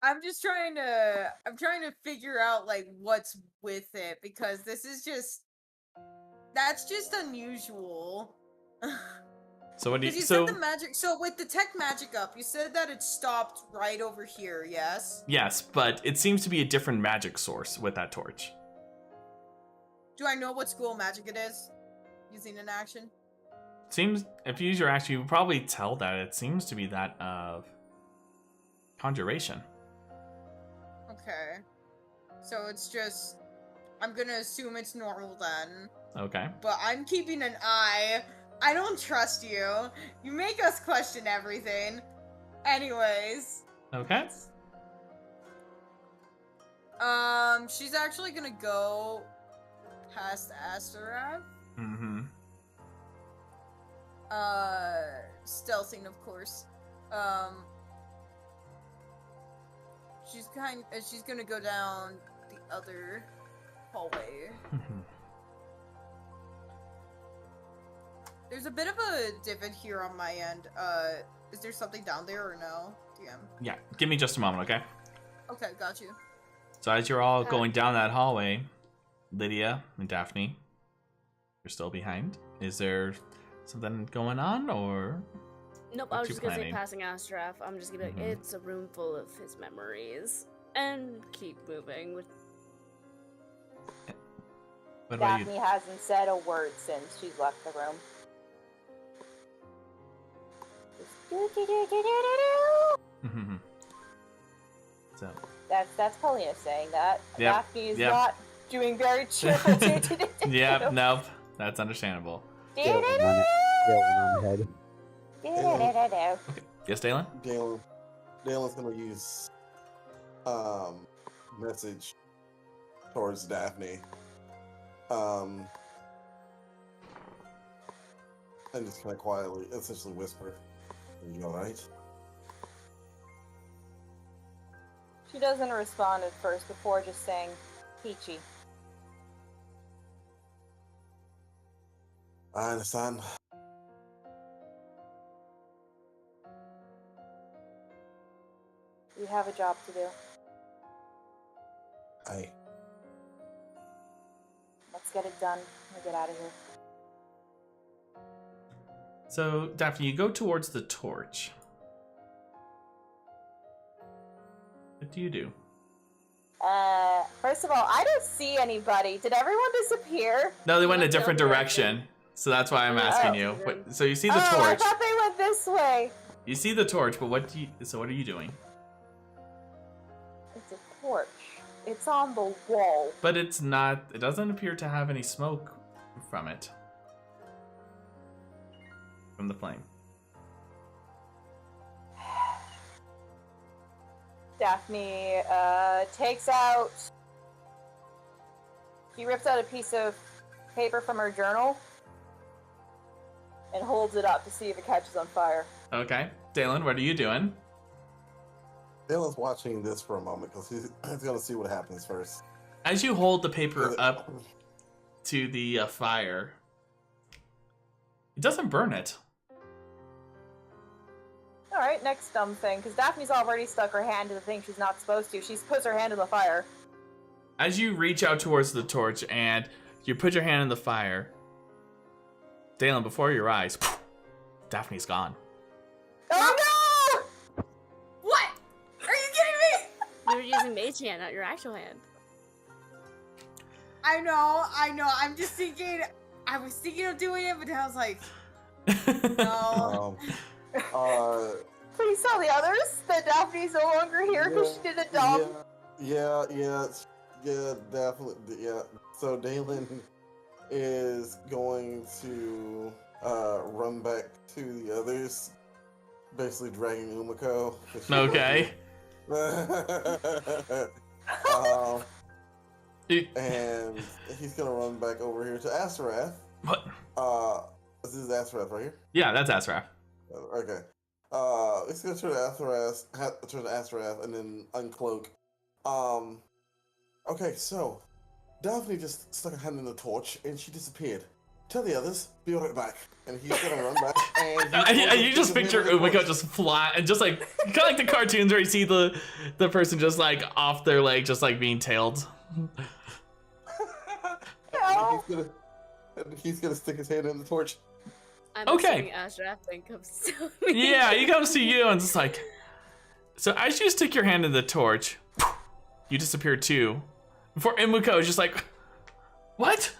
I'm trying to figure out like what's with it because that's just unusual. So what do you? Because you said the magic. So with the tech magic up, you said that it stopped right over here. Yes. Yes, but it seems to be a different magic source with that torch. Do I know what school of magic it is? Using an action. Seems if you use your action, you would probably tell that it seems to be that of conjuration. Okay. So it's just. I'm gonna assume it's normal then. Okay. But I'm keeping an eye. I don't trust you. You make us question everything. Anyways. Okay. She's actually gonna go past Asterav. Mm-hmm. Stealthing, of course. She's gonna go down the other hallway. There's a bit of a divot here on my end. Is there something down there or no, DM? Yeah, give me just a moment, okay? Okay, got you. So as you're all going down that hallway, Lydia and Daphne, you're still behind. Is there something going on, or? Nope, I was just gonna say passing Astraf. I'm just gonna be like, it's a room full of his memories. And keep moving. What about Daphne hasn't said a word since she's left the room. So. That's Paulina saying that. Yep. Daphne is not doing very cheerful. Yep, nope. That's understandable. Gale on the head. Okay. Yes, Delan? Dalen's gonna use message towards Daphne. And just kind of quietly, essentially whisper, "Are you alright?" She doesn't respond at first before just saying, "Peachy." I understand. We have a job to do. Let's get it done and get out of here. So, Daphne, you go towards the torch. What do you do? First of all, I don't see anybody. Did everyone disappear? No, they went a different direction. So that's why I'm asking you. Wait, so you see the torch. I thought they went this way. You see the torch, but what are you doing? It's a torch. It's on the wall. But it doesn't appear to have any smoke from it. From the flame. Daphne takes out. She rips out a piece of paper from her journal and holds it up to see if it catches on fire. Okay. Delan, what are you doing? Dalen's watching this for a moment because he's going to see what happens first. As you hold the paper up to the fire, it doesn't burn it. Alright, next dumb thing, because Daphne's already stuck her hand to the thing she's not supposed to. She puts her hand in the fire. As you reach out towards the torch and you put your hand in the fire, Delan, before your eyes, Daphne's gone. Oh no! What? Are you kidding me? You were using mage hand, not your actual hand. I know. I'm just thinking. I was thinking of doing it, but then I was like, no. Please tell the others that Daphne's no longer here because she did a dumb. Yeah, definitely. Yeah. So Delan is going to run back to the others, basically dragging Umeko. Okay. And he's gonna run back over here to Asterath. What? This is Asterath right here? Yeah, that's Asterath. Okay. Let's go to Asterath and then uncloak. Okay, so Daphne just stuck her hand in the torch and she disappeared. tell the others, be right back. And he's gonna run back. And you just picture Umeko just flat and just like kind of like the cartoons where you see the person just like off their leg, just like being tailed. He's gonna stick his hand in the torch. I'm Okay. assuming Ashraf then comes to me. Yeah, he comes to you and it's like. So as you stick your hand in the torch, you disappear too. Before Umeko is just like, what?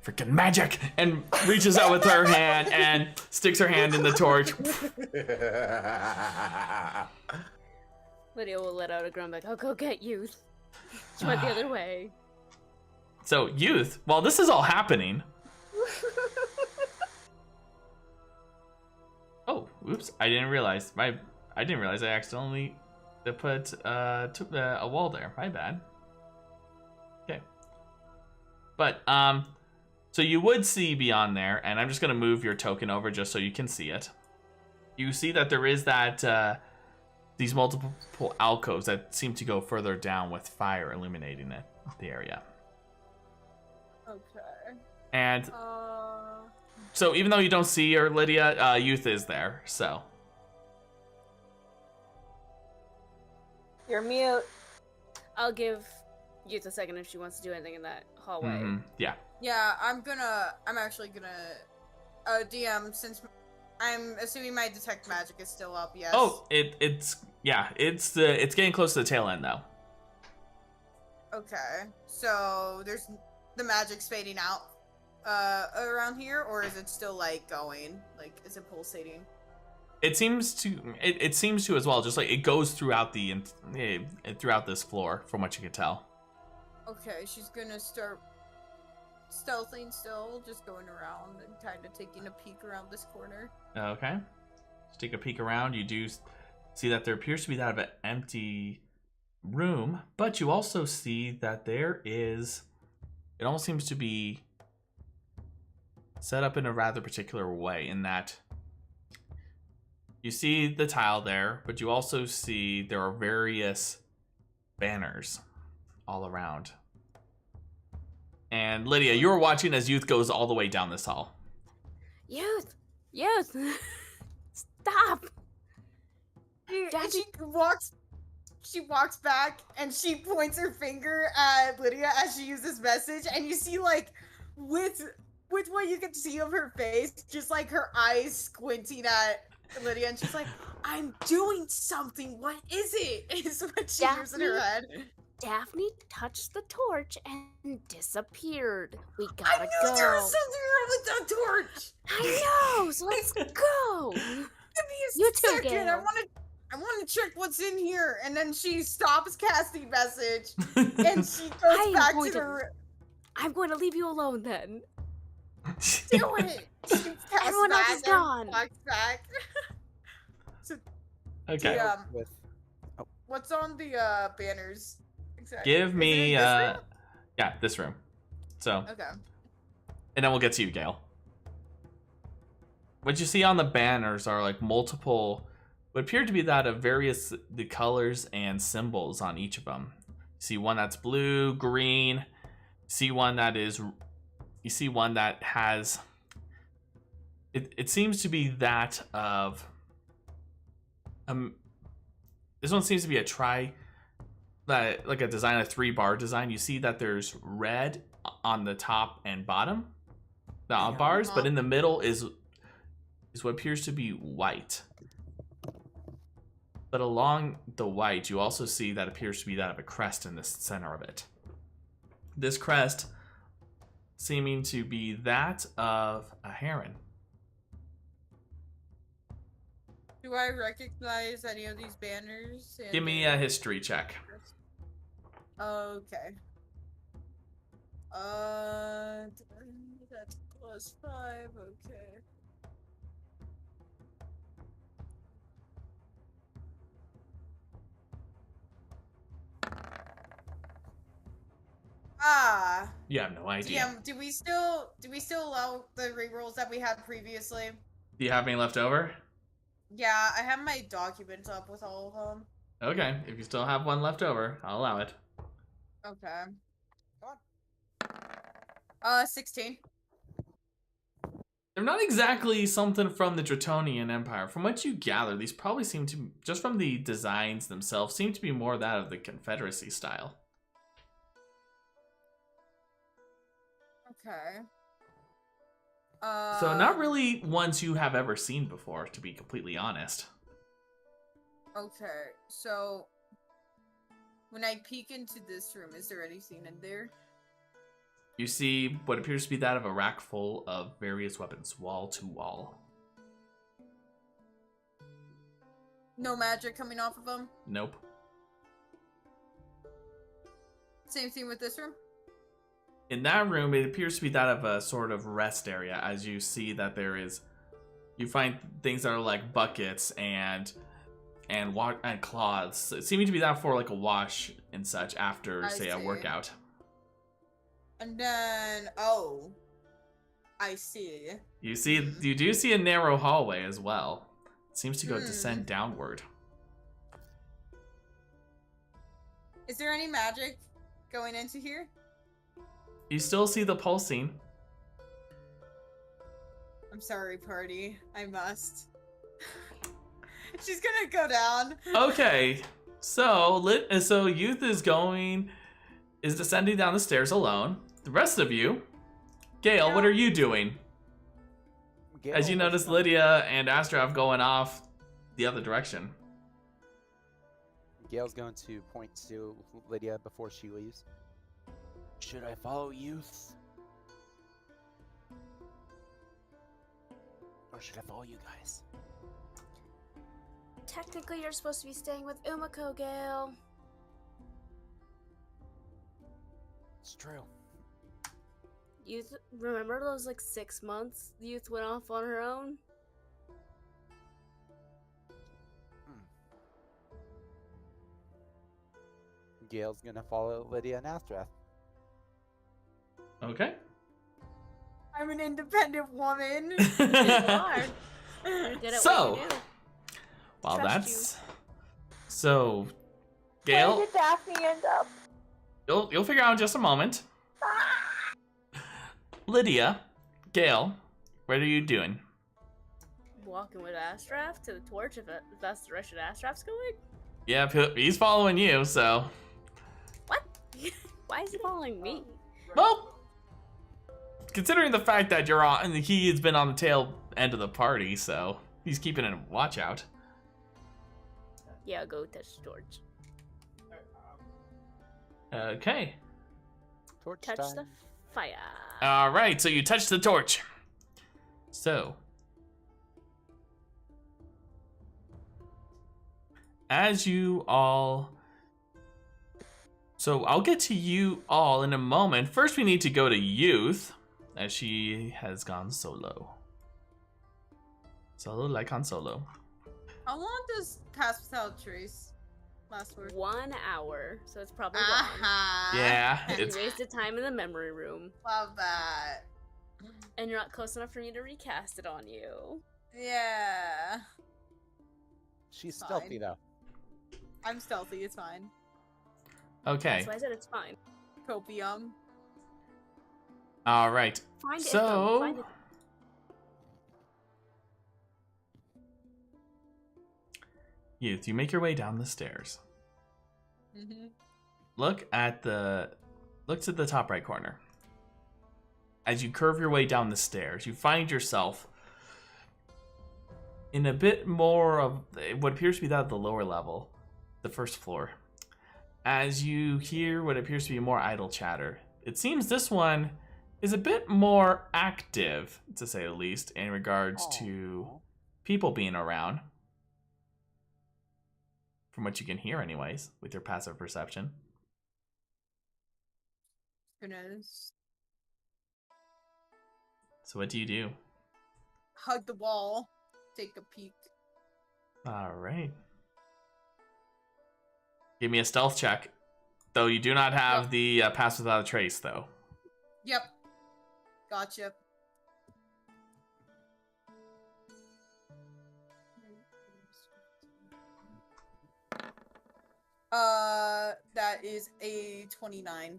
Freaking magic! And reaches out with her hand and sticks her hand in the torch. Lydia will let out a groan like, I'll go get Youth. She went the other way. So, Youth, while this is all happening... Oh, oops, I didn't realize. I accidentally put a wall there. My bad. Okay. But, so you would see beyond there, and I'm just going to move your token over just so you can see it. You see that there is that, these multiple alcoves that seem to go further down with fire illuminating it, the area. Okay. And so even though you don't see her, Lydia, Youth is there, so. You're mute. I'll give Youth a second if she wants to do anything in that hallway. Mm-hmm. Yeah. Yeah, I'm actually gonna, DM, since I'm assuming my detect magic is still up, yes. Oh, it's getting close to the tail end though. Okay, so there's the magic's fading out, around here, or is it still, like, going? Like, is it pulsating? It seems to as well, just like it goes throughout throughout this floor, from what you can tell. Okay, she's gonna start stealthing still, just going around and kind of taking a peek around this corner. Okay. Just take a peek around. You do see that there appears to be that of an empty room, but you also see that there is... It almost seems to be set up in a rather particular way, in that you see the tile there, but you also see there are various banners all around. And Lydia, you're watching as Youth goes all the way down this hall. Youth! Youth! Stop! And she walks back and she points her finger at Lydia as she uses message, and you see, like, with what you can see of her face, just like her eyes squinting at Lydia, and she's like, I'm doing something, what is it? Is what she hears in her head. Daphne touched the torch and disappeared. We I gotta knew go. there was something wrong with that torch! I know, so let's go! Give me a You too, second, Gale. I want to check what's in here, and then she stops casting message, and she goes back to the... I'm going to leave you alone then. Do it! She casts Everyone else is gone. Walks back. So, Okay. what's on the banners? Exactly. Give me, Is it this room? yeah, this room. So, Okay. and then we'll get to you, Gale. What you see on the banners are like multiple, what appear to be that of the colors and symbols on each of them. You see one that's blue, green. You see one that has, it seems to be that of, this one seems to be like a design, a 3-bar design. You see that there's red on the top and bottom, the bars, but in the middle is what appears to be white. But along the white, you also see that appears to be that of a crest in the center of it. This crest seeming to be that of a heron. Do I recognize any of these banners? Give me a history check. Okay. That's +5, okay. You have no idea. Damn, do we still allow the rerolls that we had previously? Do you have any left over? Yeah, I have my documents up with all of them. Okay, if you still have one left over, I'll allow it. Okay. Come on. 16. They're not exactly something from the Dratonian Empire. From what you gather, these probably seem to, just from the designs themselves, seem to be more that of the Confederacy style. Okay. So not really ones you have ever seen before, to be completely honest. Okay, so when I peek into this room, is there anything in there? You see what appears to be that of a rack full of various weapons, wall to wall. No magic coming off of them? Nope. Same thing with this room? In that room, it appears to be that of a sort of rest area, as you see that there is... You find things that are like buckets and cloths, seeming to be that for like a wash and such after, say, a workout. And then, oh, I see. You do see a narrow hallway as well. It seems to go descend downward. Is there any magic going into here? You still see the pulsing. I'm sorry, party. I must. She's gonna go down. Okay, so Youth is descending down the stairs alone. The rest of you, Gale, what are you doing? Gale, As you notice Lydia and Astraf going off the other direction. Gale's going to point to Lydia before she leaves. Should I follow Youth? Or should I follow you guys? Technically, you're supposed to be staying with Umeko, Gale. It's true. Youth, remember those like 6 months Youth went off on her own? Gale's gonna follow Lydia and Astrath. Okay. I'm an independent woman. You are. You're good at what you do. Well, Trust that's... So, Gale... Where did Daphne end up? You'll figure out in just a moment. Lydia, Gale, what are you doing? Walking with Astraf to the torch if that's the direction Astraf's going? Yeah, he's following you, so... What? Why is he following me? Well, considering the fact that you're on, he has been on the tail end of the party, so he's keeping a watch out. Yeah, go touch the torch. Okay. Torch Touch time. the fire. All right, so you touch the torch. So, as you all... So I'll get to you all in a moment. First, we need to go to Youth, as she has gone solo. Solo like Han Solo. How long does Pass Without Trace last for? 1 hour, so it's probably long. Yeah, You it's... wasted time in the memory room. Love that. And you're not close enough for me to recast it on you. Yeah. She's Fine. stealthy though. I'm stealthy, it's fine. Okay. That's why I said it's fine. Copium. All right. Find it. So... Find it. Youth, you make your way down the stairs. Mm-hmm. Look to the top right corner. As you curve your way down the stairs, you find yourself in a bit more of what appears to be that of the lower level, the first floor. As you hear what appears to be more idle chatter, it seems this one is a bit more active, to say the least, in regards to people being around. From what you can hear anyways, with your passive perception. Goodness. So what do you do? Hug the wall. Take a peek. Alright. Give me a stealth check. Though you do not have the pass without a trace, though. Yep. Gotcha. That is a 29.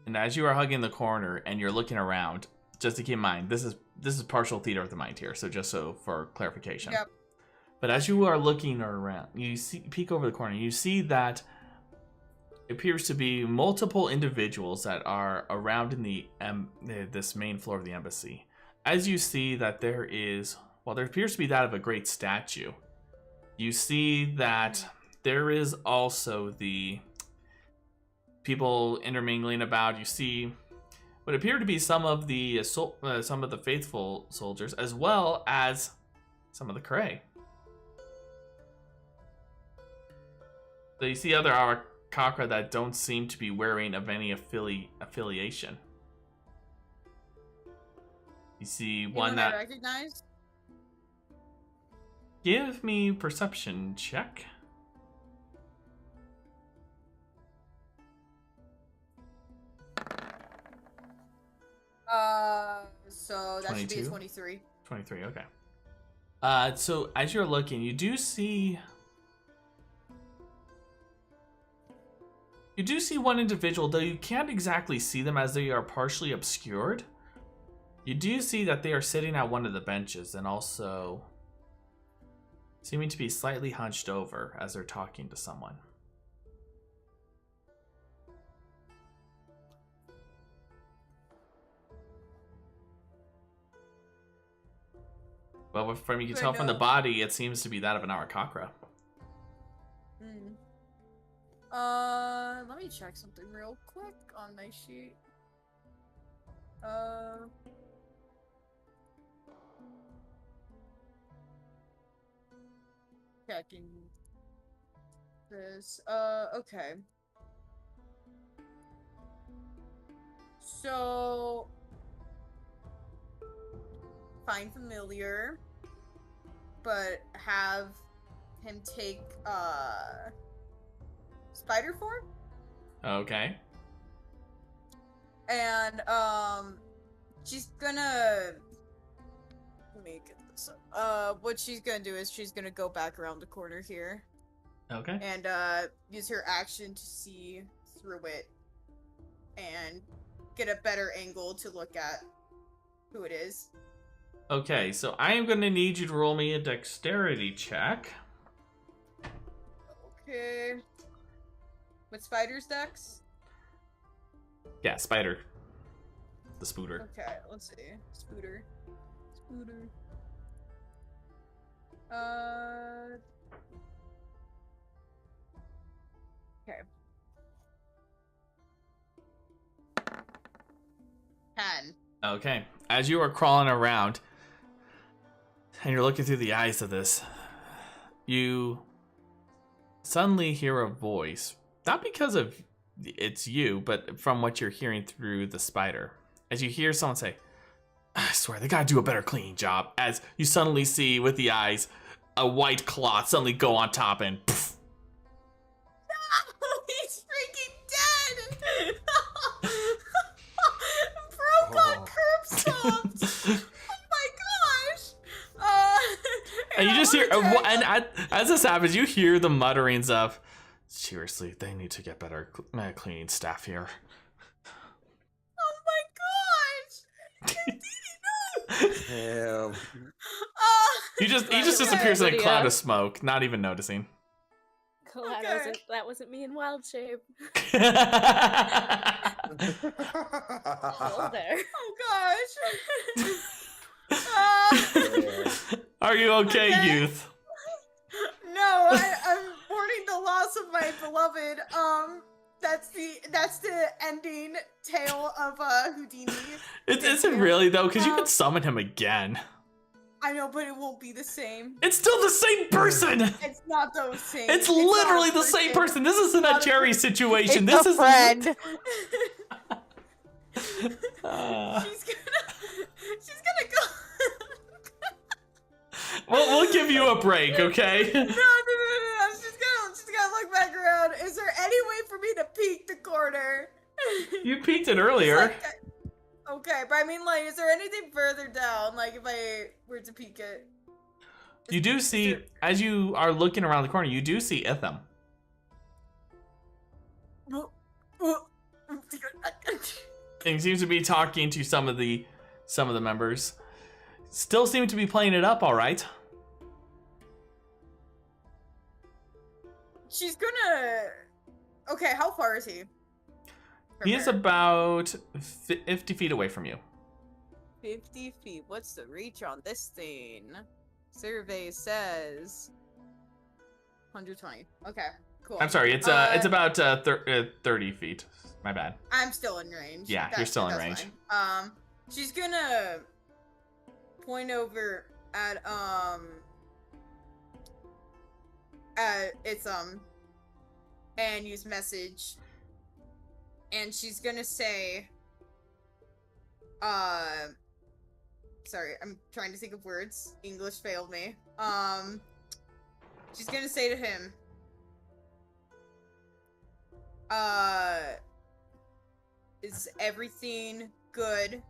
And as you are hugging the corner and you're looking around, just to keep in mind, this is this is partial theater of the mind here, so just so for clarification. Yep. But as you are looking around, you peek over the corner, you see that it appears to be multiple individuals that are around in this main floor of the embassy. As you see that there appears to be that of a great statue. You see that there is also the people intermingling about. You see what appear to be some of the faithful soldiers, as well as some of the Cray. So you see other Arakakra that don't seem to be wearing of any affiliation. You see one that I recognize. Give me perception check. So that 22? should be a 23. 23, okay. So as you're looking, you do see one individual, though you can't exactly see them as they are partially obscured. You do see that they are sitting at one of the benches and also seeming to be slightly hunched over as they're talking to someone. Well, from you can tell from the body, it seems to be that of an Arakakra. Let me check something real quick on my sheet. Checking this. Okay. So, find familiar, but have him take spider form. Okay. And she's gonna, let me get this up. What she's gonna do is she's gonna go back around the corner here. Okay. And use her action to see through it and get a better angle to look at who it is. Okay, so I am going to need you to roll me a dexterity check. Okay. With spider's dex? Yeah, spider. The spooter. Okay, let's see. Spooter. Okay. 10. Okay. As you are crawling around and you're looking through the eyes of this, you suddenly hear a voice. Not because of it's you, but from what you're hearing through the spider. As you hear someone say, I swear, they gotta do a better cleaning job. As you suddenly see with the eyes a white cloth suddenly go on top and poof. No, he's freaking dead! Broke on curb stomped! Oh my gosh! And you just hear, and as this happens, you hear the mutterings of, seriously, they need to get better cleaning staff here. Oh my gosh! Damn. He just disappears in a cloud of smoke, not even noticing. Glad that wasn't me in wild shape. Are Hello there. Oh gosh! Are you okay, youth? No, I'm mourning the loss of my beloved. That's the ending tale of Houdini. It isn't really though, because you could summon him again. I know, but it won't be the same. It's still the same person. It's not the same. It's literally the same person. This isn't a Jerry situation. It's This is friend. She's gonna go. We'll give you a break, okay? No. She's gonna look back around. Is there any way for me to peek the corner? You peeked it earlier. Okay, but I mean, like, is there anything further down? Like, if I were to peek it. You do see, as you are looking around the corner, you do see Itham. And he seems to be talking to some of the members. still seem to be playing it up all right. She's gonna... Okay, how far is he? He is about 50 feet away from you. 50 feet. What's the reach on this thing? Survey says 120. Okay, cool. I'm sorry, it's about 30 feet. My bad. I'm still in range. Yeah, you're still in range. Fine. She's gonna point over at and use message, and she's gonna say, sorry, I'm trying to think of words. English failed me. She's gonna say to him, is everything good?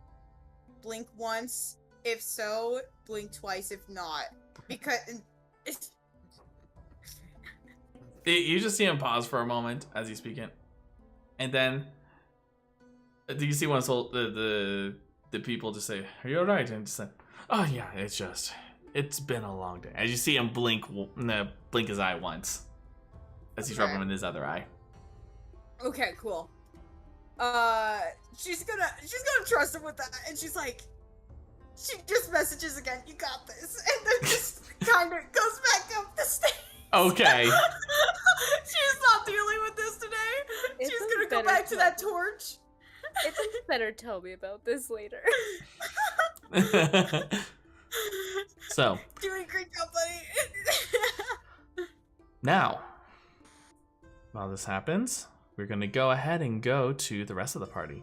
Blink once. If so, blink twice if not. Because... You just see him pause for a moment as he's speaking. And then... Do you see one of the people just say, "Are you alright?" And just say, "Oh yeah, it's been a long day." As you see him blink his eye once. As he's rubbing in his other eye. Okay, cool. She's gonna trust him with that, and she's like, she just messages again, "You got this," and then just kind of goes back up the stairs. Okay. She's not dealing with this today. She's gonna go back to that torch. It's better tell me about this later. So. Doing a great job, buddy. Now, while this happens, we're going to go ahead and go to the rest of the party.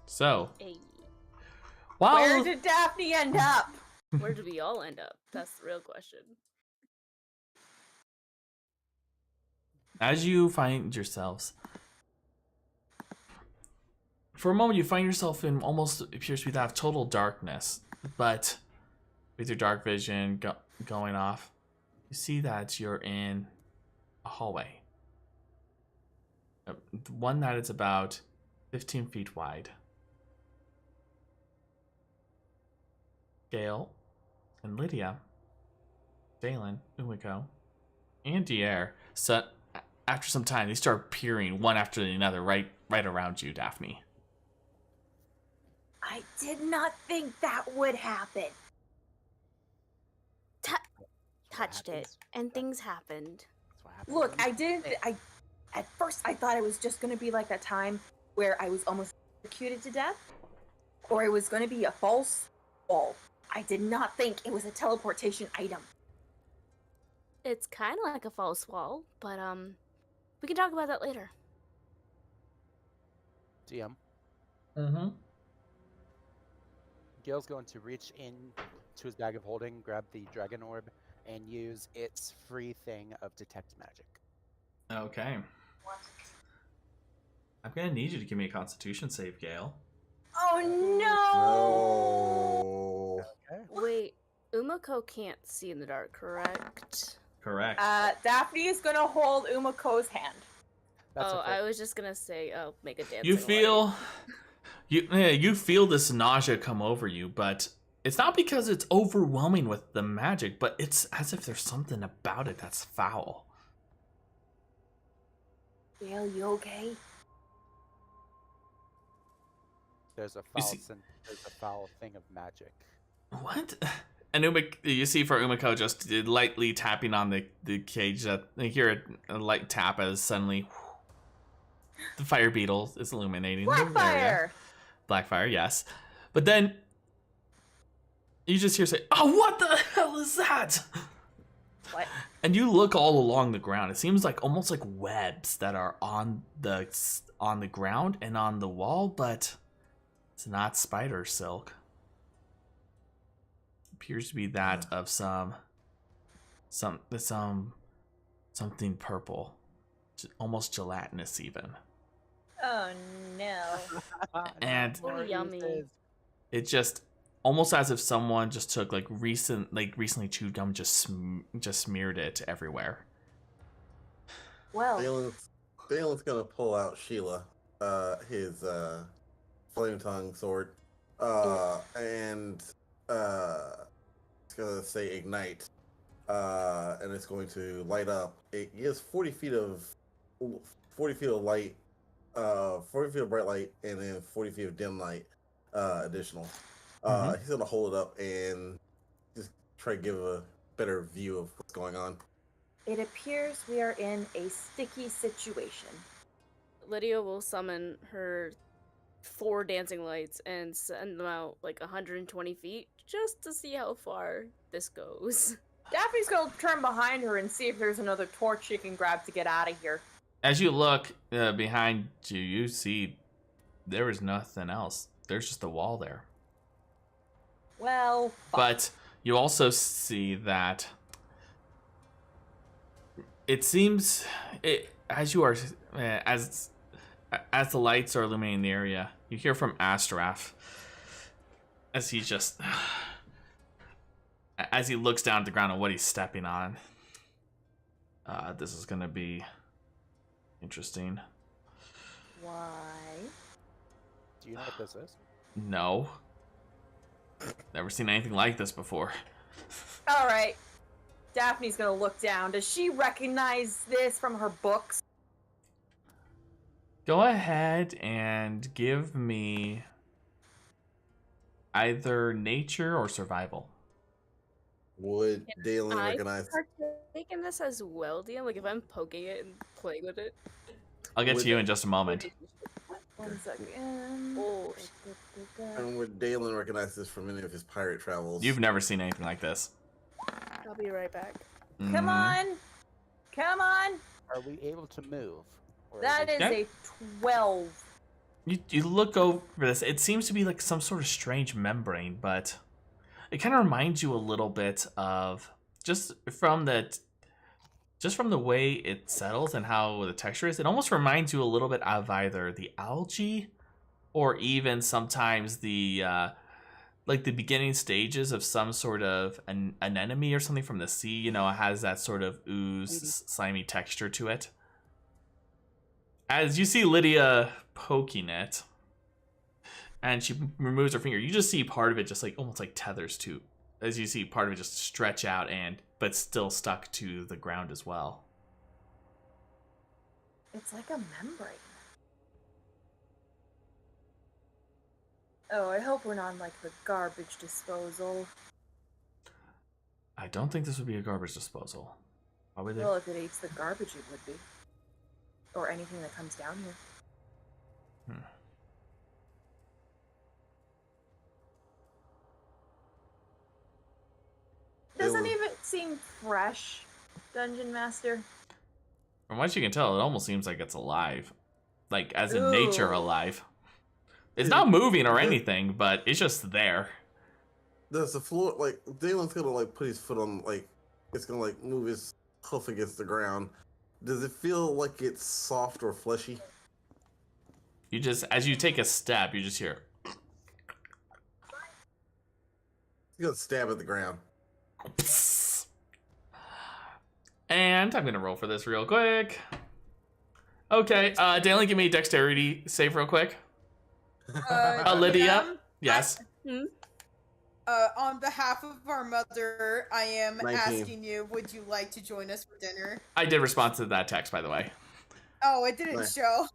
So, Hey. Where did Daphne end up? Where did we all end up? That's the real question. As you find yourselves, for a moment you find yourself in almost appears to be that of total darkness, but with your dark vision going off, you see that you're in a hallway. One that is about 15 feet wide. Gale and Lydia, Delan, Umeko, and Diar, so after some time, they start peering one after another right around you, Daphne. I did not think that would happen. Touched it, and things happened. That's what happened. Look, at first I thought it was just gonna be like that time where I was almost executed to death, or it was gonna be a false wall. I did not think it was a teleportation item. It's kind of like a false wall, but we can talk about that later. DM. Mm-hmm. Gale's going to reach in to his bag of holding, grab the dragon orb, and use its free thing of detect magic. Okay. I'm gonna need you to give me a Constitution save, Gale. Oh no! No. Okay. Wait, Umeko can't see in the dark, correct? Correct. Daphne is gonna hold Umako's hand. That's I was just gonna say, make a dance. You feel you feel this nausea come over you, but it's not because it's overwhelming with the magic, but it's as if there's something about it that's foul. Gale, you okay? There's a foul thing of magic. What? And you see for Umeko just lightly tapping on the cage. That you hear a light tap as suddenly the fire beetle is illuminating the area. Blackfire! Blackfire, yes. But then you just hear say, "Oh, what the hell is that?" What? And you look all along the ground. It seems like almost like webs that are on the ground and on the wall, but it's not spider silk. Appears to be that of something purple, almost gelatinous even. Oh no. And Oh, yummy. it just almost as if someone just took recently chewed gum, just smeared it everywhere. Well, Dalen's gonna pull out Sheila, his flame tongue sword, and it's gonna say ignite, and it's going to light up. It gives 40 feet of light, 40 feet of bright light, and then 40 feet of dim light, additional. He's gonna hold it up and just try to give a better view of what's going on. It appears we are in a sticky situation. Lydia will summon her 4 dancing lights and send them out like 120 feet just to see how far this goes. Daphne's gonna turn behind her and see if there's another torch she can grab to get out of here. As you look behind you, you see there is nothing else. There's just a wall there. Well, fuck. But you also see that it seems as you are as the lights are illuminating the area, you hear from Astraf as he just as he looks down at the ground and what he's stepping on. This is gonna be interesting. Why? Do you know what this is? No. Never seen anything like this before. All right. Daphne's gonna look down. Does she recognize this from her books? Go ahead and give me either nature or survival. Would Delan recognize? partake in this as well, DM? Like if I'm poking it and playing with it? I'll get to you in just a moment. 1 second. Oh, And would Delan recognize this from any of his pirate travels? You've never seen anything like this. I'll be right back. Come on. Come on. Are we able to move? Or That is Okay. a 12. You look over this. It seems to be like some sort of strange membrane, but it kind of reminds you a little bit of just from the way it settles and how the texture is. It almost reminds you a little bit of either the algae or even sometimes the like the beginning stages of some sort of an anemone or something from the sea. You know, it has that sort of ooze, slimy texture to it. As you see Lydia poking it, and she removes her finger, you just see part of it just like almost like tethers to, as you see part of it just stretch out but still stuck to the ground as well. It's like a membrane. Oh, I hope we're not like the garbage disposal. I don't think this would be a garbage disposal. Why would they? Well, if it eats the garbage, it would be. Or anything that comes down here. Doesn't even seem fresh, Dungeon Master. From what you can tell, it almost seems like it's alive. Like, as in nature Ooh. alive. It's not moving or anything, but it's just there. Does the floor, like, Dalen's gonna, like, put his foot on, like, it's gonna, like, move his hoof against the ground. Does it feel like it's soft or fleshy? You just, as you take a step, you just hear. He's gonna stab at the ground. And I'm gonna roll for this real quick. Okay, Dalan, give me a dexterity save real quick. Lydia? Yes. On behalf of our mother, I am 19. asking you, would you like to join us for dinner? I did respond to that text, by the way. Oh, it didn't Nice. show.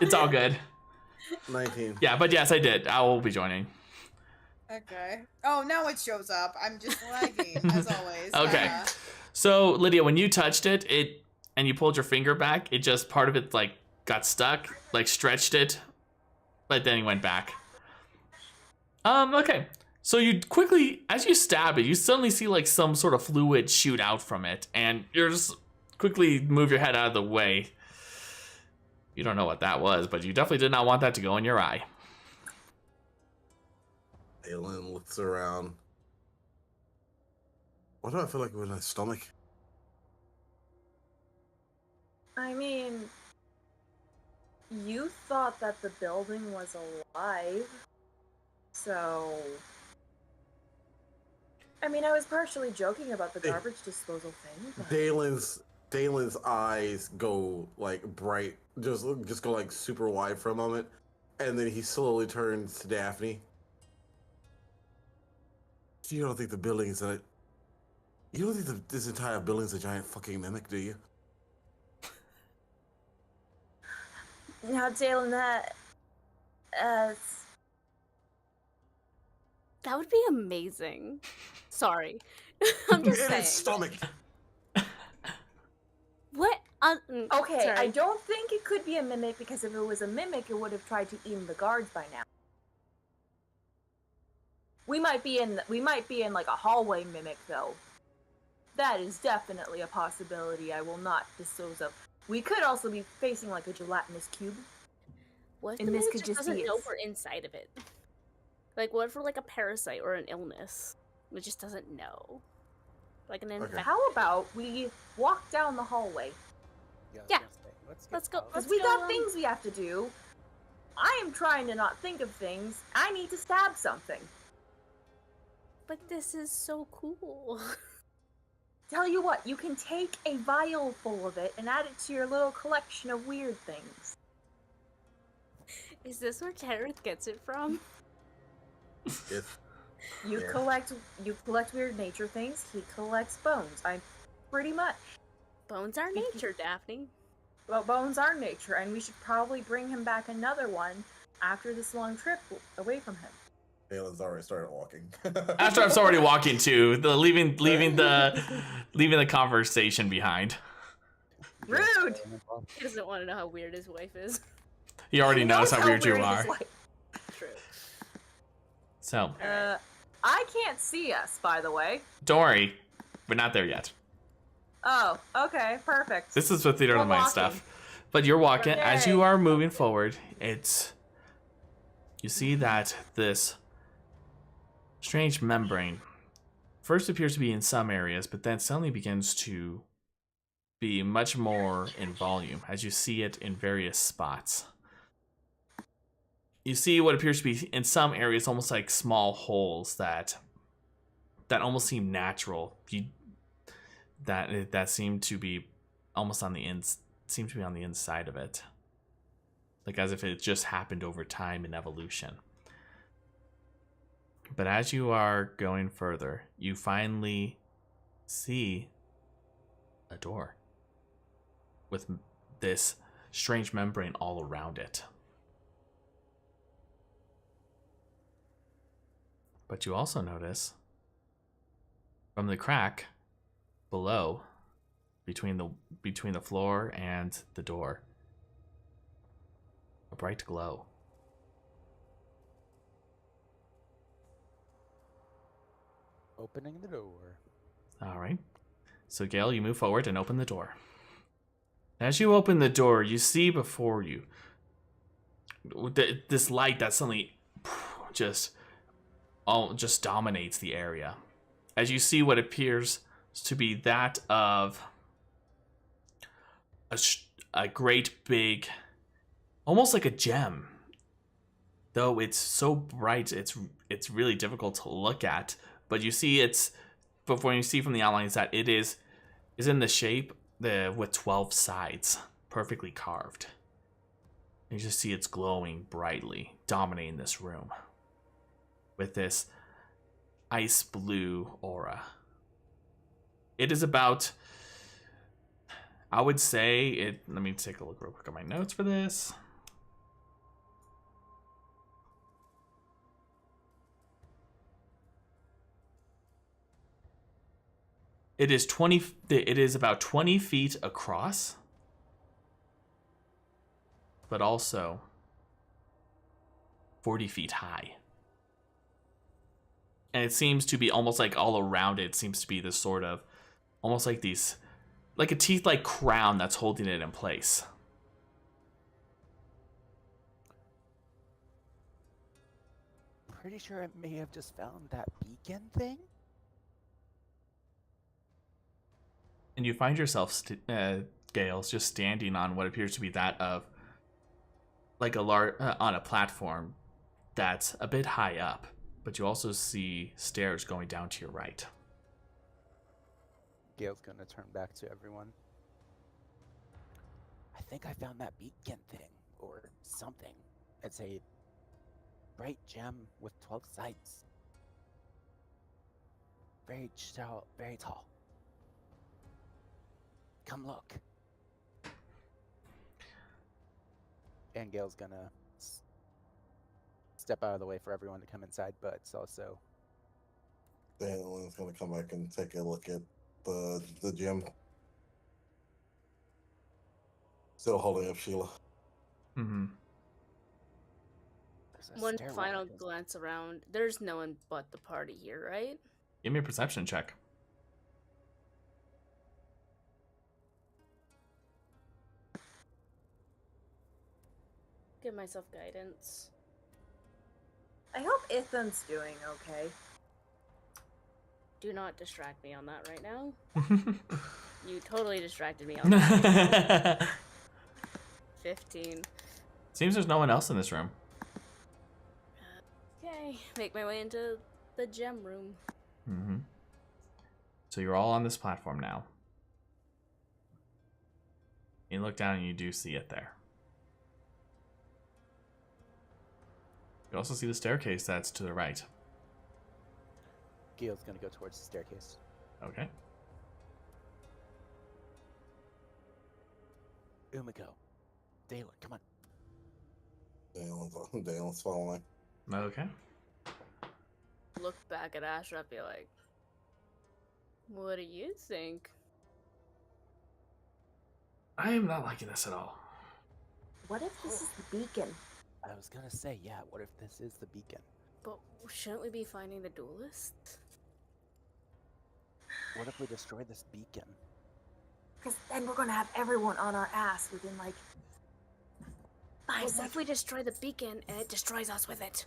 It's all good. 19. Yeah, but yes, I did. I will be joining. Okay. Oh, now it shows up. I'm just lagging, as always. Okay. So, Lydia, when you touched it, and you pulled your finger back, it just, part of it, like, got stuck, like, stretched it, but then it went back. Okay. So you quickly, as you stab it, you suddenly see, like, some sort of fluid shoot out from it, and you just quickly move your head out of the way. You don't know what that was, but you definitely did not want that to go in your eye. Dalen looks around. Why do I feel like it was in my stomach? I mean, you thought that the building was alive, so... I mean, I was partially joking about the garbage disposal thing, but... Dalen's eyes go like bright, just go like super wide for a moment, and then he slowly turns to Daphne. You don't think the building is a... You don't think this entire building's a giant fucking mimic, do you? Now, Jalen, uh, That would be amazing. Sorry. I'm just In saying. its stomach! What? okay, Sorry. I don't think it could be a mimic, because if it was a mimic, it would have tried to eat the guards by now. We might be in like a hallway mimic, though. That is definitely a possibility I will not dispose of. We could also be facing like a gelatinous cube. What if And the this mimic could just just doesn't be know its- we're inside of it? Like, what if we're like a parasite or an illness? It just doesn't know. Like an infection. How about we walk down the hallway? Yeah. Let's go. Because we got things we have to do. I am trying to not think of things. I need to stab something. But this is so cool. Tell you what, you can take a vial full of it and add it to your little collection of weird things. Is this where Tareth gets it from? Yes. You Yeah. collect weird nature things. He collects bones. I'm pretty much. Bones are nature, Daphne. Well, bones are nature, and we should probably bring him back another one after this long trip away from him. Dalen's already started walking. After I'm already walking too, leaving the conversation behind. Rude! He doesn't want to know how weird his wife is. He already knows how weird you it is are. like. True. So, I can't see us, by the way. don't worry, we're not there yet. Oh, okay, perfect. This is with theater of the We're mind walking. stuff. But you're walking. As Okay. you are moving forward, you see that this strange membrane first appears to be in some areas, but then suddenly begins to be much more in volume as you see it in various spots. You see what appears to be in some areas almost like small holes that almost seem natural. That seem to be almost on the inside of it, like as if it just happened over time in evolution. But as you are going further, you finally see a door with this strange membrane all around it. But you also notice from the crack below, between the floor and the door, a bright glow. Opening the door. All right. So Gale, you move forward and open the door. As you open the door, you see before you this light that suddenly just dominates the area. As you see what appears to be that of a great big, almost like a gem. Though it's so bright, it's really difficult to look at. But you see before you see from the outlines that it is in the shape with 12 sides, perfectly carved. You just see it's glowing brightly, dominating this room with this ice blue aura. It is about, I would say, let me take a look real quick at my notes for this. It is about 20 feet across, but also 40 feet high. And it seems to be almost like all around it seems to be this sort of, almost like like a teeth-like crown that's holding it in place. Pretty sure I may have just found that beacon thing. And you find yourself, Gale, just standing on what appears to be that of, like on a platform that's a bit high up, but you also see stairs going down to your right. Gale's gonna turn back to everyone. I think I found that beacon thing, or something. It's a bright gem with 12 sides. very tall, very tall. Come look. And Gale's gonna step out of the way for everyone to come inside, but it's also Dalen's gonna come back and take a look at the gym. Still holding up Sheila. Mm-hmm. there's a One stairwell final that goes- glance around. There's no one but the party here, right? Give me a perception check. Give myself guidance. I hope Ithan's doing okay. Do not distract me on that right now. You totally distracted me on that. 15. Seems there's no one else in this room. Okay, make my way into the gem room. Mm-hmm. So you're all on this platform now. You look down and you do see it there. You also see the staircase that's to the right. Gale's gonna go towards the staircase. Okay. Umeko. Delan, come on. Dalen's following. Okay. Look back at Ashraf, be like, what do you think? I am not liking this at all. What if this is the beacon? I was gonna say, yeah, what if this is the beacon? But shouldn't we be finding the duelist? What if we destroy this beacon? Because then we're gonna have everyone on our ass within like 5 What if seconds. we destroy the beacon and it destroys us with it?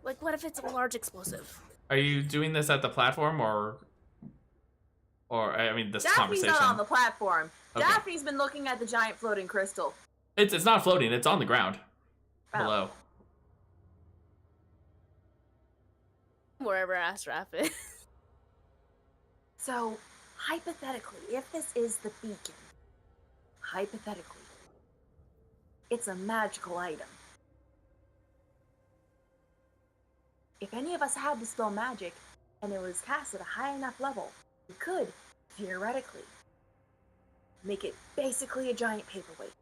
Like, what if it's a large explosive? Are you doing this at the platform or I mean this Daphne's conversation? not on the platform. Okay. Daphne's been looking at the giant floating crystal. It's not floating, it's on the ground. Oh. Below. Wherever Ashraf is. So, hypothetically, if this is the beacon, hypothetically, it's a magical item. If any of us had dispel magic and it was cast at a high enough level, we could, theoretically, make it basically a giant paperweight.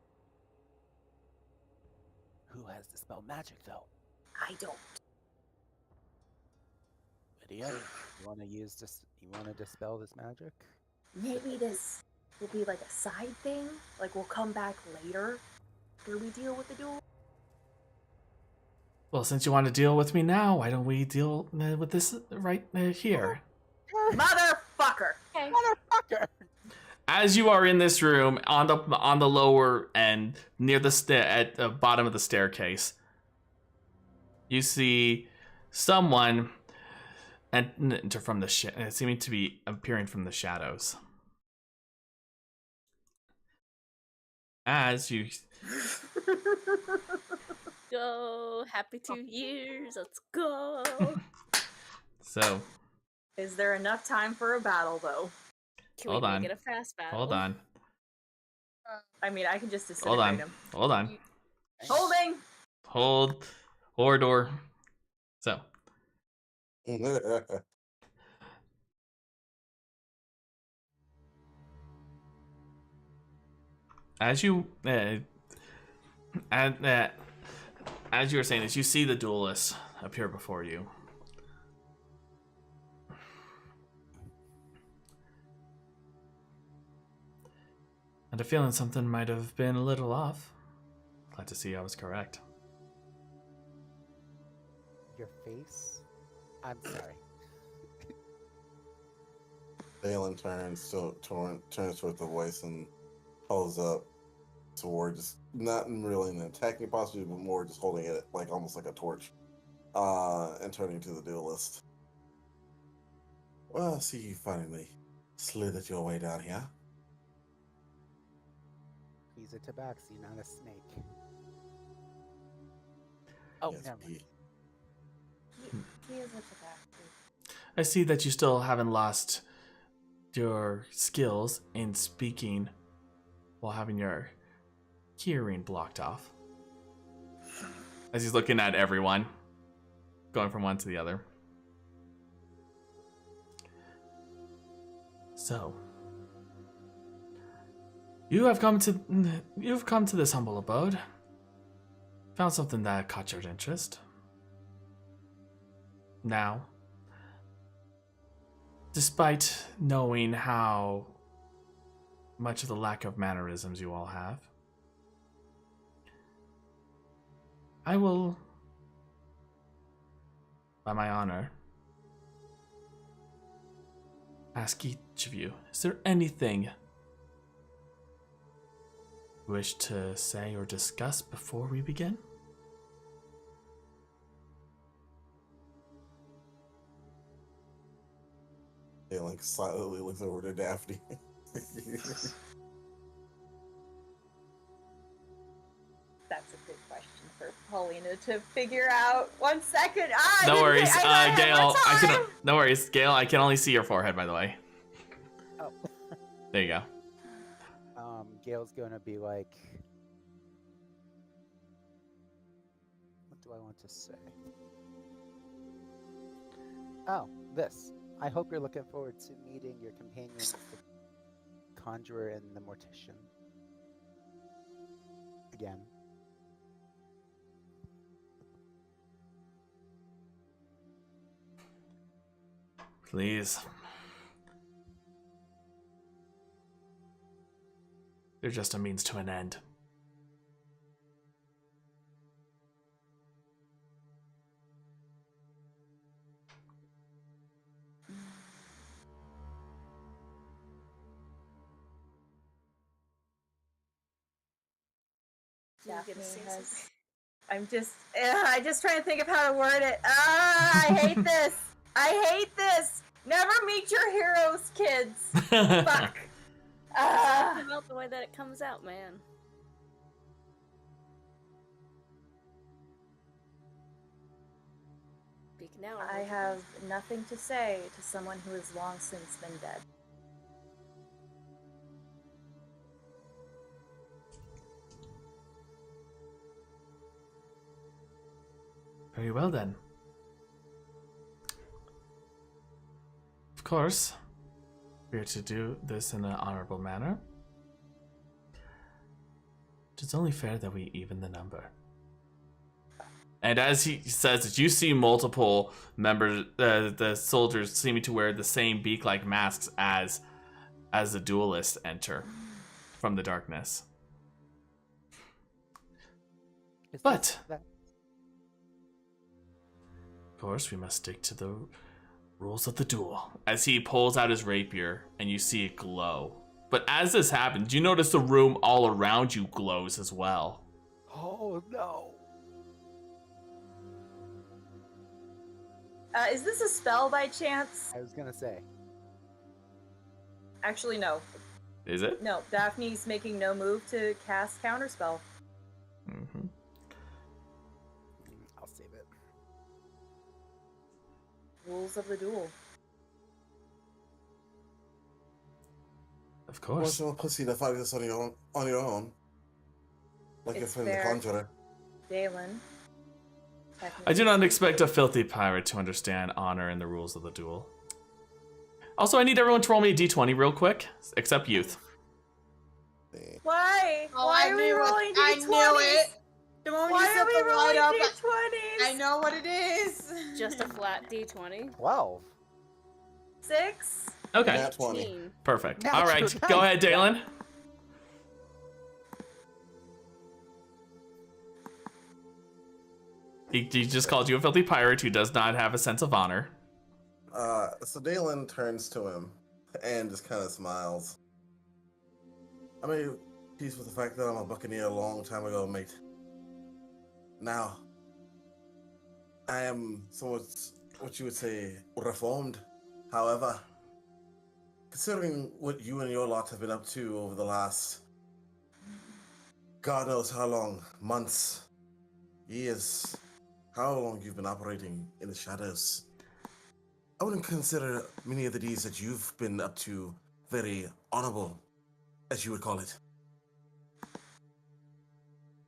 Who has dispel magic, though? I don't. Lydia, you wanna use this? You wanna dispel this magic? Maybe this will be like a side thing, like we'll come back later after we deal with the duel. Well, since you want to deal with me now, why don't we deal with this right here? Motherfucker! Motherfucker! As you are in this room on the lower end, near at the bottom of the staircase, you see someone enter from the seeming to be appearing from the shadows. As you Go, happy 2 years, let's go. so Is there enough time for a battle, though? Can Hold we on. make it a fast battle? hold on, I mean, I can just hold disintegrate on, him. hold on, Holding! hold, Ordor. So as you as you were saying this, you see the duelist appear before you. And a feeling something might have been a little off. Glad to see I was correct. Your face? I'm sorry. Dalen turns towards the voice and holds up towards, not really an attacking posture, but more just holding it like almost like a torch, and turning to the duelist. Well, I see you finally slithered your way down here. He's a tabaxi, not a snake. Oh, Yes, never mind. He is a tabaxi. I see that you still haven't lost your skills in speaking while having your hearing blocked off. As he's looking at everyone, going from one to the other. So, you've come to this humble abode. Found something that caught your interest. Now, despite knowing how much of the lack of mannerisms you all have, I will, by my honor, ask each of you, is there anything you wish to say or discuss before we begin? They like silently looks over to Daphne. That's a good question for Paulina to figure out. 1 second. No worries, Gale. I No worries, Gale. I can only see your forehead, by the way. Oh. There you go. Gale's gonna be like, what do I want to say? Oh, this. I hope you're looking forward to meeting your companions, the Conjurer and the Mortician. Again. Please. They're just a means to an end. Daphne Say has. something. I just trying to think of how to word it. I hate this. I hate this. Never meet your heroes, kids. Fuck. Something about the way that it comes out, man. Speak now. or I hold your have peace. nothing to say to someone who has long since been dead. Very well then. Of course, we're to do this in an honorable manner. It's only fair that we even the number. And as he says it, you see multiple members, the soldiers seeming to wear the same beak-like masks as the duelist enter from the darkness. But of course, we must stick to the rules of the duel. As he pulls out his rapier and you see it glow. But as this happens, you notice the room all around you glows as well. Oh no. Is this a spell by chance? I was gonna say. Actually, no. Is it? No, Daphne's making no move to cast Counterspell. Mm-hmm. I'll save it. Rules of the duel. Of What's course. your pussy to fight this on your own? Like your It's friend the fair. Conjurer. Dalan. I do not expect a filthy pirate to understand honor and the rules of the duel. Also, I need everyone to roll me a d20 real quick, except Youth. Why? Oh, Why I are we knew rolling it. D20s? I knew it. The moment Why you are set we the light rolling up, D20s? I know what it is. Just a flat D20. 12. 6? Okay, Nat 20. 18. perfect. Now All it's right, your go turn. ahead, Delan. He just called you a filthy pirate who does not have a sense of honor. So Dalan turns to him and just kind of smiles. I made peace with the fact that I'm a buccaneer a long time ago, mate. Now, I am somewhat, what you would say, reformed. However, considering what you and your lot have been up to over the last, God knows how long, months, years, how long you've been operating in the shadows, I wouldn't consider many of the deeds that you've been up to very honorable, as you would call it.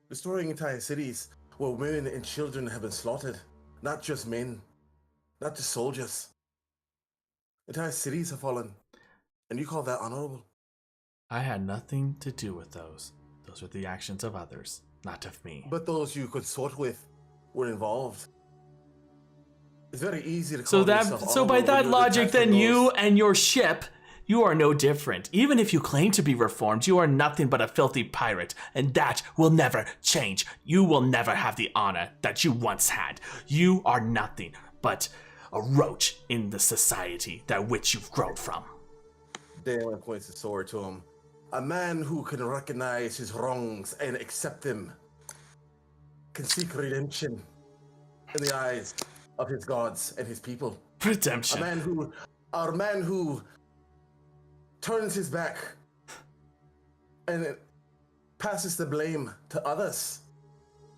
Restoring entire cities where women and children have been slaughtered, not just men, not just soldiers. Entire cities have fallen. And you call that honorable? I had nothing to do with those. Those were the actions of others, not of me. But those you consort with were involved. It's very easy to call So yourself by honorable when that you're logic, detached from then you those- and your ship, you are no different. Even if you claim to be reformed, you are nothing but a filthy pirate, and that will never change. You will never have the honor that you once had. You are nothing but a roach in the society that which you've grown from. Delan points his sword to him. A man who can recognize his wrongs and accept them can seek redemption in the eyes of his gods and his people. Redemption. A man who turns his back and passes the blame to others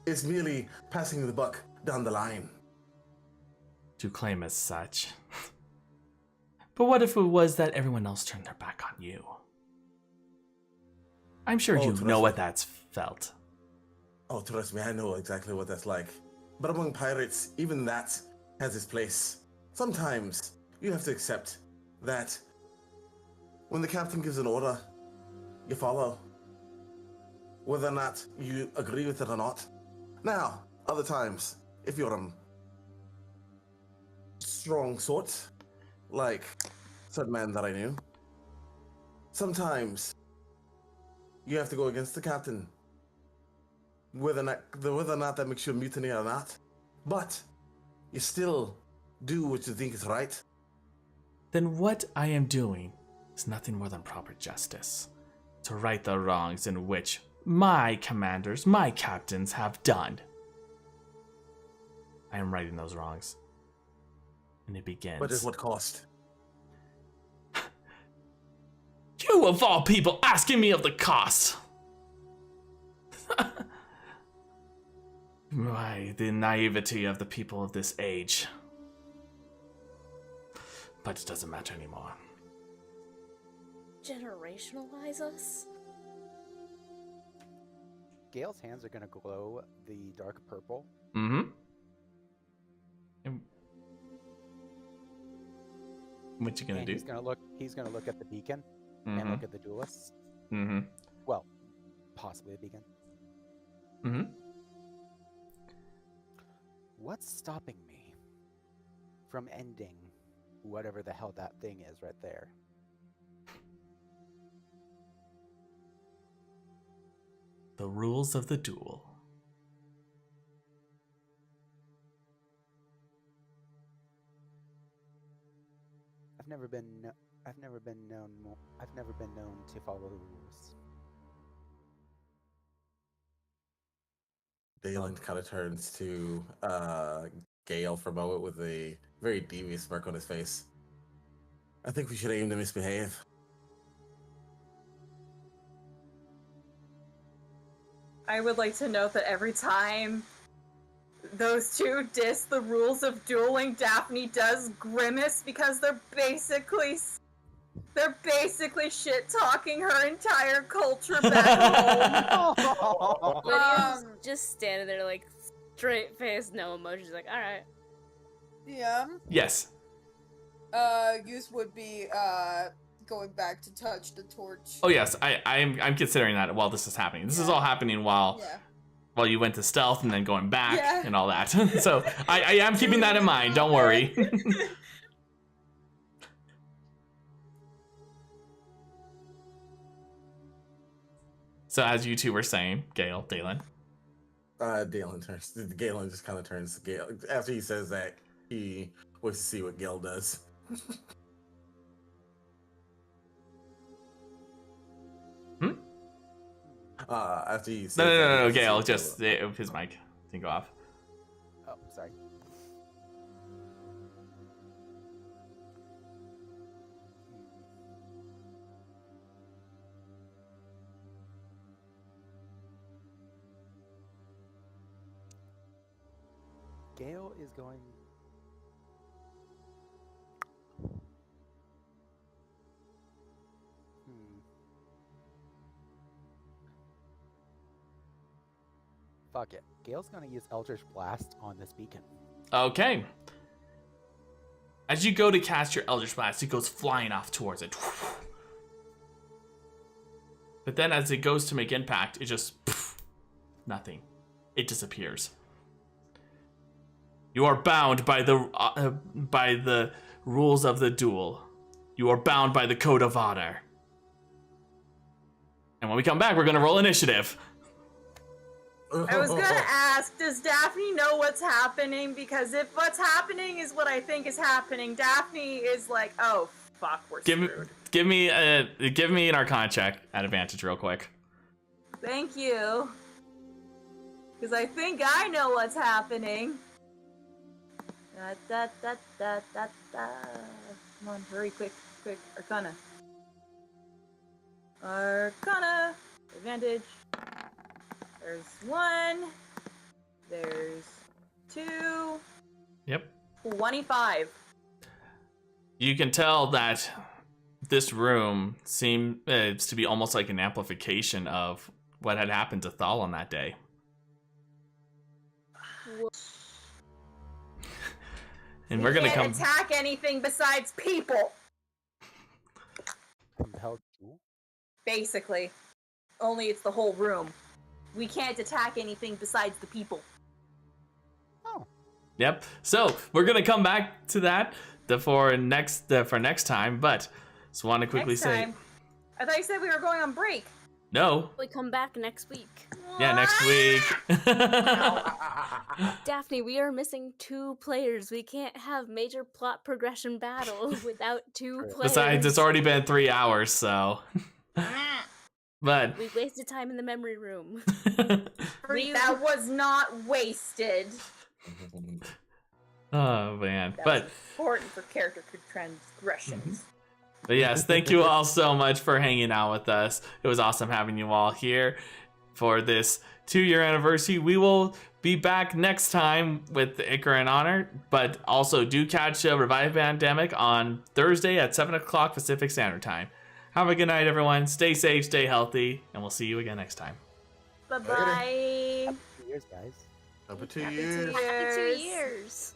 is merely passing the buck down the line. To claim as such. But what if it was that everyone else turned their back on you? I'm sure you know what that's felt. Oh, trust me, I know exactly what that's like. But among pirates, even that has its place. Sometimes you have to accept that when the captain gives an order, you follow. Whether or not you agree with it or not. Now, other times, if you're a strong sort, like certain man that I knew, sometimes you have to go against the captain. Whether or not that makes you a mutiny or not. But you still do what you think is right. Then what I am doing is nothing more than proper justice. To right the wrongs in which my commanders, my captains have done. I am righting those wrongs. And it begins. But at what cost? You of all people asking me of the cost! Why, the naivety of the people of this age. But it doesn't matter anymore. Generationalize us? Gale's hands are gonna glow the dark purple. Mm-hmm. What you gonna do? He's gonna look at the beacon Mm-hmm. and look at the duelists. Mm-hmm. Well, possibly a beacon. Mm-hmm. What's stopping me from ending whatever the hell that thing is right there? The rules of the duel. I've never been known to follow the rules. Delan kind of turns to Gale for a moment with a very devious smirk on his face. I think we should aim to misbehave. I would like to note that every time those two diss the rules of dueling, Daphne does grimace because they're basically shit talking her entire culture back home. Lydia's just standing there like straight face, no emotions, like, alright. Yeah. Yes. Use would be going back to touch the torch. Oh yes, I'm considering that while this is happening. This is all happening while you went to stealth and then going back and all that. So I am keeping that in mind. Don't worry. So as you two were saying, Gale, Delan. Galen just kind of turns to Gale. After he says that, he waits to see what Gale does. After he says No, Gale, just his mic didn't go off. Oh, sorry. Gale is going. Fuck it. Gale's gonna use Eldritch Blast on this beacon. Okay. As you go to cast your Eldritch Blast, it goes flying off towards it. But then as it goes to make impact, it just nothing. It disappears. You are bound by the rules of the duel. You are bound by the code of honor. And when we come back, we're gonna roll initiative. I was gonna ask, does Daphne know what's happening? Because if what's happening is what I think is happening, Daphne is like, oh fuck, we're screwed. Give me an Arcana check at advantage real quick. Thank you. Because I think I know what's happening. Da. Come on, hurry, quick. Arcana. Advantage. There's 1. There's 2. Yep. 25. You can tell that this room seems to be almost like an amplification of what had happened to Thal on that day. And we're gonna come attack anything besides people. Compelled duel? Basically. Only it's the whole room. We can't attack anything besides the people. Oh. Yep. So we're gonna come back to that for next time, but just want to quickly say. I thought you said we were going on break. No. We come back next week. Yeah, next week. Daphne, we are missing 2 players. We can't have major plot progression battle without 2 players. Besides, it's already been 3 hours, so. But we wasted time in the memory room. That was not wasted. Oh man, That but was important for character transgressions. But yes, thank you all so much for hanging out with us. It was awesome having you all here for this 2-year anniversary. We will be back next time with the Ichor in honor, but also do catch Revive Pandemic on Thursday at 7 o'clock Pacific Standard Time. Have a good night, everyone. Stay safe, stay healthy, and we'll see you again next time. Bye-bye. Happy 2 years, guys. Happy 2 Happy years. 2 years. Happy 2 years.